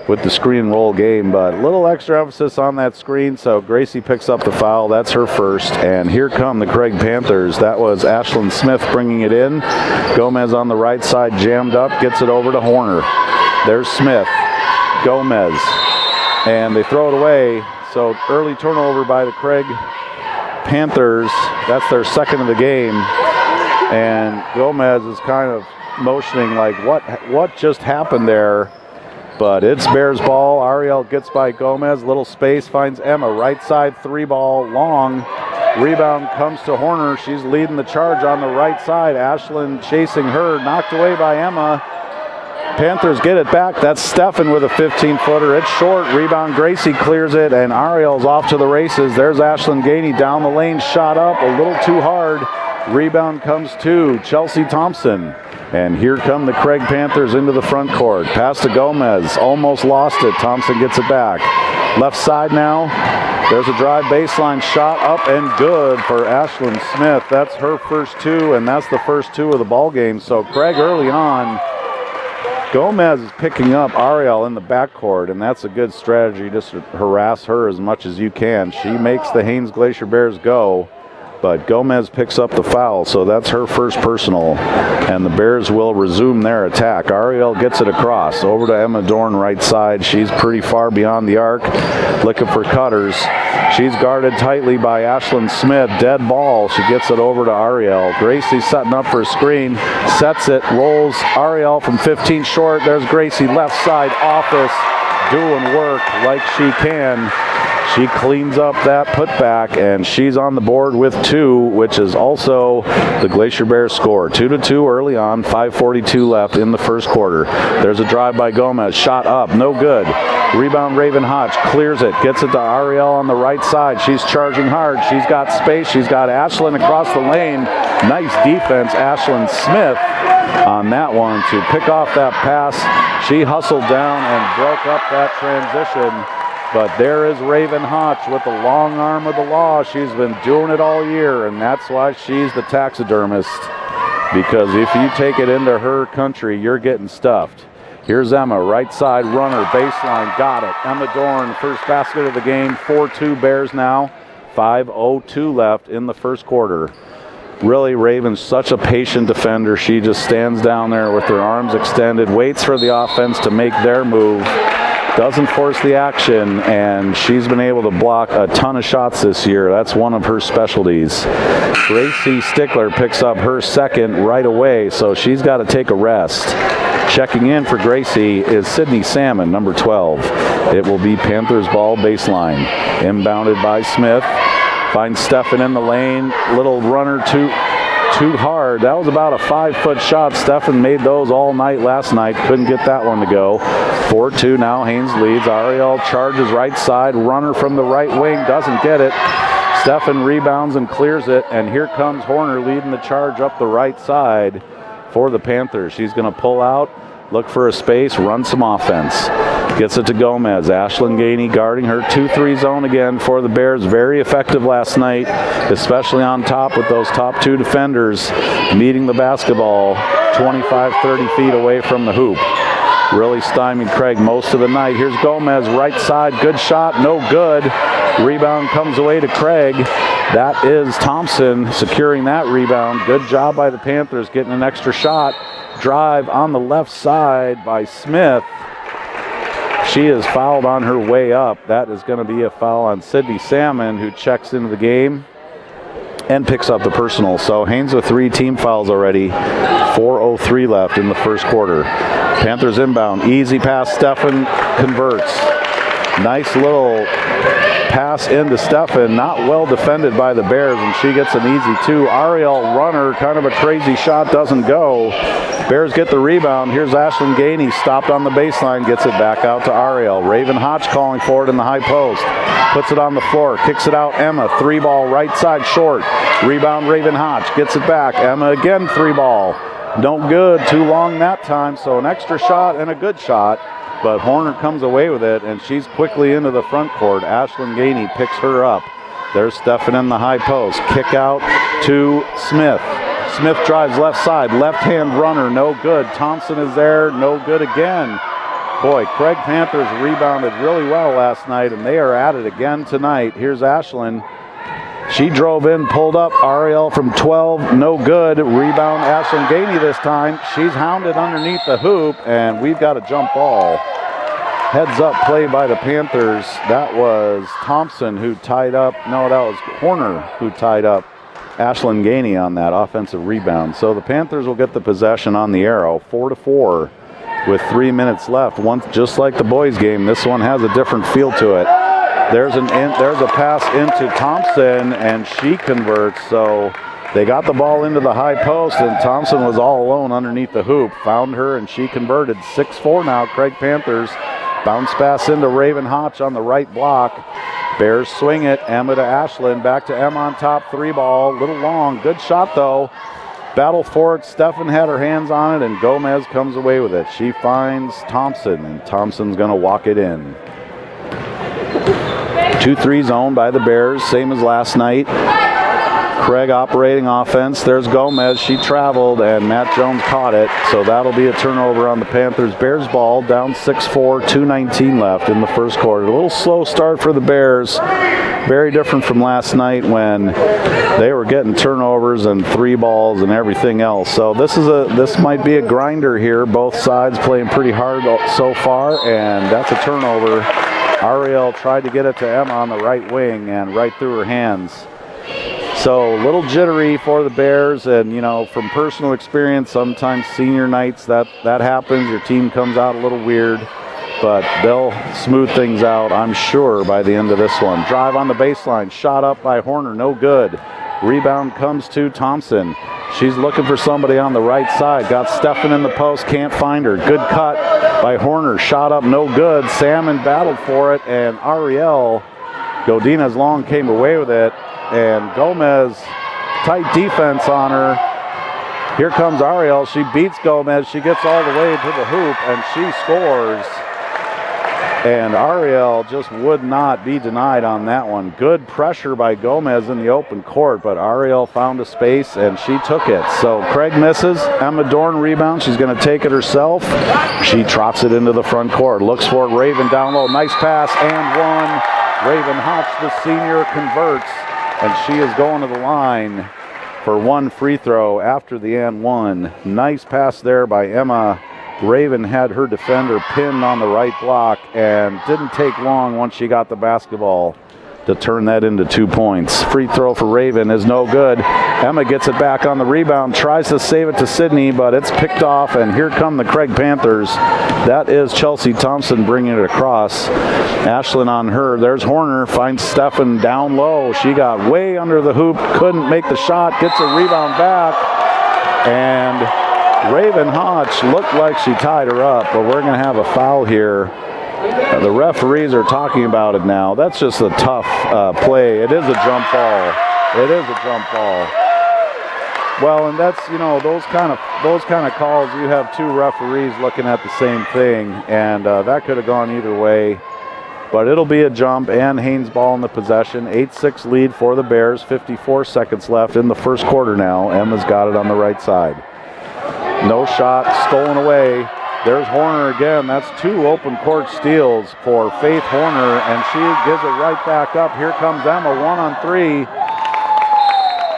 Speaker 2: with the screen and roll game, but a little extra emphasis on that screen, so Gracie picks up the foul. That's her first, and here come the Craig Panthers. That was Ashlyn Smith bringing it in. Gomez on the right side, jammed up, gets it over to Horner. There's Smith, Gomez, and they throw it away. So early turnover by the Craig Panthers. That's their second of the game, and Gomez is kind of motioning like, what just happened there? But it's Bears ball. Ari'el gets by Gomez. Little space, finds Emma. Right side, 3-ball, long. Rebound comes to Horner. She's leading the charge on the right side. Ashlyn chasing her. Knocked away by Emma. Panthers get it back. That's Stefan with a 15-footer. It's short. Rebound. Gracie clears it, and Ariel's off to the races. There's Ashlyn Gainey down the lane. Shot up. A little too hard. Rebound comes to Chelsea Thompson. And here come the Craig Panthers into the front court. Pass to Gomez. Almost lost it. Thompson gets it back. Left side now. There's a drive baseline shot up and good for Ashlyn Smith. That's her first two, and that's the first two of the ball game. So Craig early on, Gomez is picking up Ari'el in the backcourt, and that's a good strategy, just to harass her as much as you can. She makes the Haines Glacier Bears go. But Gomez picks up the foul, so that's her first personal. And the Bears will resume their attack. Ari'el gets it across. Over to Emma Dorn right side. She's pretty far beyond the arc, looking for cutters. She's guarded tightly by Ashlyn Smith. Dead ball. She gets it over to Ari'el. Gracie setting up for a screen. Sets it. Rolls. Ari'el from 15 short. There's Gracie left side office doing work like she can. She cleans up that putback, and she's on the board with two, which is also the Glacier Bears score. 2-2 early on, 5:42 left in the first quarter. There's a drive by Gomez, shot up, no good. Rebound Raven Hodge, clears it, gets it to Ari'el on the right side. She's charging hard, she's got space, she's got Ashlyn across the lane. Nice defense, Ashlyn Smith on that one to pick off that pass. She hustled down and broke up that transition. But there is Raven Hotch with the long arm of the law. She's been doing it all year, and that's why she's the taxidermist. Because if you take it into her country, you're getting stuffed. Here's Emma, right side runner, baseline, got it. Emma Dorn, first basket of the game, 4-2 Bears now. 5:02 left in the first quarter. Really, Raven's such a patient defender. She just stands down there with her arms extended, waits for the offense to make their move. Doesn't force the action, and she's been able to block a ton of shots this year. That's one of her specialties. Gracie Stickler picks up her second right away, so she's got to take a rest. Checking in for Gracie is Sydney Salmon, number 12. It will be Panthers ball baseline. Inbounded by Smith. Finds Stefan in the lane. Little runner too hard. That was about a 5-foot shot. Stefan made those all night last night. Couldn't get that one to go. 4-2 now. Haines leads. Ari'el charges right side. Runner from the right wing. Doesn't get it. Stefan rebounds and clears it. And here comes Horner leading the charge up the right side for the Panthers. She's going to pull out, look for a space, run some offense. Gets it to Gomez. Ashlyn Gainey guarding her 2-3 zone again for the Bears. Very effective last night, especially on top with those top two defenders meeting the basketball 25, 30 feet away from the hoop. Really stymied Craig most of the night. Here's Gomez, right side, good shot, no good. Rebound comes away to Craig. That is Thompson securing that rebound. Good job by the Panthers getting an extra shot. Drive on the left side by Smith. She is fouled on her way up. That is going to be a foul on Sydney Salmon, who checks into the game and picks up the personal. So Haines with 3 team fouls already. 4:03 left in the first quarter. Panthers inbound. Easy pass. Stefan converts. Nice little pass into Stefan, not well defended by the Bears, and she gets an easy 2. Ari'el runner, kind of a crazy shot, doesn't go. Bears get the rebound. Here's Ashlyn Gainey, stopped on the baseline, gets it back out to Ari'el. Raven Hotch calling for it in the high post. Puts it on the floor, kicks it out. Emma, 3-ball, right side short. Rebound, Raven Hotch, gets it back. Emma again, 3-ball. No good, too long that time, so an extra shot and a good shot. But Horner comes away with it, and she's quickly into the front court. Ashlyn Gainey picks her up. There's Stefan in the high post. Kick out to Smith. Smith drives left side. Left-hand runner, no good. Thompson is there, no good again. Boy, Craig Panthers rebounded really well last night, and they are at it again tonight. Here's Ashlyn. She drove in, pulled up. Ari'el from 12, no good. Rebound, Ashlyn Gainey this time. She's hounded underneath the hoop, and we've got a jump ball. Heads up play by the Panthers. That was Thompson who tied up. No, that was Horner who tied up Ashlyn Gainey on that offensive rebound. So the Panthers will get the possession on the arrow, 4-4 with 3 minutes left. Once, just like the boys' game, this one has a different feel to it. There's a pass into Thompson, and she converts. So they got the ball into the high post, and Thompson was all alone underneath the hoop. Found her, and she converted. 6-4 now, Craig Panthers. Bounce pass into Raven Hotch on the right block. Bears swing it. Emma to Ashlyn. Back to Emma on top. 3-ball. Little long. Good shot, though. Battle for it. Stefan had her hands on it, and Gomez comes away with it. She finds Thompson, and Thompson's going to walk it in. 2-3 zone by the Bears, same as last night. Craig operating offense. There's Gomez. She traveled, and Matt Jones caught it. So that'll be a turnover on the Panthers. Bears ball, down 6-4, 2:19 left in the first quarter. A little slow start for the Bears. Very different from last night when they were getting turnovers and 3 balls and everything else. So this might be a grinder here. Both sides playing pretty hard so far, and that's a turnover. Ari'el tried to get it to Emma on the right wing and right through her hands. So a little jittery for the Bears, and you know, from personal experience, sometimes senior nights that happens. Your team comes out a little weird, but they'll smooth things out, I'm sure, by the end of this one. Drive on the baseline, shot up by Horner, no good. Rebound comes to Thompson. She's looking for somebody on the right side. Got Stefan in the post, can't find her. Good cut by Horner, shot up, no good. Salmon battled for it, and Ari'el, Godinez Long came away with it. And Gomez, tight defense on her. Here comes Ari'el. She beats Gomez. She gets all the way to the hoop, and she scores. And Ari'el just would not be denied on that one. Good pressure by Gomez in the open court, but Ari'el found a space, and she took it. So Craig misses. Emma Dorn rebound. She's going to take it herself. She trots it into the front court. Looks for Raven down low. Nice pass, and one. Raven Hotch, the senior, converts. And she is going to the line for one free throw after the and one. Nice pass there by Emma. Raven had her defender pinned on the right block and didn't take long once she got the basketball to turn that into 2 points. Free throw for Raven is no good. Emma gets it back on the rebound, tries to save it to Sydney, but it's picked off, and here come the Craig Panthers. That is Chelsea Thompson bringing it across. Ashlyn on her. There's Horner, finds Stefan down low. She got way under the hoop, couldn't make the shot, gets a rebound back, and Raven Hotch looked like she tied her up, but we're going to have a foul here. The referees are talking about it now. That's just a tough play. It is a jump ball. It is a jump ball. Well, and that's, you know, those kind of calls, you have 2 referees looking at the same thing, and that could have gone either way. But it'll be a jump, and Haines ball in the possession. 8-6 lead for the Bears. 54 seconds left in the first quarter now. Emma's got it on the right side. No shot, stolen away. There's Horner again. That's 2 open court steals for Faith Horner, and she gives it right back up. Here comes Emma, 1-on-3.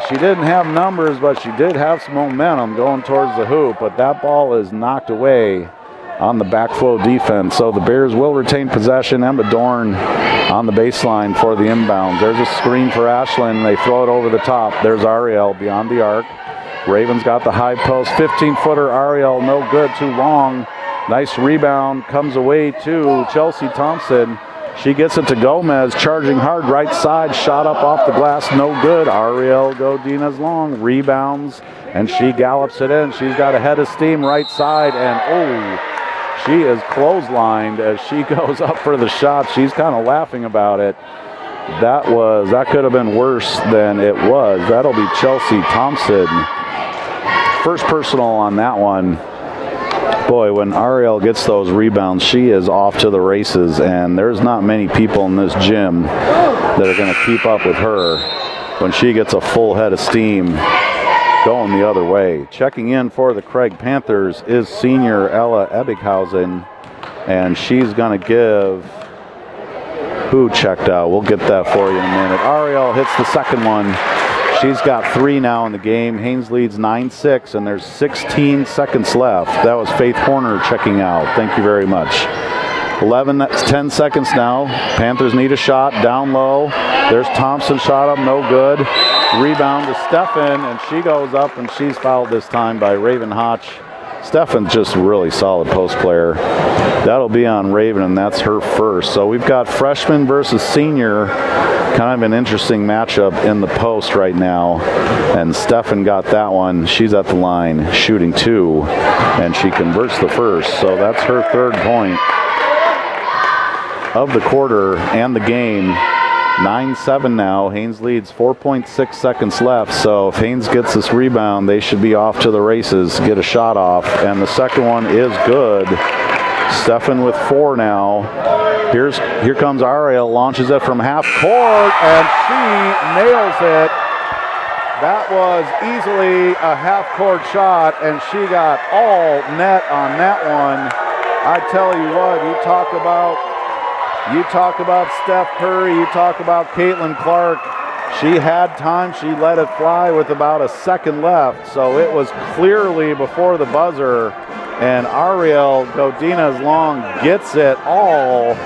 Speaker 2: She didn't have numbers, but she did have some momentum going towards the hoop, but that ball is knocked away on the backflow defense. So the Bears will retain possession. Emma Dorn on the baseline for the inbound. There's a screen for Ashlyn. They throw it over the top. There's Ari'el beyond the arc. Ravens got the high post, 15-footer. Ari'el, no good, too long. Nice rebound, comes away to Chelsea Thompson. She gets it to Gomez, charging hard, right side, shot up off the glass, no good. Ari'el Godinez long, rebounds, and she gallops it in. She's got a head of steam right side, and she is clotheslined as she goes up for the shot. She's kind of laughing about it. That could have been worse than it was. That'll be Chelsea Thompson. First personal on that one. Boy, when Ari'el gets those rebounds, she is off to the races, and there's not many people in this gym that are going to keep up with her when she gets a full head of steam going the other way. Checking in for the Craig Panthers is senior Ella Ebbighausen, and she's going to give who checked out. We'll get that for you in a minute. Ari'el hits the second one. She's got 3 now in the game. Haines leads 9-6, and there's 16 seconds left. That was Faith Horner checking out. Thank you very much. 10 seconds now. Panthers need a shot down low. There's Thompson, shot up, no good. Rebound to Stefan, and she goes up, and she's fouled this time by Raven Hotch. Stefan's just a really solid post player. That'll be on Raven, and that's her first. So we've got freshman versus senior. Kind of an interesting matchup in the post right now. And Stefan got that one. She's at the line shooting 2, and she converts the first. So that's her third point of the quarter and the game. 9-7 now. Haines leads, 4.6 seconds left. So if Haines gets this rebound, they should be off to the races, get a shot off. And the second one is good. Stefan with 4 now. Here comes Ari'el, launches it from half court, and she nails it. That was easily a half-court shot, and she got all net on that one. I tell you what, you talk about Steph Curry, you talk about Caitlin Clark. She had time, she let it fly with about a second left, so it was clearly before the buzzer, and Ari'el Godinez long gets it all.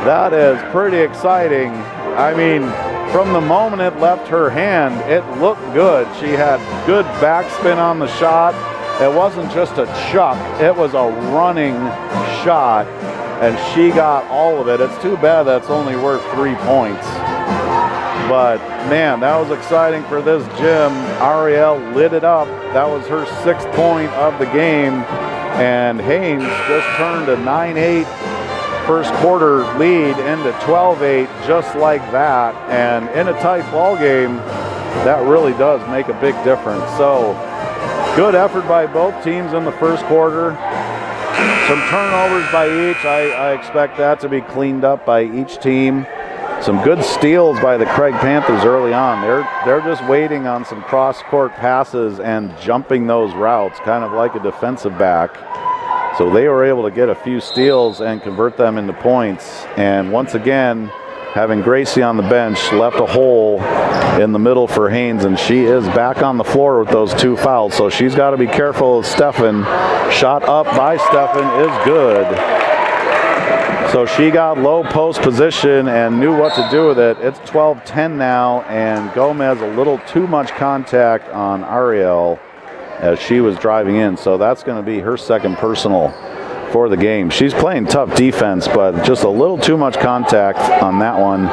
Speaker 2: That is pretty exciting. I mean, from the moment it left her hand, it looked good. She had good backspin on the shot. It wasn't just a chuck, it was a running shot, and she got all of it. It's too bad that's only worth 3 points. But man, that was exciting for this gym. Ari'el lit it up. That was her 6th point of the game, and Haines just turned a 9-8 first quarter lead into 12-8 just like that. And in a tight ball game, that really does make a big difference. So good effort by both teams in the first quarter. Some turnovers by each. I expect that to be cleaned up by each team. Some good steals by the Craig Panthers early on. They're just waiting on some cross-court passes and jumping those routes, kind of like a defensive back. So they were able to get a few steals and convert them into points. And once again, having Gracie on the bench left a hole in the middle for Haines, and she is back on the floor with those 2 fouls. So she's got to be careful of Stefan. Shot up by Stefan is good. So she got low post position and knew what to do with it. It's 12-10 now, and Gomez a little too much contact on Ari'el as she was driving in. So that's going to be her second personal for the game. She's playing tough defense, but just a little too much contact on that one.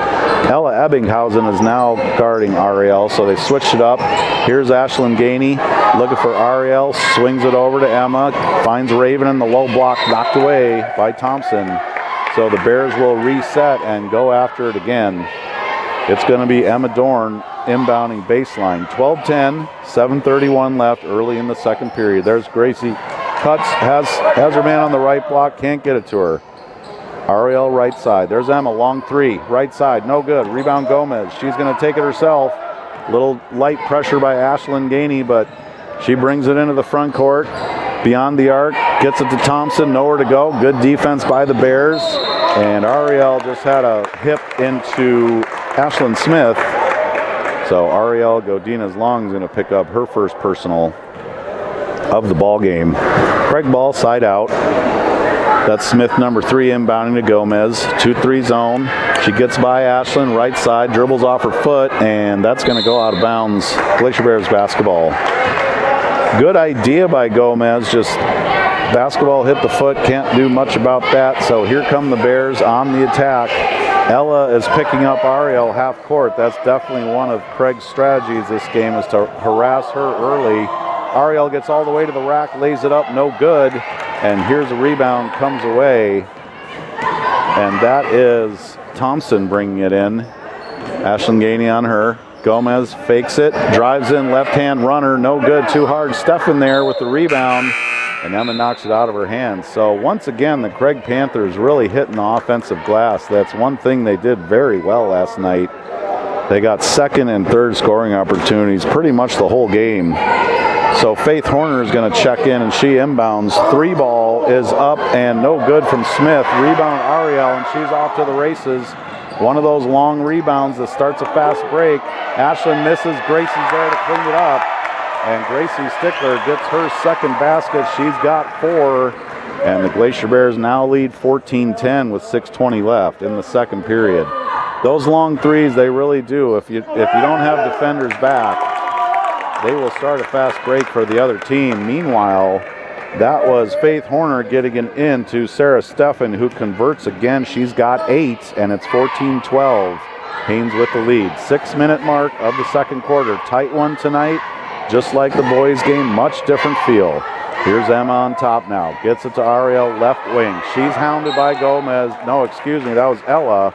Speaker 2: Ella Ebbighausen is now guarding Ari'el, so they switched it up. Here's Ashlyn Gainey looking for Ari'el, swings it over to Emma, finds Raven in the low block, knocked away by Thompson. So the Bears will reset and go after it again. It's going to be Emma Dorn inbounding baseline. 12-10, 7:31 left early in the second period. There's Gracie. Cuts, has her man on the right block, can't get it to her. Ari'el right side. There's Emma, long 3, right side, no good. Rebound Gomez. She's going to take it herself. Little light pressure by Ashlyn Gainey, but she brings it into the front court. Beyond the arc, gets it to Thompson, nowhere to go. Good defense by the Bears. And Ari'el just had a hip into Ashlyn Smith. So Ari'el Godinez Long is going to pick up her first personal of the ball game. Craig ball side out. That's Smith, number 3, inbounding to Gomez. 2-3 zone. She gets by Ashlyn, right side, dribbles off her foot, and that's going to go out of bounds. Glacier Bears basketball. Good idea by Gomez, just Basketball hit the foot, can't do much about that. So here come the Bears on the attack. Ella is picking up Ari'el half court. That's definitely one of Craig's strategies this game, is to harass her early. Ari'el gets all the way to the rack, lays it up, no good. And here's a rebound, comes away. And that is Thompson bringing it in. Ashlyn Gainey on her. Gomez fakes it, drives in, left-hand runner, no good, too hard. Stephen there with the rebound, and Emma knocks it out of her hands. So once again, the Craig Panthers really hitting the offensive glass. That's one thing they did very well last night. They got second and third scoring opportunities pretty much the whole game. So Faith Horner is going to check in, and she inbounds. Three ball is up and no good from Smith. Rebound Ari'el, and she's off to the races. One of those long rebounds that starts a fast break. Ashlyn misses. Gracie's there to clean it up. And Gracie Stickler gets her second basket. She's got 4. And the Glacier Bears now lead 14-10 with 6:20 left in the second period. Those long threes, they really do. If you don't have defenders back, they will start a fast break for the other team. Meanwhile, that was Faith Horner getting it in to Sarah Steffen, who converts again. She's got 8, and it's 14-12. Haines with the lead. 6-minute mark of the second quarter. Tight one tonight, just like the boys' game. Much different feel. Here's Emma on top now. Gets it to Ari'el, left wing. She's hounded by Gomez. No, excuse me, that was Ella.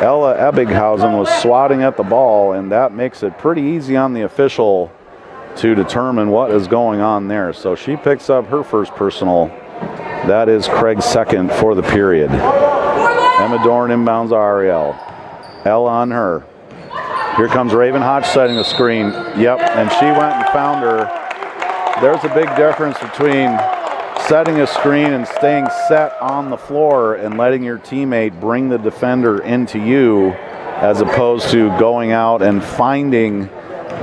Speaker 2: Ella Ebbighausen was swatting at the ball, and that makes it pretty easy on the official to determine what is going on there. So she picks up her first personal. That is Craig's second for the period. Emma Dorn inbounds Ari'el. Ella on her. Here comes Raven Hodge setting the screen. Yep, and she went and found her. There's a big difference between setting a screen and staying set on the floor and letting your teammate bring the defender into you, as opposed to going out and finding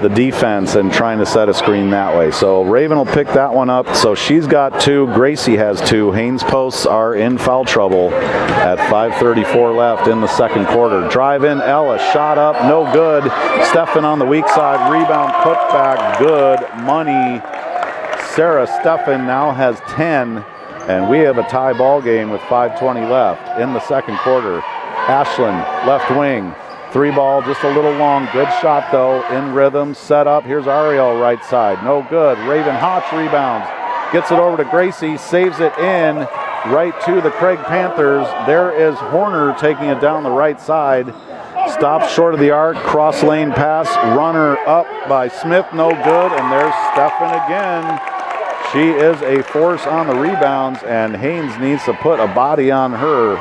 Speaker 2: the defense and trying to set a screen that way. So Raven will pick that one up. So she's got 2. Gracie has 2. Haines posts are in foul trouble at 5:34 left in the second quarter. Drive in, Ella, shot up, no good. Steffen on the weak side, rebound, put back, good money. Sarah Steffen now has 10, and we have a tie ball game with 5:20 left in the second quarter. Ashlyn, left wing. 3 ball, just a little long. Good shot, though, in rhythm. Set up. Here's Ari'el right side. No good. Raven Hodge rebounds. Gets it over to Gracie. Saves it in right to the Craig Panthers. There is Horner taking it down the right side. Stops short of the arc. Cross lane pass. Runner up by Smith. No good. And there's Steffen again. She is a force on the rebounds, and Haines needs to put a body on her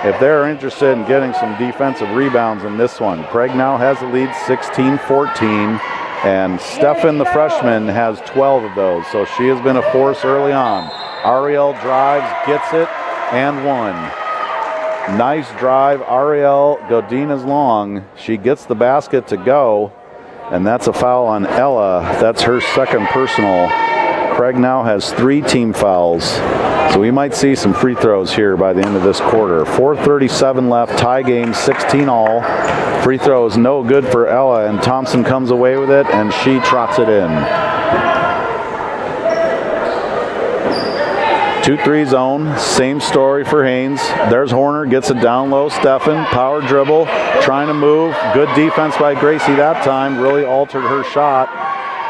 Speaker 2: if they're interested in getting some defensive rebounds in this one. Craig now has the lead 16-14, and Steffen, the freshman, has 12 of those, so she has been a force early on. Ari'el drives, gets it, and 1. Nice drive, Ari'el Godinez long. She gets the basket to go, and that's a foul on Ella. That's her second personal. Craig now has 3 team fouls, so we might see some free throws here by the end of this quarter. 4:37 left, tie game, 16 all. Free throw is no good for Ella, and Thompson comes away with it, and she trots it in. 2-3 zone, same story for Haines. There's Horner, gets it down low. Steffen, power dribble, trying to move. Good defense by Gracie that time, really altered her shot.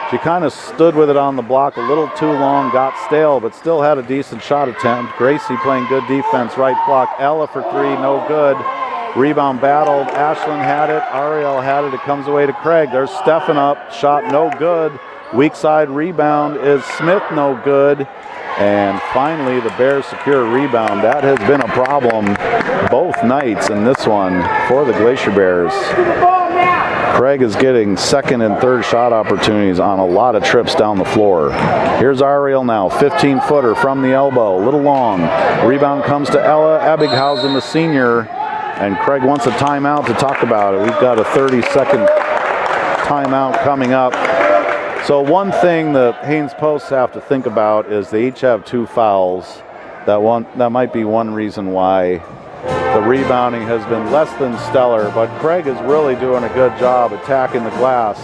Speaker 2: She kind of stood with it on the block a little too long, got stale, but still had a decent shot attempt. Gracie playing good defense, right block. Ella for 3, no good. Rebound battled. Ashlyn had it. Ari'el had it. It comes away to Craig. There's Steffen up. Shot no good. Weak side rebound is Smith, no good. And finally, the Bears secure a rebound. That has been a problem both nights in this one for the Glacier Bears. Craig is getting second and third shot opportunities on a lot of trips down the floor. Here's Ari'el now, 15-footer from the elbow, a little long. Rebound comes to Ella Ebbighausen, the senior, and Craig wants a timeout to talk about it. We've got a 30-second timeout coming up. So one thing the Haines Posts have to think about is they each have 2 fouls. That might be one reason why The rebounding has been less than stellar, but Craig is really doing a good job attacking the glass.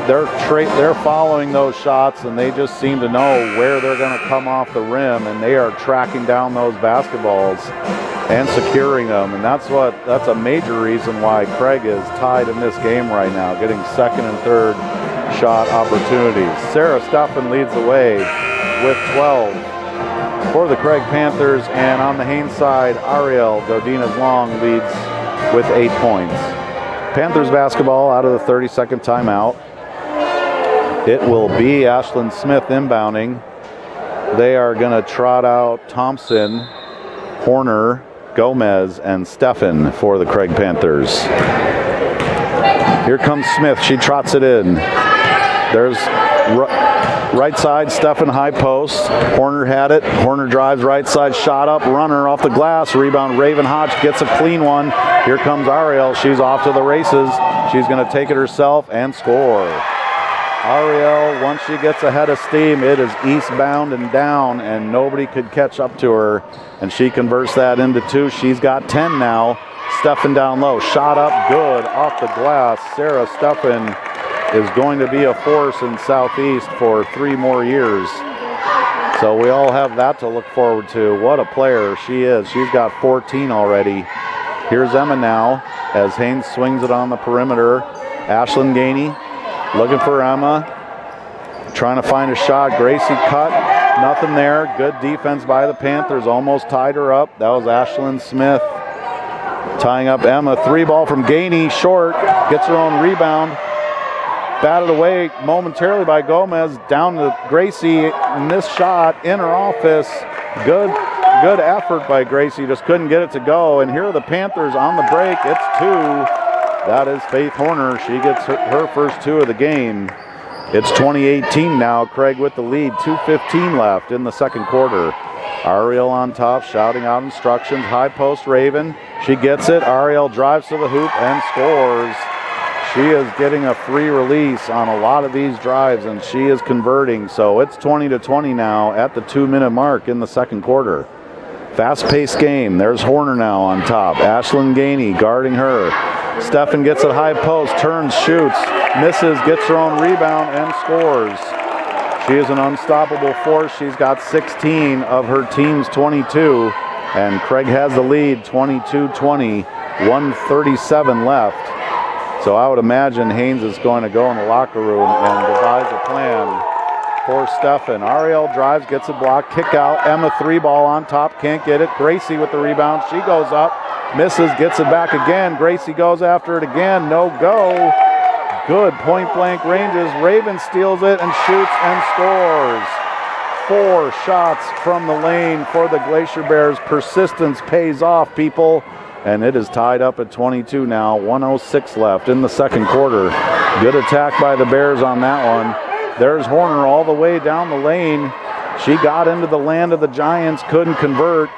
Speaker 2: They're following those shots, and they just seem to know where they're going to come off the rim, and they are tracking down those basketballs and securing them. And that's a major reason why Craig is tied in this game right now, getting second and third shot opportunities. Sarah Steffen leads the way with 12 for the Craig Panthers, and on the Haines side, Ari'el Godinez Long leads with 8 points. Panthers basketball out of the 30-second timeout. It will be Ashlyn Smith inbounding. They are going to trot out Thompson, Horner, Gomez, and Steffen for the Craig Panthers. Here comes Smith. She trots it in. There's right side, Steffen high post. Horner had it. Horner drives right side, shot up, runner off the glass. Rebound, Raven Hodge gets a clean one. Here comes Ari'el. She's off to the races. She's going to take it herself and score. Ari'el, once she gets ahead of steam, it is eastbound and down, and nobody could catch up to her. And she converts that into 2. She's got 10 now. Steffen down low. Shot up good off the glass. Sarah Steffen is going to be a force in Southeast for 3 more years. So we all have that to look forward to. What a player she is. She's got 14 already. Here's Emma now as Haines swings it on the perimeter. Ashlyn Gainey looking for Emma, trying to find a shot. Gracie cut, nothing there. Good defense by the Panthers, almost tied her up. That was Ashlyn Smith tying up Emma. 3 ball from Gainey, short, gets her own rebound. Batted away momentarily by Gomez, down to Gracie. Missed shot in her office. Good effort by Gracie, just couldn't get it to go. And here are the Panthers on the break. It's 2. That is Faith Horner. She gets her first 2 of the game. It's 2018 now. Craig with the lead. 2:15 left in the second quarter. Ari'el on top, shouting out instructions. High post Raven. She gets it. Ari'el drives to the hoop and scores. She is getting a free release on a lot of these drives, and she is converting. So it's 20-20 now at the 2-minute mark in the second quarter. Fast-paced game. There's Horner now on top. Ashlyn Gainey guarding her. Steffen gets it high post, turns, shoots, misses, gets her own rebound, and scores. She is an unstoppable force. She's got 16 of her team's 22, and Craig has the lead, 22-20, 1:37 left. So I would imagine Haines is going to go in the locker room and devise a plan for Steffen. Ari'el drives, gets a block, kick out. Emma 3-ball on top, can't get it. Gracie with the rebound. She goes up, misses, gets it back again. Gracie goes after it again. No go. Good point-blank ranges. Raven steals it and shoots and scores. 4 shots from the lane for the Glacier Bears. Persistence pays off, people. And it is tied up at 22 now. 1:06 left in the second quarter. Good attack by the Bears on that one. There's Horner all the way down the lane. She got into the land of the Giants, couldn't convert.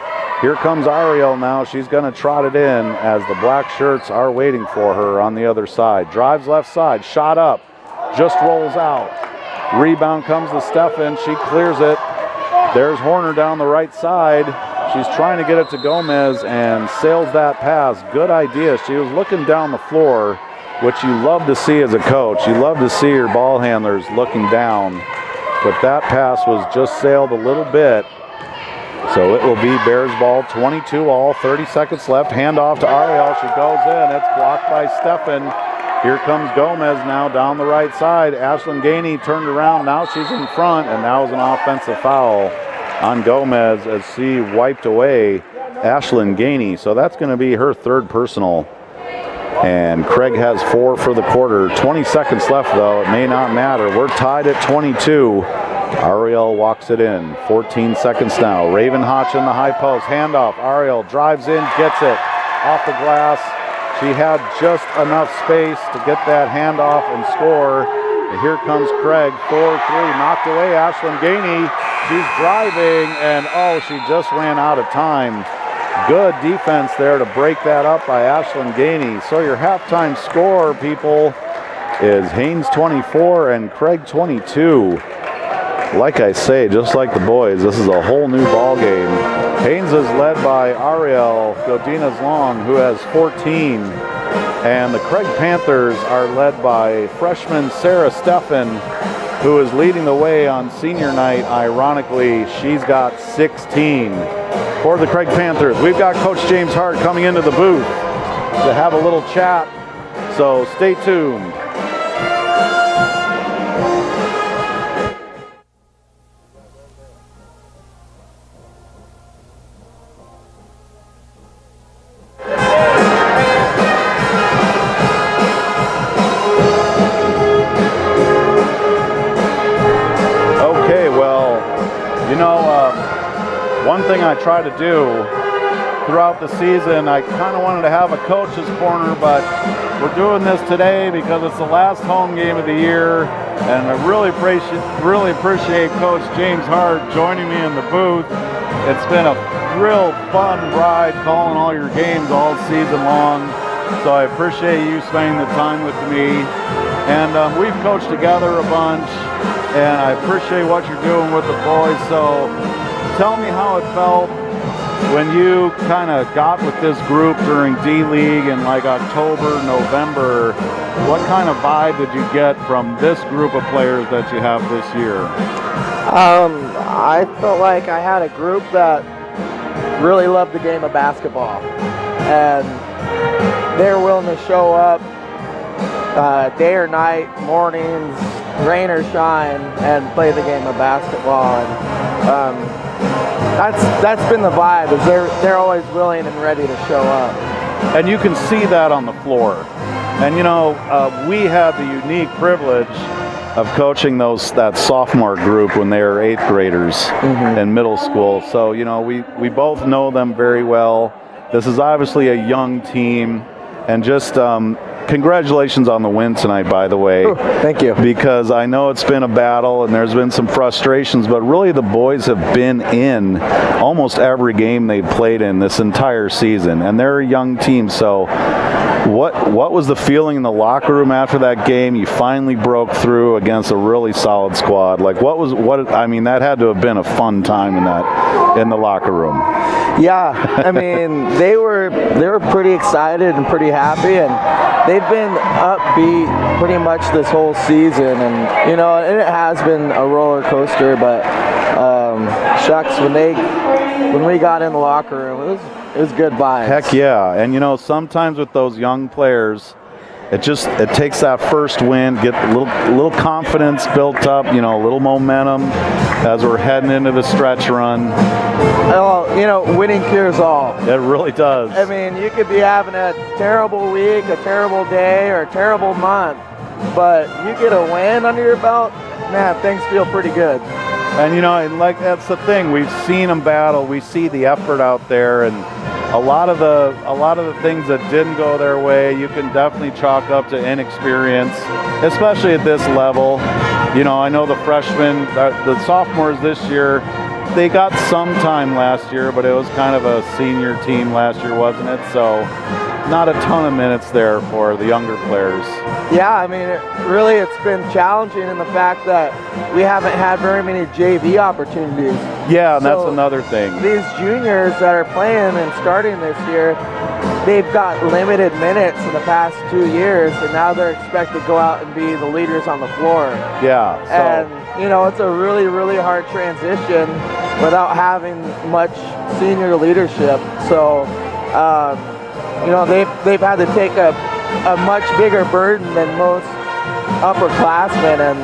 Speaker 2: Here comes Ari'el now. She's going to trot it in as the black shirts are waiting for her on the other side. Drives left side, shot up, just rolls out. Rebound comes to Steffen. She clears it. There's Horner down the right side. She's trying to get it to Gomez and sails that pass. Good idea. She was looking down the floor, which you love to see as a coach. You love to see your ball handlers looking down. But that pass was just sailed a little bit. So it will be Bears ball, 22 all, 30 seconds left. Handoff to Ari'el. She goes in. It's blocked by Steffen. Here comes Gomez now down the right side. Ashlyn Gainey turned around. Now she's in front, and that was an offensive foul on Gomez as she wiped away Ashlyn Gainey. So that's going to be her 3rd personal. And Craig has 4 for the quarter. 20 seconds left, though. It may not matter. We're tied at 22. Ari'el walks it in. 14 seconds now. Raven Hodge in the high post. Handoff. Ari'el drives in, gets it off the glass. She had just enough space to get that handoff and score. And here comes Craig. 4-3. Knocked away Ashlyn Gainey. She's driving, and she just ran out of time. Good defense there to break that up by Ashlyn Gainey. So your halftime score, people, is Haines 24 and Craig 22. like I say, just like the boys, this is a whole new ball game. Haines is led by Ari'el Godinez-Long, who has 14. And the Craig Panthers are led by freshman Sarah Steffen, who is leading the way on senior night. Ironically, she's got 16. For the Craig Panthers, we've got Coach James Hart coming into the booth to have a little chat, so stay tuned. One thing I try to do throughout the season, I kind of wanted to have a coach's corner, but we're doing this today because it's the last home game of the year, and I really appreciate Coach James Hart joining me in the booth. It's been a real fun ride calling all your games all season long, so I appreciate you spending the time with me. And we've coached together a bunch, and I appreciate what you're doing with the boys. So tell me how it felt when you kind of got with this group during D-League in like October, November. What kind of vibe did you get from this group of players that you have this year?
Speaker 11: I felt like I had a group that really loved the game of basketball, and they're willing to show up day or night, mornings, rain or shine, and play the game of basketball. And that's been the vibe, is they're always willing and ready to show up.
Speaker 2: And you can see that on the floor. And you know, we had the unique privilege of coaching that sophomore group when they were 8th graders in middle school. So you know, we both know them very well. This is obviously a young team, and just congratulations on the win tonight, by the way.
Speaker 11: Ooh, thank you.
Speaker 2: Because I know it's been a battle and there's been some frustrations, but really the boys have been in almost every game they've played in this entire season, and they're a young team. So what was the feeling in the locker room after that game? You finally broke through against a really solid squad. Like I mean, that had to have been a fun time in the locker room.
Speaker 11: Yeah, I mean, they were pretty excited and pretty happy, and they've been upbeat pretty much this whole season. And you know, it has been a roller coaster, but shucks, when we got in the locker room, it was good vibes.
Speaker 2: Heck yeah. And you know, sometimes with those young players, it takes that first win, get a little confidence built up, you know, a little momentum as we're heading into the stretch run.
Speaker 11: Well, you know, winning cures all.
Speaker 2: It really does.
Speaker 11: I mean, you could be having a terrible week, a terrible day, or a terrible month, but you get a win under your belt, man, things feel pretty good.
Speaker 2: And you know, and like that's the thing, we've seen them battle, we see the effort out there, and a lot of the things that didn't go their way, you can definitely chalk up to inexperience, especially at this level. You know, I know the freshmen, the sophomores this year, they got some time last year, but it was kind of a senior team last year, wasn't it? So not a ton of minutes there for the younger players.
Speaker 11: Yeah, I mean, it's been challenging in the fact that we haven't had very many JV opportunities.
Speaker 2: Yeah, and that's another thing.
Speaker 11: These juniors that are playing and starting this year, they've got limited minutes in the past 2 years, and now they're expected to go out and be the leaders on the floor.
Speaker 2: Yeah. So.
Speaker 11: And, you know, it's a really, really hard transition without having much senior leadership. So, you know, they've had to take a much bigger burden than most upperclassmen, and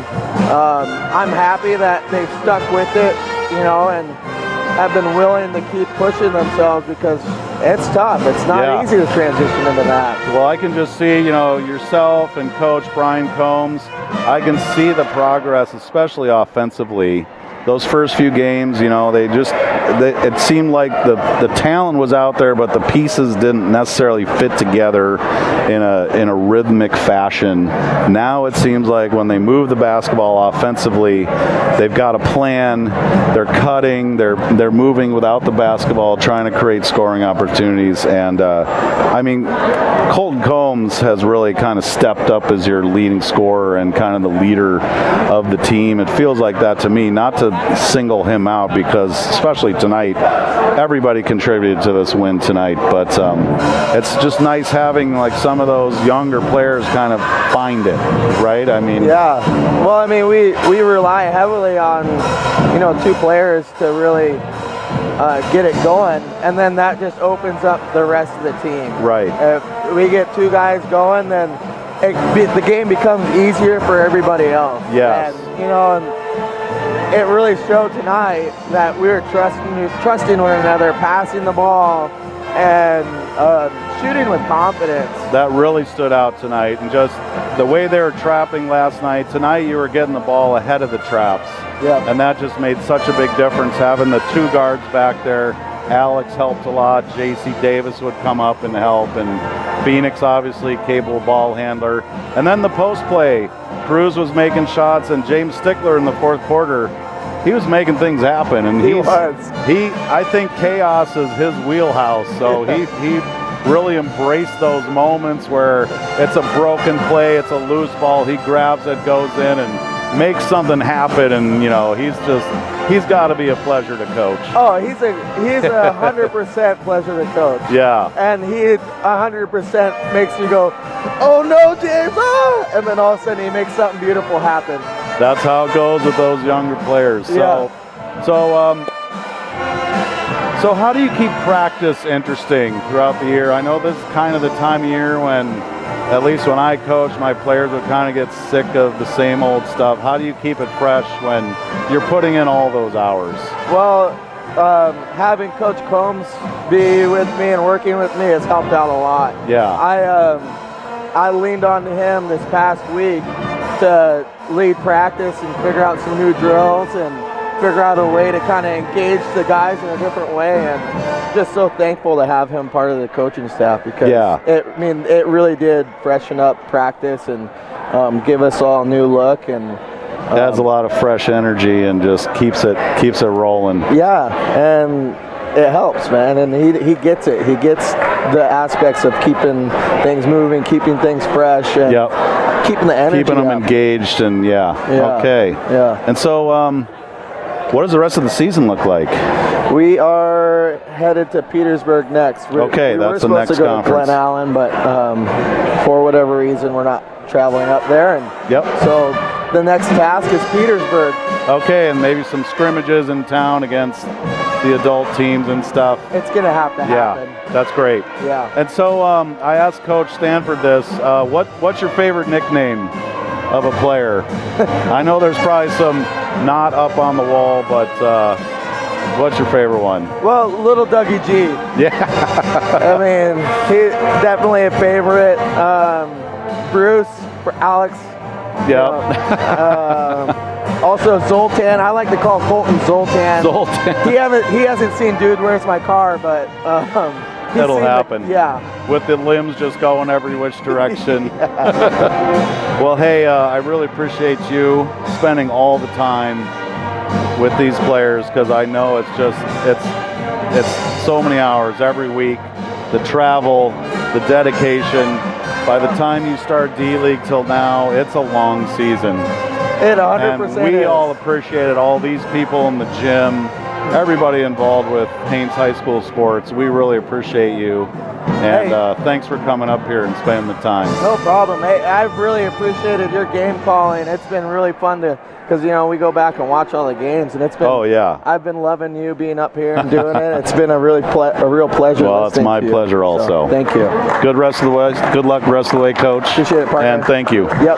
Speaker 11: I'm happy that they've stuck with it, you know, and have been willing to keep pushing themselves, because it's tough. It's not easy to transition into that.
Speaker 2: Well, I can just see, you know, yourself and Coach Brian Combs, I can see the progress, especially offensively. those first few games, it seemed like the talent was out there, but the pieces didn't necessarily fit together in a rhythmic fashion. Now it seems like when they move the basketball offensively, they've got a plan. They're cutting. They're moving without the basketball, trying to create scoring opportunities. And Colton Combs has really kind of stepped up as your leading scorer and kind of the leader of the team. It feels like that to me, not to single him out, because especially tonight, everybody contributed to this win tonight. But it's just nice having like some of those younger players kind of find it, right?
Speaker 11: Yeah. Well, we rely heavily on, two players to really get it going, and then that just opens up the rest of the team.
Speaker 2: Right.
Speaker 11: If we get two guys going, then the game becomes easier for everybody else.
Speaker 2: Yes.
Speaker 11: And, it really showed tonight that we were trusting one another, passing the ball, and shooting with confidence.
Speaker 2: That really stood out tonight, and just the way they were trapping last night. Tonight you were getting the ball ahead of the traps.
Speaker 11: Yeah.
Speaker 2: And that just made such a big difference, having the two guards back there. Alex helped a lot. J.C. Davis would come up and help, and Phoenix obviously capable ball handler. And then the post play, Cruz was making shots, and James Stickler in the fourth quarter, he was making things happen. And I think chaos is his wheelhouse, so he really embraced those moments where it's a broken play, it's a loose ball, he grabs it, goes in, and makes something happen. And he's got to be a pleasure to coach.
Speaker 11: Oh, he's a 100% pleasure to coach.
Speaker 2: Yeah.
Speaker 11: And he 100% makes you go, oh no, James, ah! And then all of a sudden he makes something beautiful happen.
Speaker 2: That's how it goes with those younger players. So how do you keep practice interesting throughout the year? I know this is kind of the time of year when, at least when I coach, my players would kind of get sick of the same old stuff. How do you keep it fresh when you're putting in all those hours?
Speaker 11: Well, having Coach Combs be with me and working with me has helped out a lot.
Speaker 2: Yeah.
Speaker 11: I leaned on to him this past week to lead practice and figure out some new drills and figure out a way to kind of engage the guys in a different way, and just so thankful to have him part of the coaching staff, because it really did freshen up practice and give us all a new look, and
Speaker 2: adds a lot of fresh energy and just keeps it rolling.
Speaker 11: Yeah, and it helps, man, and he gets it. He gets the aspects of keeping things moving, keeping things fresh, and keeping the energy
Speaker 2: keeping them
Speaker 11: up.
Speaker 2: engaged, and okay.
Speaker 11: Yeah.
Speaker 2: And so what does the rest of the season look like?
Speaker 11: We are headed to Petersburg next.
Speaker 2: That's the next
Speaker 11: conference. We're supposed to go to Glen Allen, but for whatever reason, we're not traveling up there. And so the next task is Petersburg.
Speaker 2: Okay, and maybe some scrimmages in town against the adult teams and stuff.
Speaker 11: It's going to have to happen.
Speaker 2: Yeah, that's great.
Speaker 11: Yeah.
Speaker 2: And so I asked Coach Stanford this. What's your favorite nickname of a player? I know there's probably some not up on the wall, but what's your favorite one?
Speaker 11: Well, Little Dougie G.
Speaker 2: Yeah.
Speaker 11: I mean, he's definitely a favorite. Bruce, for Alex.
Speaker 2: Yeah.
Speaker 11: Also Zoltan. I like to call Colton Zoltan.
Speaker 2: Zoltan.
Speaker 11: He hasn't seen Dude, Where's My Car, but
Speaker 2: it'll happen.
Speaker 11: Yeah.
Speaker 2: With the limbs just going every which direction. Well, hey, I really appreciate you spending all the time with these players, because I know it's so many hours every week. The travel, the dedication. By the time you start D-League till now, it's a long season.
Speaker 11: It 100%
Speaker 2: And we
Speaker 11: is.
Speaker 2: all appreciate it. All these people in the gym, everybody involved with Haines High School sports, we really appreciate you. And thanks for coming up here and spending the time.
Speaker 11: No problem. Hey, I've really appreciated your game calling. It's been really fun because we go back and watch all the games, and it's been.
Speaker 2: Oh yeah.
Speaker 11: I've been loving you being up here and doing it. It's been a real pleasure.
Speaker 2: Well, it's my pleasure also.
Speaker 11: So, thank you.
Speaker 2: Good rest of the way. Good luck the rest of the way, Coach.
Speaker 11: Appreciate it, partner.
Speaker 2: And thank you.
Speaker 11: Yep.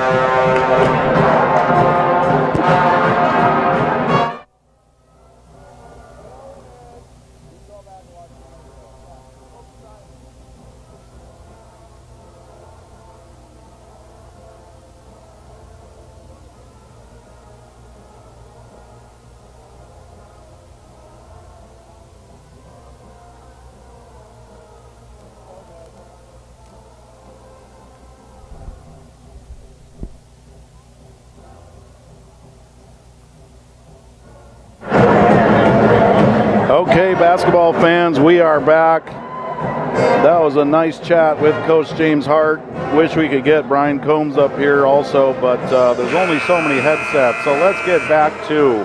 Speaker 2: basketball fans, we are back. That was a nice chat with Coach James Hart. Wish we could get Brian Combs up here also, but there's only so many headsets. So let's get back to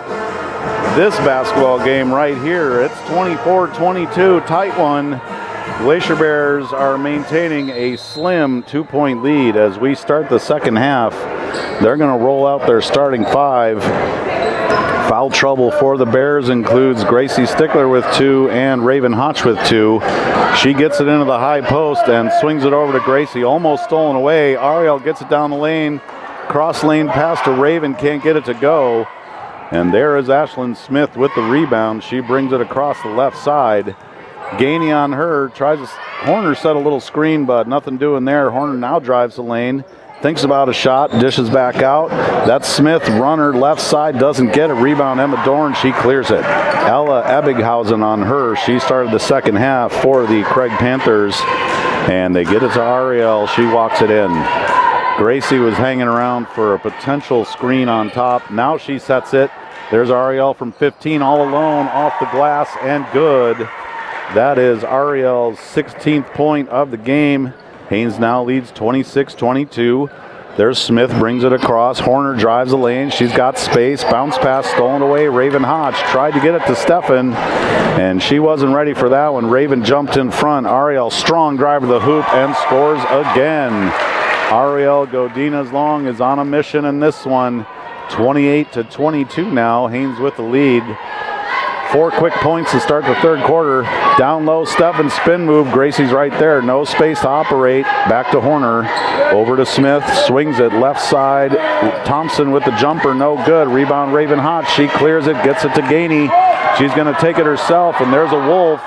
Speaker 2: this basketball game right here. It's 24-22, tight one. Glacier Bears are maintaining a slim 2-point lead as we start the second half. They're going to roll out their starting five. Foul trouble for the Bears includes Gracie Stickler with 2 and Raven Hotch with 2. She gets it into the high post and swings it over to Gracie. Almost stolen away. Ari'el gets it down the lane. Cross lane pass to Raven. Can't get it to go. And there is Ashlyn Smith with the rebound. She brings it across the left side. Gainey on her. Horner set a little screen, but nothing doing there. Horner now drives the lane. Thinks about a shot, dishes back out. That's Smith, runner, left side, doesn't get it. Rebound, Emma Dorn, she clears it. Ella Ebbighausen on her. She started the second half for the Craig Panthers, and they get it to Ari'el. She walks it in. Gracie was hanging around for a potential screen on top. Now she sets it. There's Ari'el from 15 all alone off the glass and good. That is Ari'el's 16th point of the game. Haines now leads 26-22. There's Smith, brings it across. Horner drives the lane. She's got space. Bounce pass stolen away. Raven Hodge tried to get it to Stefan, and she wasn't ready for that one. Raven jumped in front. Ari'el, strong drive to the hoop and scores again. Ari'el Godinez Long is on a mission in this one. 28-22 now. Haines with the lead. 4 quick points to start the third quarter. Down low, Stefan spin move. Gracie's right there. No space to operate. Back to Horner. Over to Smith. Swings it left side. Thompson with the jumper. No good. Rebound Raven Hotch. She clears it. Gets it to Gainey. She's going to take it herself. And there's a Wolf.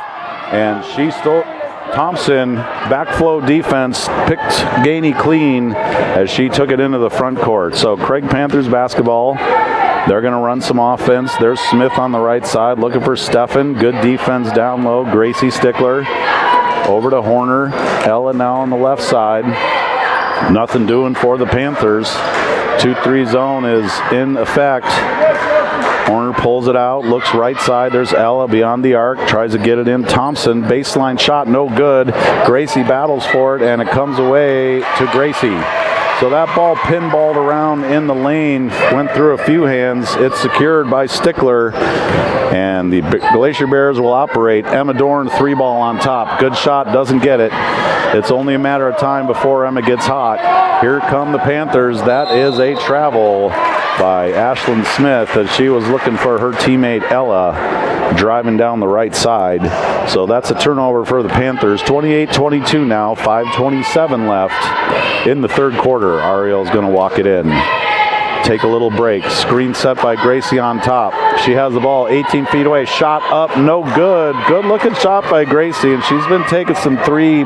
Speaker 2: And she stole. Thompson, backflow defense, picked Gainey clean as she took it into the front court. So Craig Panthers basketball. They're going to run some offense. There's Smith on the right side looking for Stefan. Good defense down low. Gracie Stickler over to Horner. Ella now on the left side. Nothing doing for the Panthers. 2-3 zone is in effect. Horner pulls it out, looks right side. There's Ella beyond the arc, tries to get it in. Thompson, baseline shot, no good. Gracie battles for it, and it comes away to Gracie. So that ball pinballed around in the lane, went through a few hands. It's secured by Stickler, and the Glacier Bears will operate. Emma Dorn, 3-ball on top. Good shot, doesn't get it. It's only a matter of time before Emma gets hot. Here come the Panthers. That is a travel by Ashlyn Smith as she was looking for her teammate Ella driving down the right side. So that's a turnover for the Panthers. 28-22 now, 5:27 left in the third quarter. Ariel's going to walk it in. Take a little break. Screen set by Gracie on top. She has the ball 18 feet away. Shot up, no good. Good looking shot by Gracie, and she's been taking some three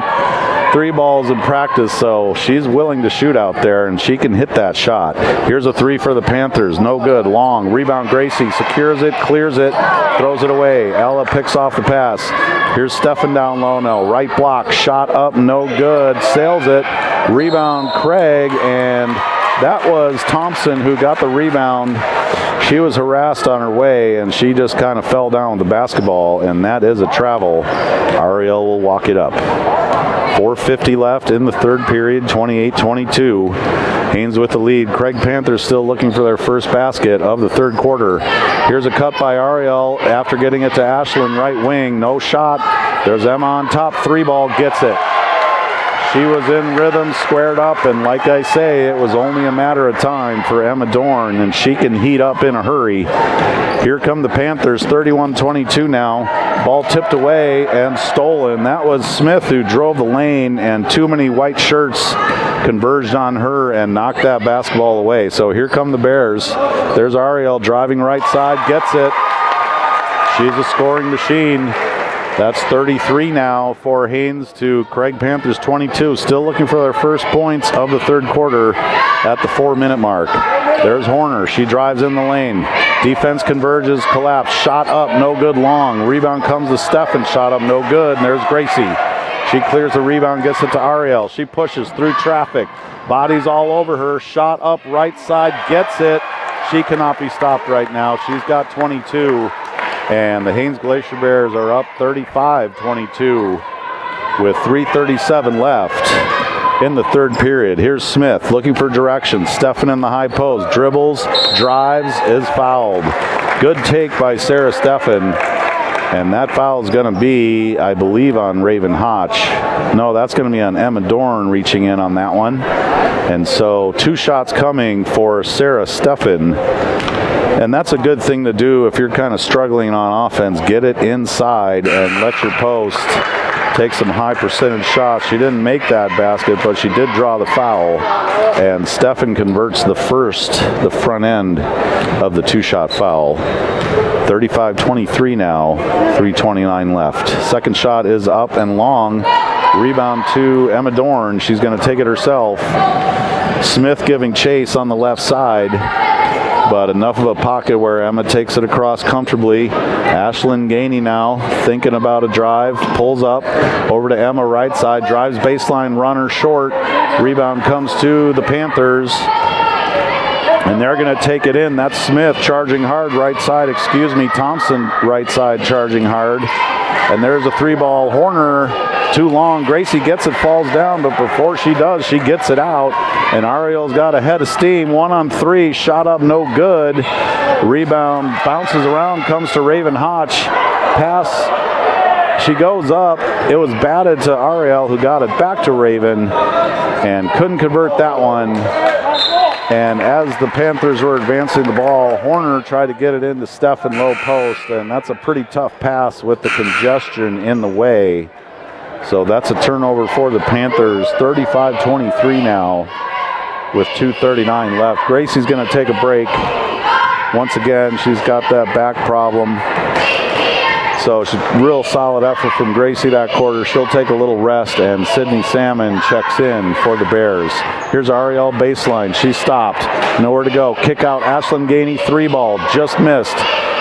Speaker 2: balls in practice, so she's willing to shoot out there, and she can hit that shot. Here's a 3 for the Panthers. No good. Long. Rebound Gracie. Secures it, clears it, throws it away. Ella picks off the pass. Here's Stefan down low now. Right block. Shot up, no good. Sails it. Rebound Craig, and that was Thompson who got the rebound. She was harassed on her way, and she just kind of fell down with the basketball, and that is a travel. Ari'el will walk it up. 4:50 left in the third period, 28-22. Haines with the lead. Craig Panthers still looking for their first basket of the third quarter. Here's a cut by Ari'el after getting it to Ashlyn, right wing. No shot. There's Emma on top. 3-ball, gets it. She was in rhythm, squared up, and like I say, it was only a matter of time for Emma Dorn, and she can heat up in a hurry. Here come the Panthers, 31-22 now. Ball tipped away and stolen. That was Smith who drove the lane, and too many white shirts converged on her and knocked that basketball away. So here come the Bears. There's Ari'el driving right side, gets it. She's a scoring machine. That's 33 now for Haines to Craig Panthers 22. Still looking for their first points of the third quarter at the 4-minute mark. There's Horner. She drives in the lane. Defense converges, collapse. Shot up, no good. Long. Rebound comes to Stefan. Shot up, no good. And there's Gracie. She clears the rebound, gets it to Ari'el. She pushes through traffic. Bodies all over her. Shot up right side, gets it. She cannot be stopped right now. She's got 22. And the Haines Glacier Bears are up 35-22 with 3:37 left in the third period. Here's Smith looking for direction. Stefan in the high post. Dribbles, drives, is fouled. Good take by Sarah Stefan. And that foul is going to be, I believe, on Raven Hotch. No, that's going to be on Emma Dorn reaching in on that one. And so 2 shots coming for Sarah Stefan. And that's a good thing to do if you're kind of struggling on offense. Get it inside and let your post take some high percentage shots. She didn't make that basket, but she did draw the foul. And Stefan converts the front end of the 2-shot foul. 35-23 now, 3:29 left. Second shot is up and long. Rebound to Emma Dorn. She's going to take it herself. Smith giving chase on the left side, but enough of a pocket where Emma takes it across comfortably. Ashlyn Gainey now thinking about a drive, pulls up over to Emma right side, drives baseline, runner short. Rebound comes to the Panthers, and they're going to take it in. That's Smith charging hard right side, Thompson right side charging hard. And there's a 3-ball. Horner too long. Gracie gets it, falls down, but before she does, she gets it out. And Ari'el's got a head of steam. 1-on-3, shot up, no good. Rebound bounces around, comes to Raven Hotch. Pass, she goes up. It was batted to Ari'el, who got it back to Raven and couldn't convert that one. And as the Panthers were advancing the ball, Horner tried to get it into Stefan low post, and that's a pretty tough pass with the congestion in the way. So that's a turnover for the Panthers. 35-23 now with 2:39 left. Gracie's going to take a break. Once again, she's got that back problem. So she's real solid effort from Gracie that quarter. She'll take a little rest, and Sydney Salmon checks in for the Bears. Here's Ari'el baseline. She stopped. Nowhere to go. Kick out. Ashlyn Gainey, 3-ball. Just missed.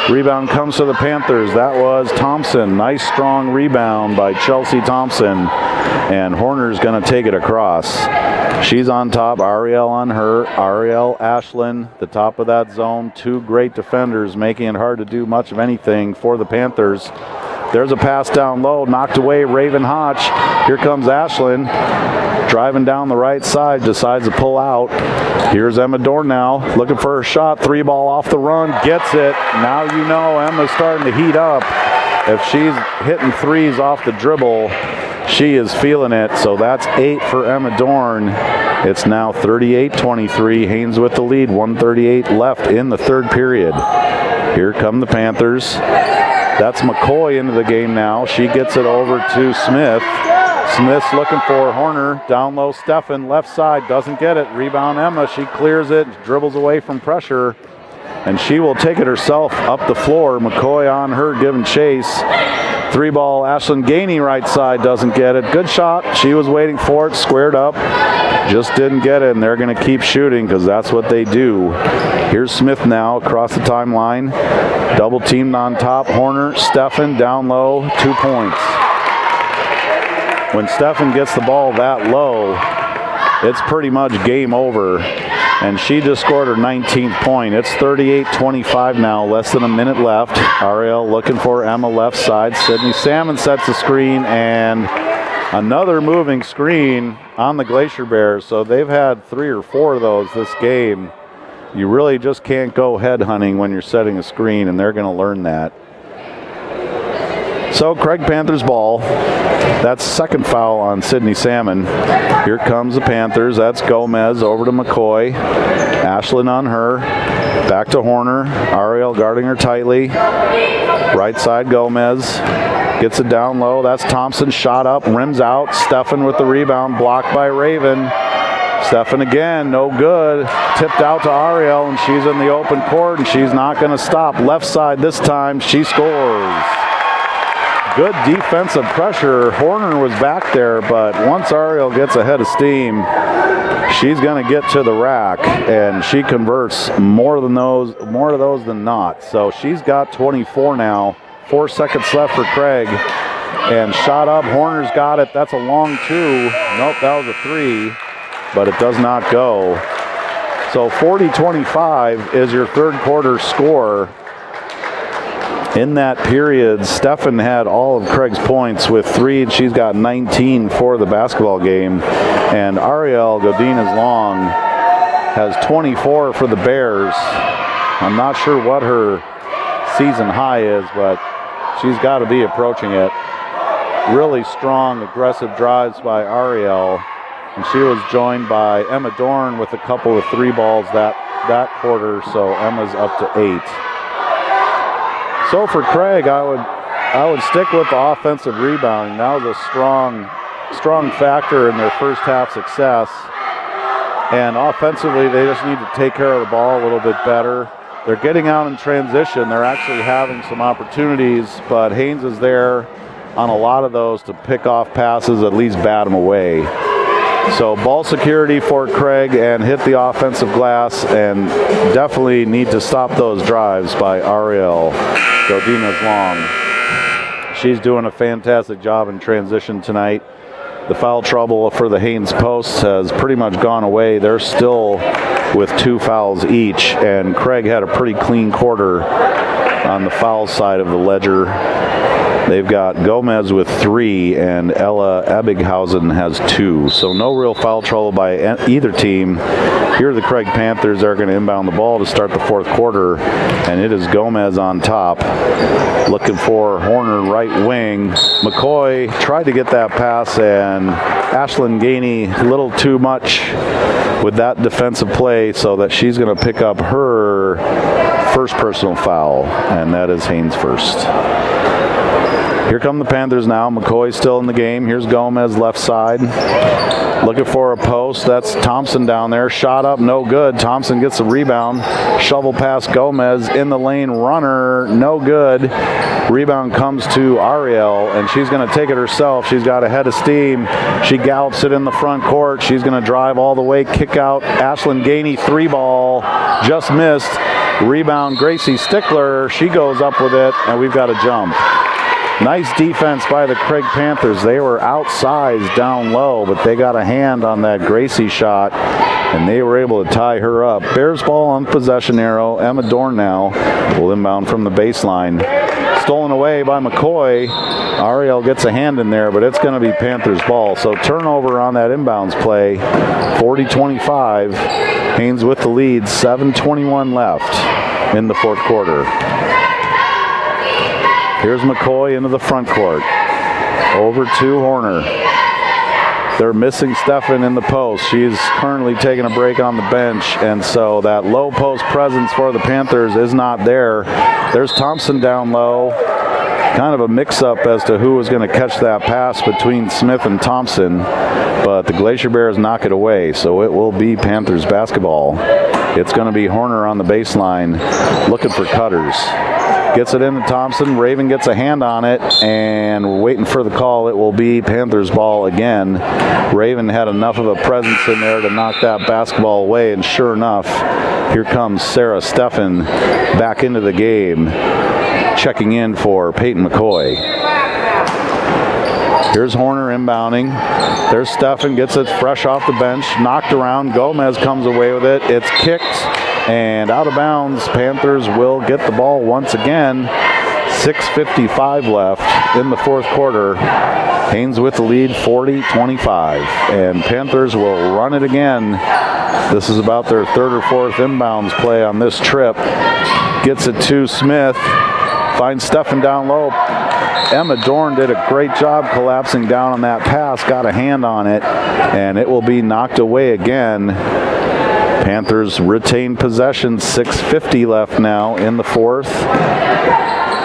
Speaker 2: Rebound comes to the Panthers. That was Thompson. Nice strong rebound by Chelsea Thompson. And Horner's going to take it across. She's on top. Ari'el on her. Ari'el, Ashlyn, the top of that zone. 2 great defenders, making it hard to do much of anything for the Panthers. There's a pass down low, knocked away, Raven Hotch. Here comes Ashlyn, driving down the right side, decides to pull out. Here's Emma Dorn now, looking for her shot. 3-ball off the run, gets it. Now you know Emma's starting to heat up. If she's hitting threes off the dribble, she is feeling it. So that's 8 for Emma Dorn. It's now 38-23. Haines with the lead, 1:38 left in the third period. Here come the Panthers. That's McCoy into the game now. She gets it over to Smith. Smith's looking for Horner. Down low, Stefan, left side, doesn't get it. Rebound Emma, she clears it, dribbles away from pressure, and she will take it herself up the floor. McCoy on her, giving chase. 3-ball, Ashlyn Gainey right side, doesn't get it. Good shot, she was waiting for it, squared up. Just didn't get it, and they're going to keep shooting because that's what they do. Here's Smith now across the timeline. Double teamed on top. Horner, Stefan down low, 2 points. When Stefan gets the ball that low, it's pretty much game over. And she just scored her 19th point. It's 38-25 now, less than a minute left. Ari'el looking for Emma left side. Sydney Salmon sets the screen, and another moving screen on the Glacier Bears. So they've had 3 or 4 of those this game. You really just can't go head hunting when you're setting a screen, and they're going to learn that. So Craig Panthers ball. That's second foul on Sydney Salmon. Here comes the Panthers. That's Gomez over to McCoy. Ashlyn on her. Back to Horner. Ari'el guarding her tightly. Right side Gomez. Gets it down low. That's Thompson. Shot up. Rims out. Stefan with the rebound. Blocked by Raven. Stefan again. No good. Tipped out to Ari'el, and she's in the open court, and she's not going to stop. Left side this time. She scores. Good defensive pressure. Horner was back there, but once Ari'el gets a head of steam, she's going to get to the rack, and she converts more of those than not. So she's got 24 now. 4 seconds left for Craig, and shot up. Horner's got it. That's a long 2. Nope, that was a 3, but it does not go. So 40-25 is your third quarter score. In that period, Stefan had all of Craig's points with 3, and she's got 19 for the basketball game. And Ari'el Godinez-Long has 24 for the Bears. I'm not sure what her season high is, but she's got to be approaching it. Really strong, aggressive drives by Ari'el. And she was joined by Emma Dorn with a couple of 3 balls that quarter, so Emma's up to 8. So for Craig, I would stick with the offensive rebounding. That was a strong factor in their first half success. And offensively, they just need to take care of the ball a little bit better. They're getting out in transition. They're actually having some opportunities, but Haines is there on a lot of those to pick off passes, at least bat them away. So ball security for Craig and hit the offensive glass, and definitely need to stop those drives by Ari'el Godinez-Long. She's doing a fantastic job in transition tonight. The foul trouble for the Haines posts has pretty much gone away. They're still with 2 fouls each, and Craig had a pretty clean quarter on the foul side of the ledger. They've got Gomez with 3, and Ella Ebighausen has 2. So no real foul trouble by either team. Here the Craig Panthers are going to inbound the ball to start the 4th quarter, and it is Gomez on top. Looking for Horner right wing. McCoy tried to get that pass, and Ashlyn Gainey a little too much with that defensive play, so that she's going to pick up her first personal foul, and that is Haines' first. Here come the Panthers now. McCoy's still in the game. Here's Gomez left side. Looking for a post. That's Thompson down there. Shot up, no good. Thompson gets a rebound. Shovel past Gomez. In the lane, runner, no good. Rebound comes to Ari'el, and she's going to take it herself. She's got a head of steam. She gallops it in the front court. She's going to drive all the way, kick out. Ashlyn Gainey, 3-ball. Just missed. Rebound, Gracie Stickler. She goes up with it, and we've got a jump. Nice defense by the Craig Panthers. They were outsized down low, but they got a hand on that Gracie shot, and they were able to tie her up. Bears ball on possession arrow. Emma Dorn now will inbound from the baseline. Stolen away by McCoy. Ari'el gets a hand in there, but it's going to be Panthers ball. So turnover on that inbounds play. 40-25. Haines with the lead. 7:21 left in the 4th quarter. Here's McCoy into the front court. Over to Horner. They're missing Stefan in the post. She's currently taking a break on the bench, and so that low post presence for the Panthers is not there. There's Thompson down low. Kind of a mix-up as to who was going to catch that pass between Smith and Thompson, but the Glacier Bears knock it away, so it will be Panthers basketball. It's going to be Horner on the baseline looking for cutters. Gets it into Thompson. Raven gets a hand on it, and we're waiting for the call. It will be Panthers ball again. Raven had enough of a presence in there to knock that basketball away, and sure enough, here comes Sarah Stefan back into the game, checking in for Peyton McCoy. Here's Horner inbounding. There's Stefan, gets it fresh off the bench, knocked around. Gomez comes away with it. It's kicked and out of bounds. Panthers will get the ball once again. 6:55 left in the 4th quarter. Haines with the lead, 40-25. And Panthers will run it again. This is about their 3rd or 4th inbounds play on this trip. Gets it to Smith. Finds Stefan down low. Emma Dorn did a great job collapsing down on that pass, got a hand on it, and it will be knocked away again. Panthers retain possession, 6:50 left now in the 4th.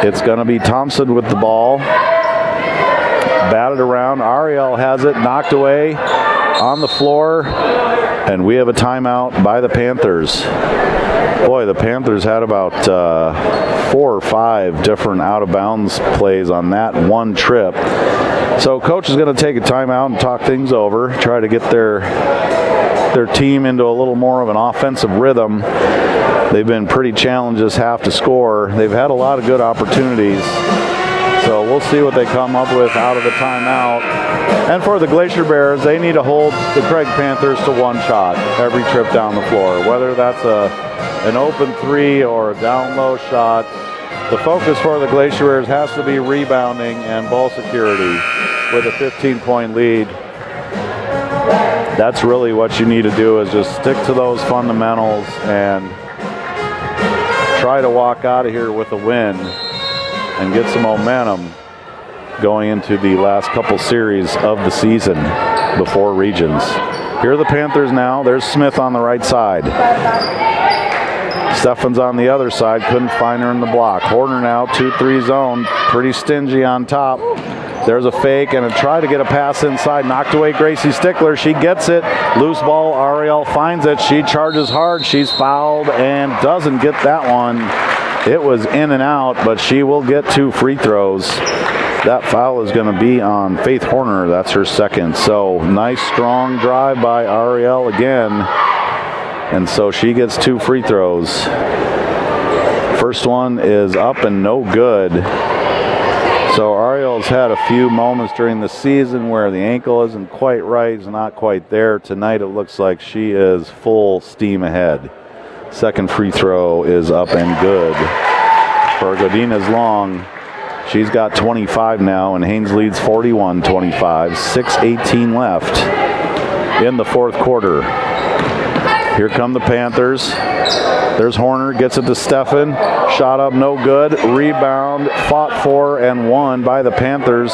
Speaker 2: It's going to be Thompson with the ball. Batted around. Ari'el has it, knocked away on the floor, and we have a timeout by the Panthers. Boy, the Panthers had about 4 or 5 different out-of-bounds plays on that one trip. So coach is going to take a timeout and talk things over, try to get their team into a little more of an offensive rhythm. They've been pretty challenged this half to score. They've had a lot of good opportunities. So we'll see what they come up with out of the timeout. And for the Glacier Bears, they need to hold the Craig Panthers to 1 shot every trip down the floor, whether that's an open 3 or a down low shot. The focus for the Glacier Bears has to be rebounding and ball security with a 15-point lead. That's really what you need to do, is just stick to those fundamentals and try to walk out of here with a win and get some momentum going into the last couple series of the season before regions. Here are the Panthers now. There's Smith on the right side. Steffens on the other side, couldn't find her in the block. Horner now, 2-3 zone, pretty stingy on top. There's a fake and a try to get a pass inside. Knocked away Gracie Stickler. She gets it. Loose ball. Ari'el finds it. She charges hard. She's fouled and doesn't get that one. It was in and out, but she will get 2 free throws. That foul is going to be on Faith Horner. That's her second. So nice strong drive by Ari'el again. And so she gets 2 free throws. First one is up and no good. So Ariel's had a few moments during the season where the ankle isn't quite right, is not quite there. Tonight it looks like she is full steam ahead. Second free throw is up and good for Godinez Long. She's got 25 now, and Haines leads 41-25. 6:18 left in the fourth quarter. Here come the Panthers. There's Horner, gets it to Steffen. Shot up, no good. Rebound, fought for and won by the Panthers.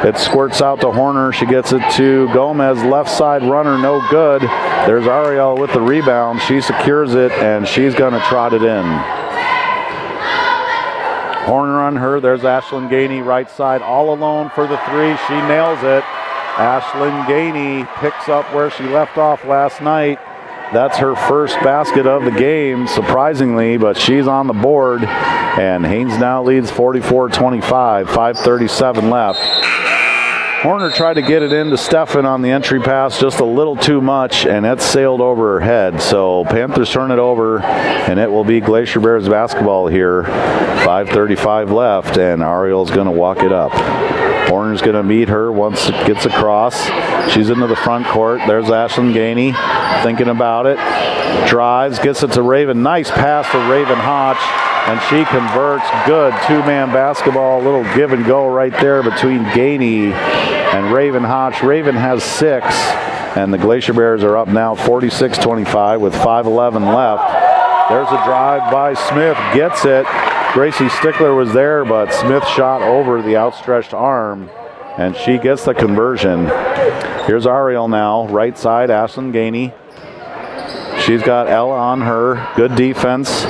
Speaker 2: It squirts out to Horner. She gets it to Gomez, left side runner, no good. There's Ari'el with the rebound. She secures it, and she's going to trot it in. Horner on her. There's Ashlyn Gainey, right side, all alone for the 3. She nails it. Ashlyn Gainey picks up where she left off last night. That's her first basket of the game, surprisingly, but she's on the board, and Haines now leads 44-25, 5:37 left. Horner tried to get it into Steffen on the entry pass just a little too much, and it sailed over her head. So Panthers turn it over, and it will be Glacier Bears basketball here. 5:35 left, and Ariel's going to walk it up. Horner's going to meet her once it gets across. She's into the front court. There's Ashlyn Gainey thinking about it. Drives, gets it to Raven. Nice pass to Raven Hotch, and she converts. Good two-man basketball. A little give and go right there between Gainey and Raven Hotch. Raven has 6, and the Glacier Bears are up now 46-25 with 5:11 left. There's a drive by Smith. Gets it. Gracie Stickler was there, but Smith shot over the outstretched arm, and she gets the conversion. Here's Ari'el now, right side, Ashlyn Gainey. She's got Ella on her. Good defense.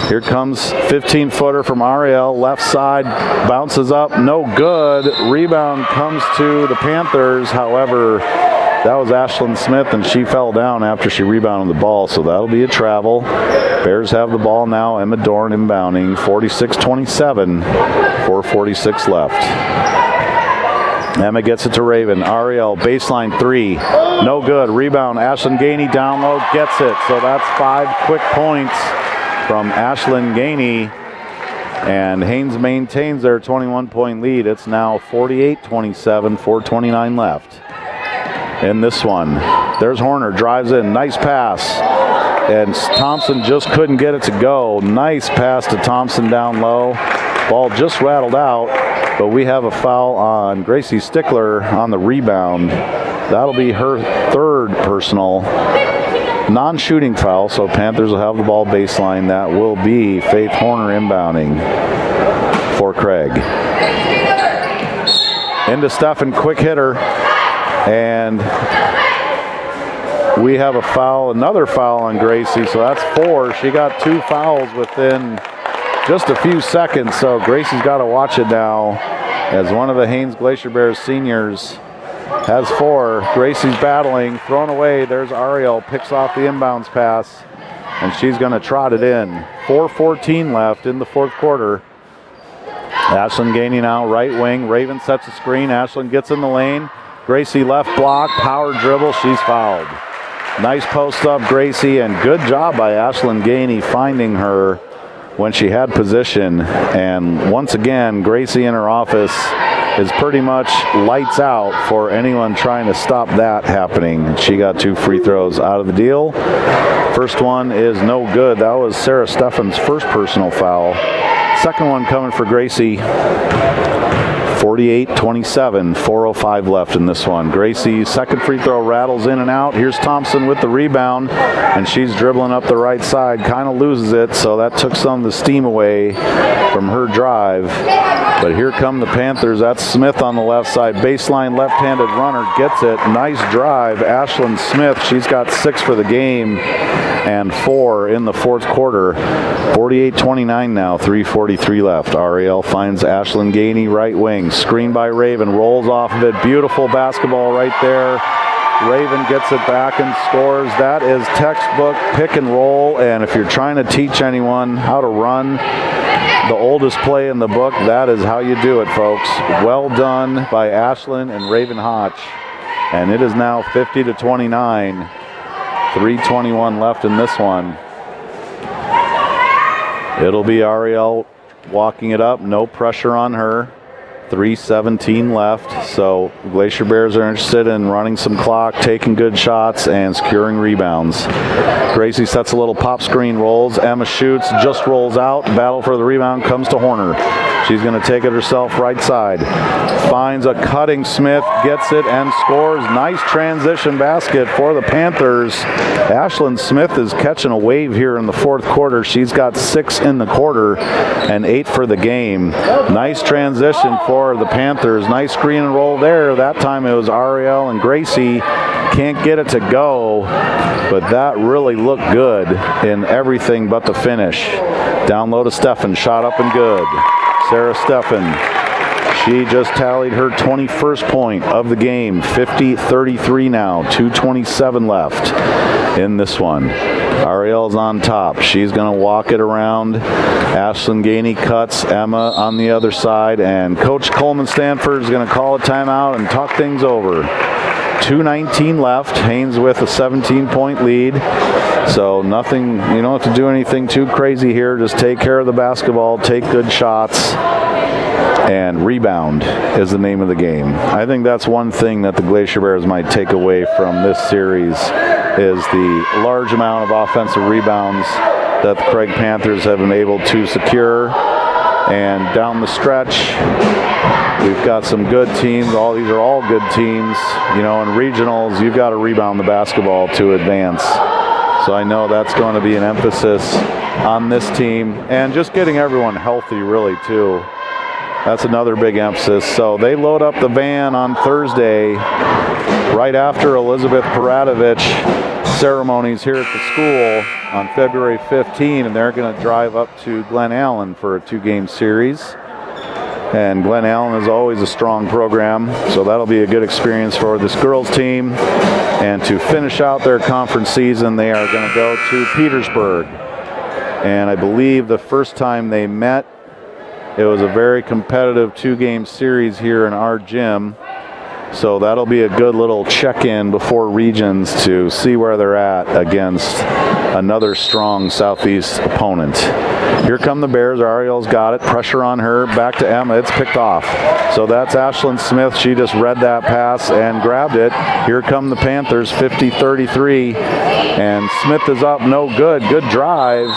Speaker 2: Here comes 15-footer from Ari'el, left side, bounces up, no good. Rebound comes to the Panthers. However, that was Ashlyn Smith, and she fell down after she rebounded the ball, so that'll be a travel. Bears have the ball now. Emma Dorn inbounding, 46-27, 4:46 left. Emma gets it to Raven. Ari'el, baseline 3, no good. Rebound, Ashlyn Gainey down low, gets it. So that's 5 quick points from Ashlyn Gainey, and Haines maintains their 21-point lead. It's now 48-27, 4:29 left in this one. There's Horner, drives in, nice pass, and Thompson just couldn't get it to go. Nice pass to Thompson down low. Ball just rattled out, but we have a foul on Gracie Stickler on the rebound. That'll be her 3rd personal non-shooting foul, so Panthers will have the ball baseline. That will be Faith Horner inbounding for Craig. Into Steffen, quick hitter, and we have a foul, another foul on Gracie, so that's 4. She got 2 fouls within just a few seconds, so Gracie's got to watch it now as one of the Haines Glacier Bears seniors has 4. Gracie's battling, thrown away. There's Ari'el, picks off the inbounds pass, and she's going to trot it in. 4:14 left in the fourth quarter. Ashlyn Gainey now, right wing. Raven sets a screen. Ashlyn gets in the lane. Gracie left block, power dribble. She's fouled. Nice post up, Gracie, and good job by Ashlyn Gainey finding her when she had position. And once again, Gracie in her office is pretty much lights out for anyone trying to stop that happening. She got 2 free throws out of the deal. First one is no good. That was Sarah Steffen's first personal foul. Second one coming for Gracie. 48-27, 4:05 left in this one. Gracie's second free throw rattles in and out. Here's Thompson with the rebound, and she's dribbling up the right side, kind of loses it, so that took some of the steam away from her drive. But here come the Panthers. That's Smith on the left side. Baseline left-handed runner gets it. Nice drive. Ashlyn Smith, she's got 6 for the game and 4 in the fourth quarter. 48-29 now, 3:43 left. Ari'el finds Ashlyn Gainey right wing. Screen by Raven, rolls off of it. Beautiful basketball right there. Raven gets it back and scores. That is textbook pick and roll, and if you're trying to teach anyone how to run the oldest play in the book, that is how you do it, folks. Well done by Ashlyn and Raven Hotch. And it is now 50-29. 3:21 left in this one. It'll be Ari'el walking it up. No pressure on her. 3:17 left. So Glacier Bears are interested in running some clock, taking good shots, and securing rebounds. Gracie sets a little pop screen, rolls. Emma shoots, just rolls out. Battle for the rebound comes to Horner. She's going to take it herself right side. Finds a cutting Smith, gets it, and scores. Nice transition basket for the Panthers. Ashlyn Smith is catching a wave here in the fourth quarter. She's got 6 in the quarter and 8 for the game. Nice transition for the Panthers. Nice screen and roll there. That time it was Ari'el and Gracie. Can't get it to go, but that really looked good in everything but the finish. Down low to Steffen, shot up and good. Sarah Steffen, she just tallied her 21st point of the game. 50-33 now, 2:27 left in this one. Ariel's on top. She's going to walk it around. Ashlyn Gainey cuts. Emma on the other side, and Coach Coleman Stanford is going to call a timeout and talk things over. 2:19 left. Haines with a 17-point lead. So nothing, you don't have to do anything too crazy here. Just take care of the basketball, take good shots, and rebound is the name of the game. I think that's one thing that the Glacier Bears might take away from this series is the large amount of offensive rebounds that the Craig Panthers have been able to secure. And down the stretch, we've got some good teams. These are all good teams. You know, in regionals, you've got to rebound the basketball to advance. So I know that's going to be an emphasis on this team. And just getting everyone healthy, really, too. That's another big emphasis. So they load up the van on Thursday, right after Elizabeth Paratovich ceremonies here at the school on February 15, and they're going to drive up to Glen Allen for a 2-game series. And Glen Allen is always a strong program, so that'll be a good experience for this girls team. And to finish out their conference season, they are going to go to Petersburg. And I believe the first time they met, it was a very competitive 2-game series here in our gym. So that'll be a good little check-in before regions to see where they're at against another strong Southeast opponent. Here come the Bears. Ariel's got it. Pressure on her. Back to Emma. It's picked off. So that's Ashlyn Smith. She just read that pass and grabbed it. Here come the Panthers, 50-33. And Smith is up. No good. Good drive.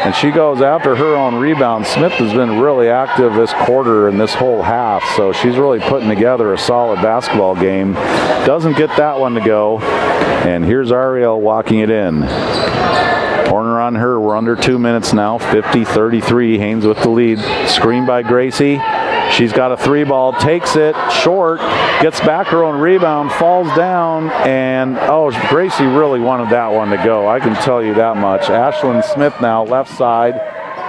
Speaker 2: And she goes after her own rebound. Smith has been really active this quarter and this whole half, so she's really putting together a solid basketball game. Doesn't get that one to go. And here's Ari'el walking it in. Corner on her. We're under 2 minutes now. 50-33. Haines with the lead. Screen by Gracie. She's got a 3-ball, takes it short, gets back her own rebound, falls down, and Gracie really wanted that one to go. I can tell you that much. Ashlyn Smith now, left side.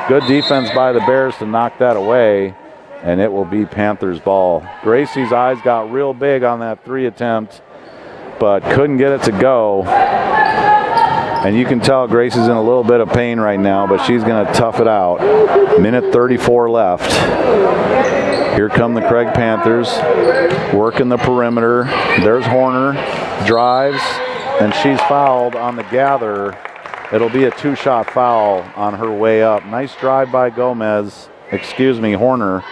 Speaker 2: Good defense by the Bears to knock that away, and it will be Panthers ball. Gracie's eyes got real big on that 3 attempt, but couldn't get it to go. And you can tell Gracie's in a little bit of pain right now, but she's going to tough it out. Minute 34 left. Here come the Craig Panthers, working the perimeter. There's Horner, drives, and she's fouled on the gather. It'll be a 2-shot foul on her way up. Nice drive by Horner.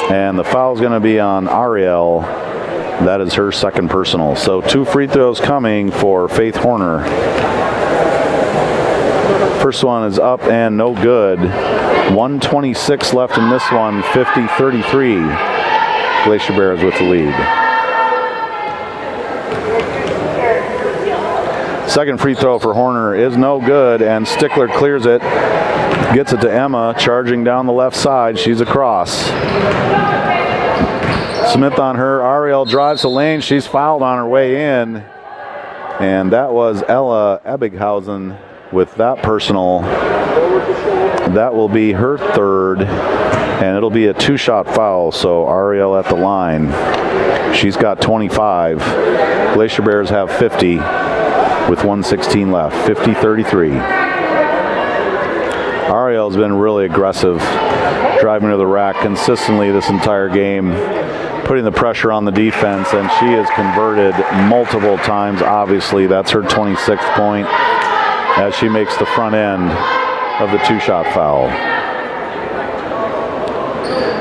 Speaker 2: And the foul's going to be on Ari'el. That is her second personal. So 2 free throws coming for Faith Horner. First one is up and no good. 1:26 left in this one, 50-33. Glacier Bears with the lead. Second free throw for Horner is no good, and Stickler clears it. Gets it to Emma, charging down the left side. She's across. Smith on her. Ari'el drives the lane. She's fouled on her way in. And that was Ella Ebighausen with that personal. That will be her third, and it'll be a two-shot foul, so Ari'el at the line. She's got 25. Glacier Bears have 50 with 1:16 left, 50-33. Ari'el's been really aggressive, driving to the rack consistently this entire game, putting the pressure on the defense, and she has converted multiple times. Obviously, that's her 26th point as she makes the front end of the two-shot foul.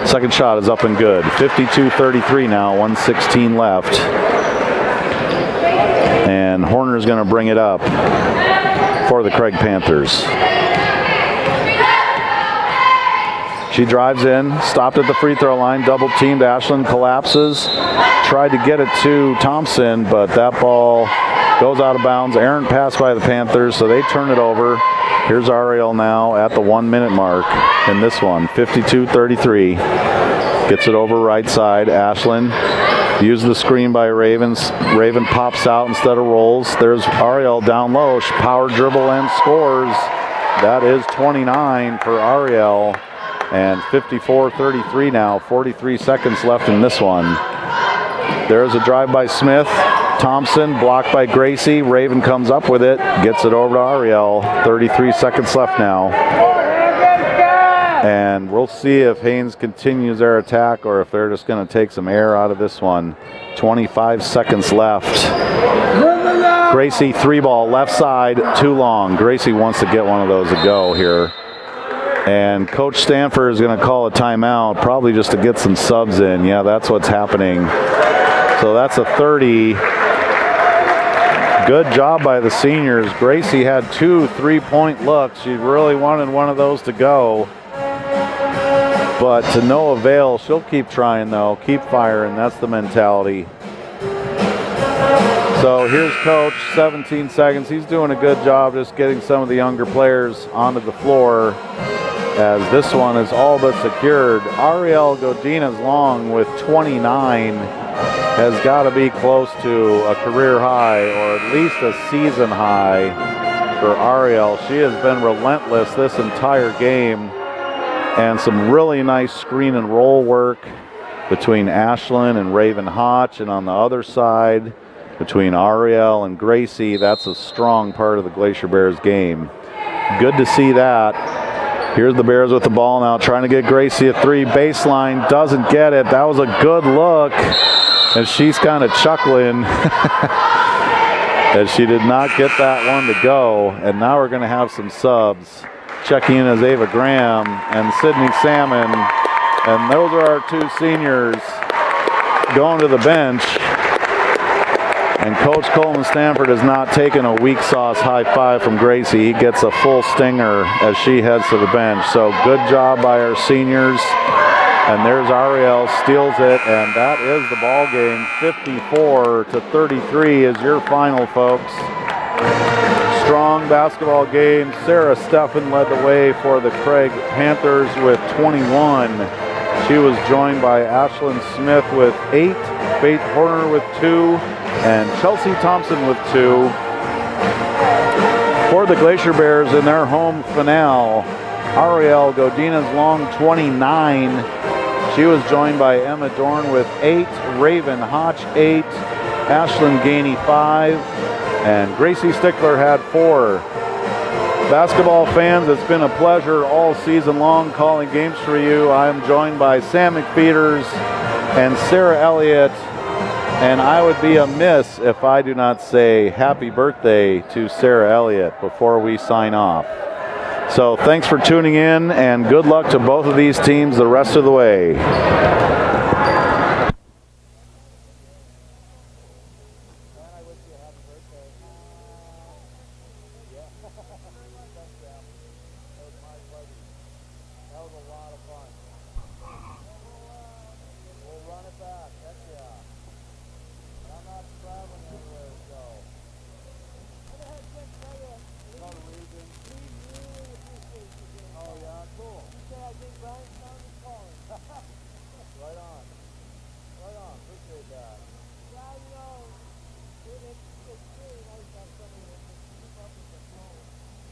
Speaker 2: Second shot is up and good. 52-33 now, 1:16 left. And Horner's going to bring it up for the Craig Panthers. She drives in, stopped at the free throw line, double teamed. Ashland collapses, tried to get it to Thompson, but that ball goes out of bounds. Errant pass by the Panthers, so they turn it over. Here's Ari'el now at the 1 minute mark in this one, 52-33. Gets it over right side. Ashland uses the screen by Ravens. Raven pops out instead of rolls. There's Ari'el down low. She power dribble and scores. That is 29 for Ari'el. And 54-33 now, 43 seconds left in this one. There's a drive by Smith. Thompson blocked by Gracie. Raven comes up with it, gets it over to Ari'el. 33 seconds left now. And we'll see if Haines continues their attack or if they're just going to take some air out of this one. 25 seconds left. Gracie, three ball, left side, too long. Gracie wants to get one of those to go here. And Coach Stanford is going to call a timeout, probably just to get some subs in. Yeah, that's what's happening. So that's a 30. Good job by the seniors. Gracie had 2 3-point looks. She really wanted one of those to go. But to no avail. She'll keep trying, though. Keep firing. That's the mentality. So here's Coach, 17 seconds. He's doing a good job just getting some of the younger players onto the floor, as this one is all but secured. Ari'el Godinez long with 29 has got to be close to a career high or at least a season high for Ari'el. She has been relentless this entire game, and some really nice screen and roll work between Ashland and Raven Hotch, and on the other side between Ari'el and Gracie. That's a strong part of the Glacier Bears game. Good to see that. Here's the Bears with the ball now, trying to get Gracie a three. Baseline, doesn't get it. That was a good look. And she's kind of chuckling as she did not get that one to go. And now we're going to have some subs. Checking in as Ava Graham and Sydney Salmon. And those are our 2 seniors going to the bench. And Coach Coleman Stanford has not taken a weak sauce high five from Gracie. He gets a full stinger as she heads to the bench. So good job by our seniors. And there's Ari'el, steals it, and that is the ball game. 54-33 is your final, folks. Strong basketball game. Sarah Steffen led the way for the Craig Panthers with 21. She was joined by Ashlyn Smith with 8, Faith Horner with 2, and Chelsea Thompson with 2. For the Glacier Bears in their home finale, Ari'el Godinez long 29. She was joined by Emma Dorn with 8, Raven Hotch 8, Ashlyn Gainey 5, and Gracie Stickler had 4. Basketball fans, it's been a pleasure all season long calling games for you. I am joined by Sam McPeters and Sarah Elliott, and I would be amiss if I do not say happy birthday to Sarah Elliott before we sign off. So thanks for tuning in, and good luck to both of these teams the rest of the way.
Speaker 6: I wish you a happy birthday.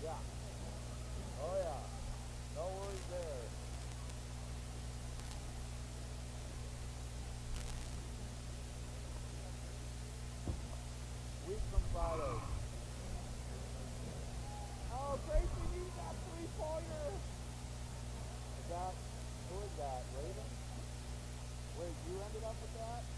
Speaker 2: Yeah. Oh yeah. No worries there. Week from Friday. Oh, Gracie needs that three-pointer. Is that, who is that, Raven? Wait, you ended up with that?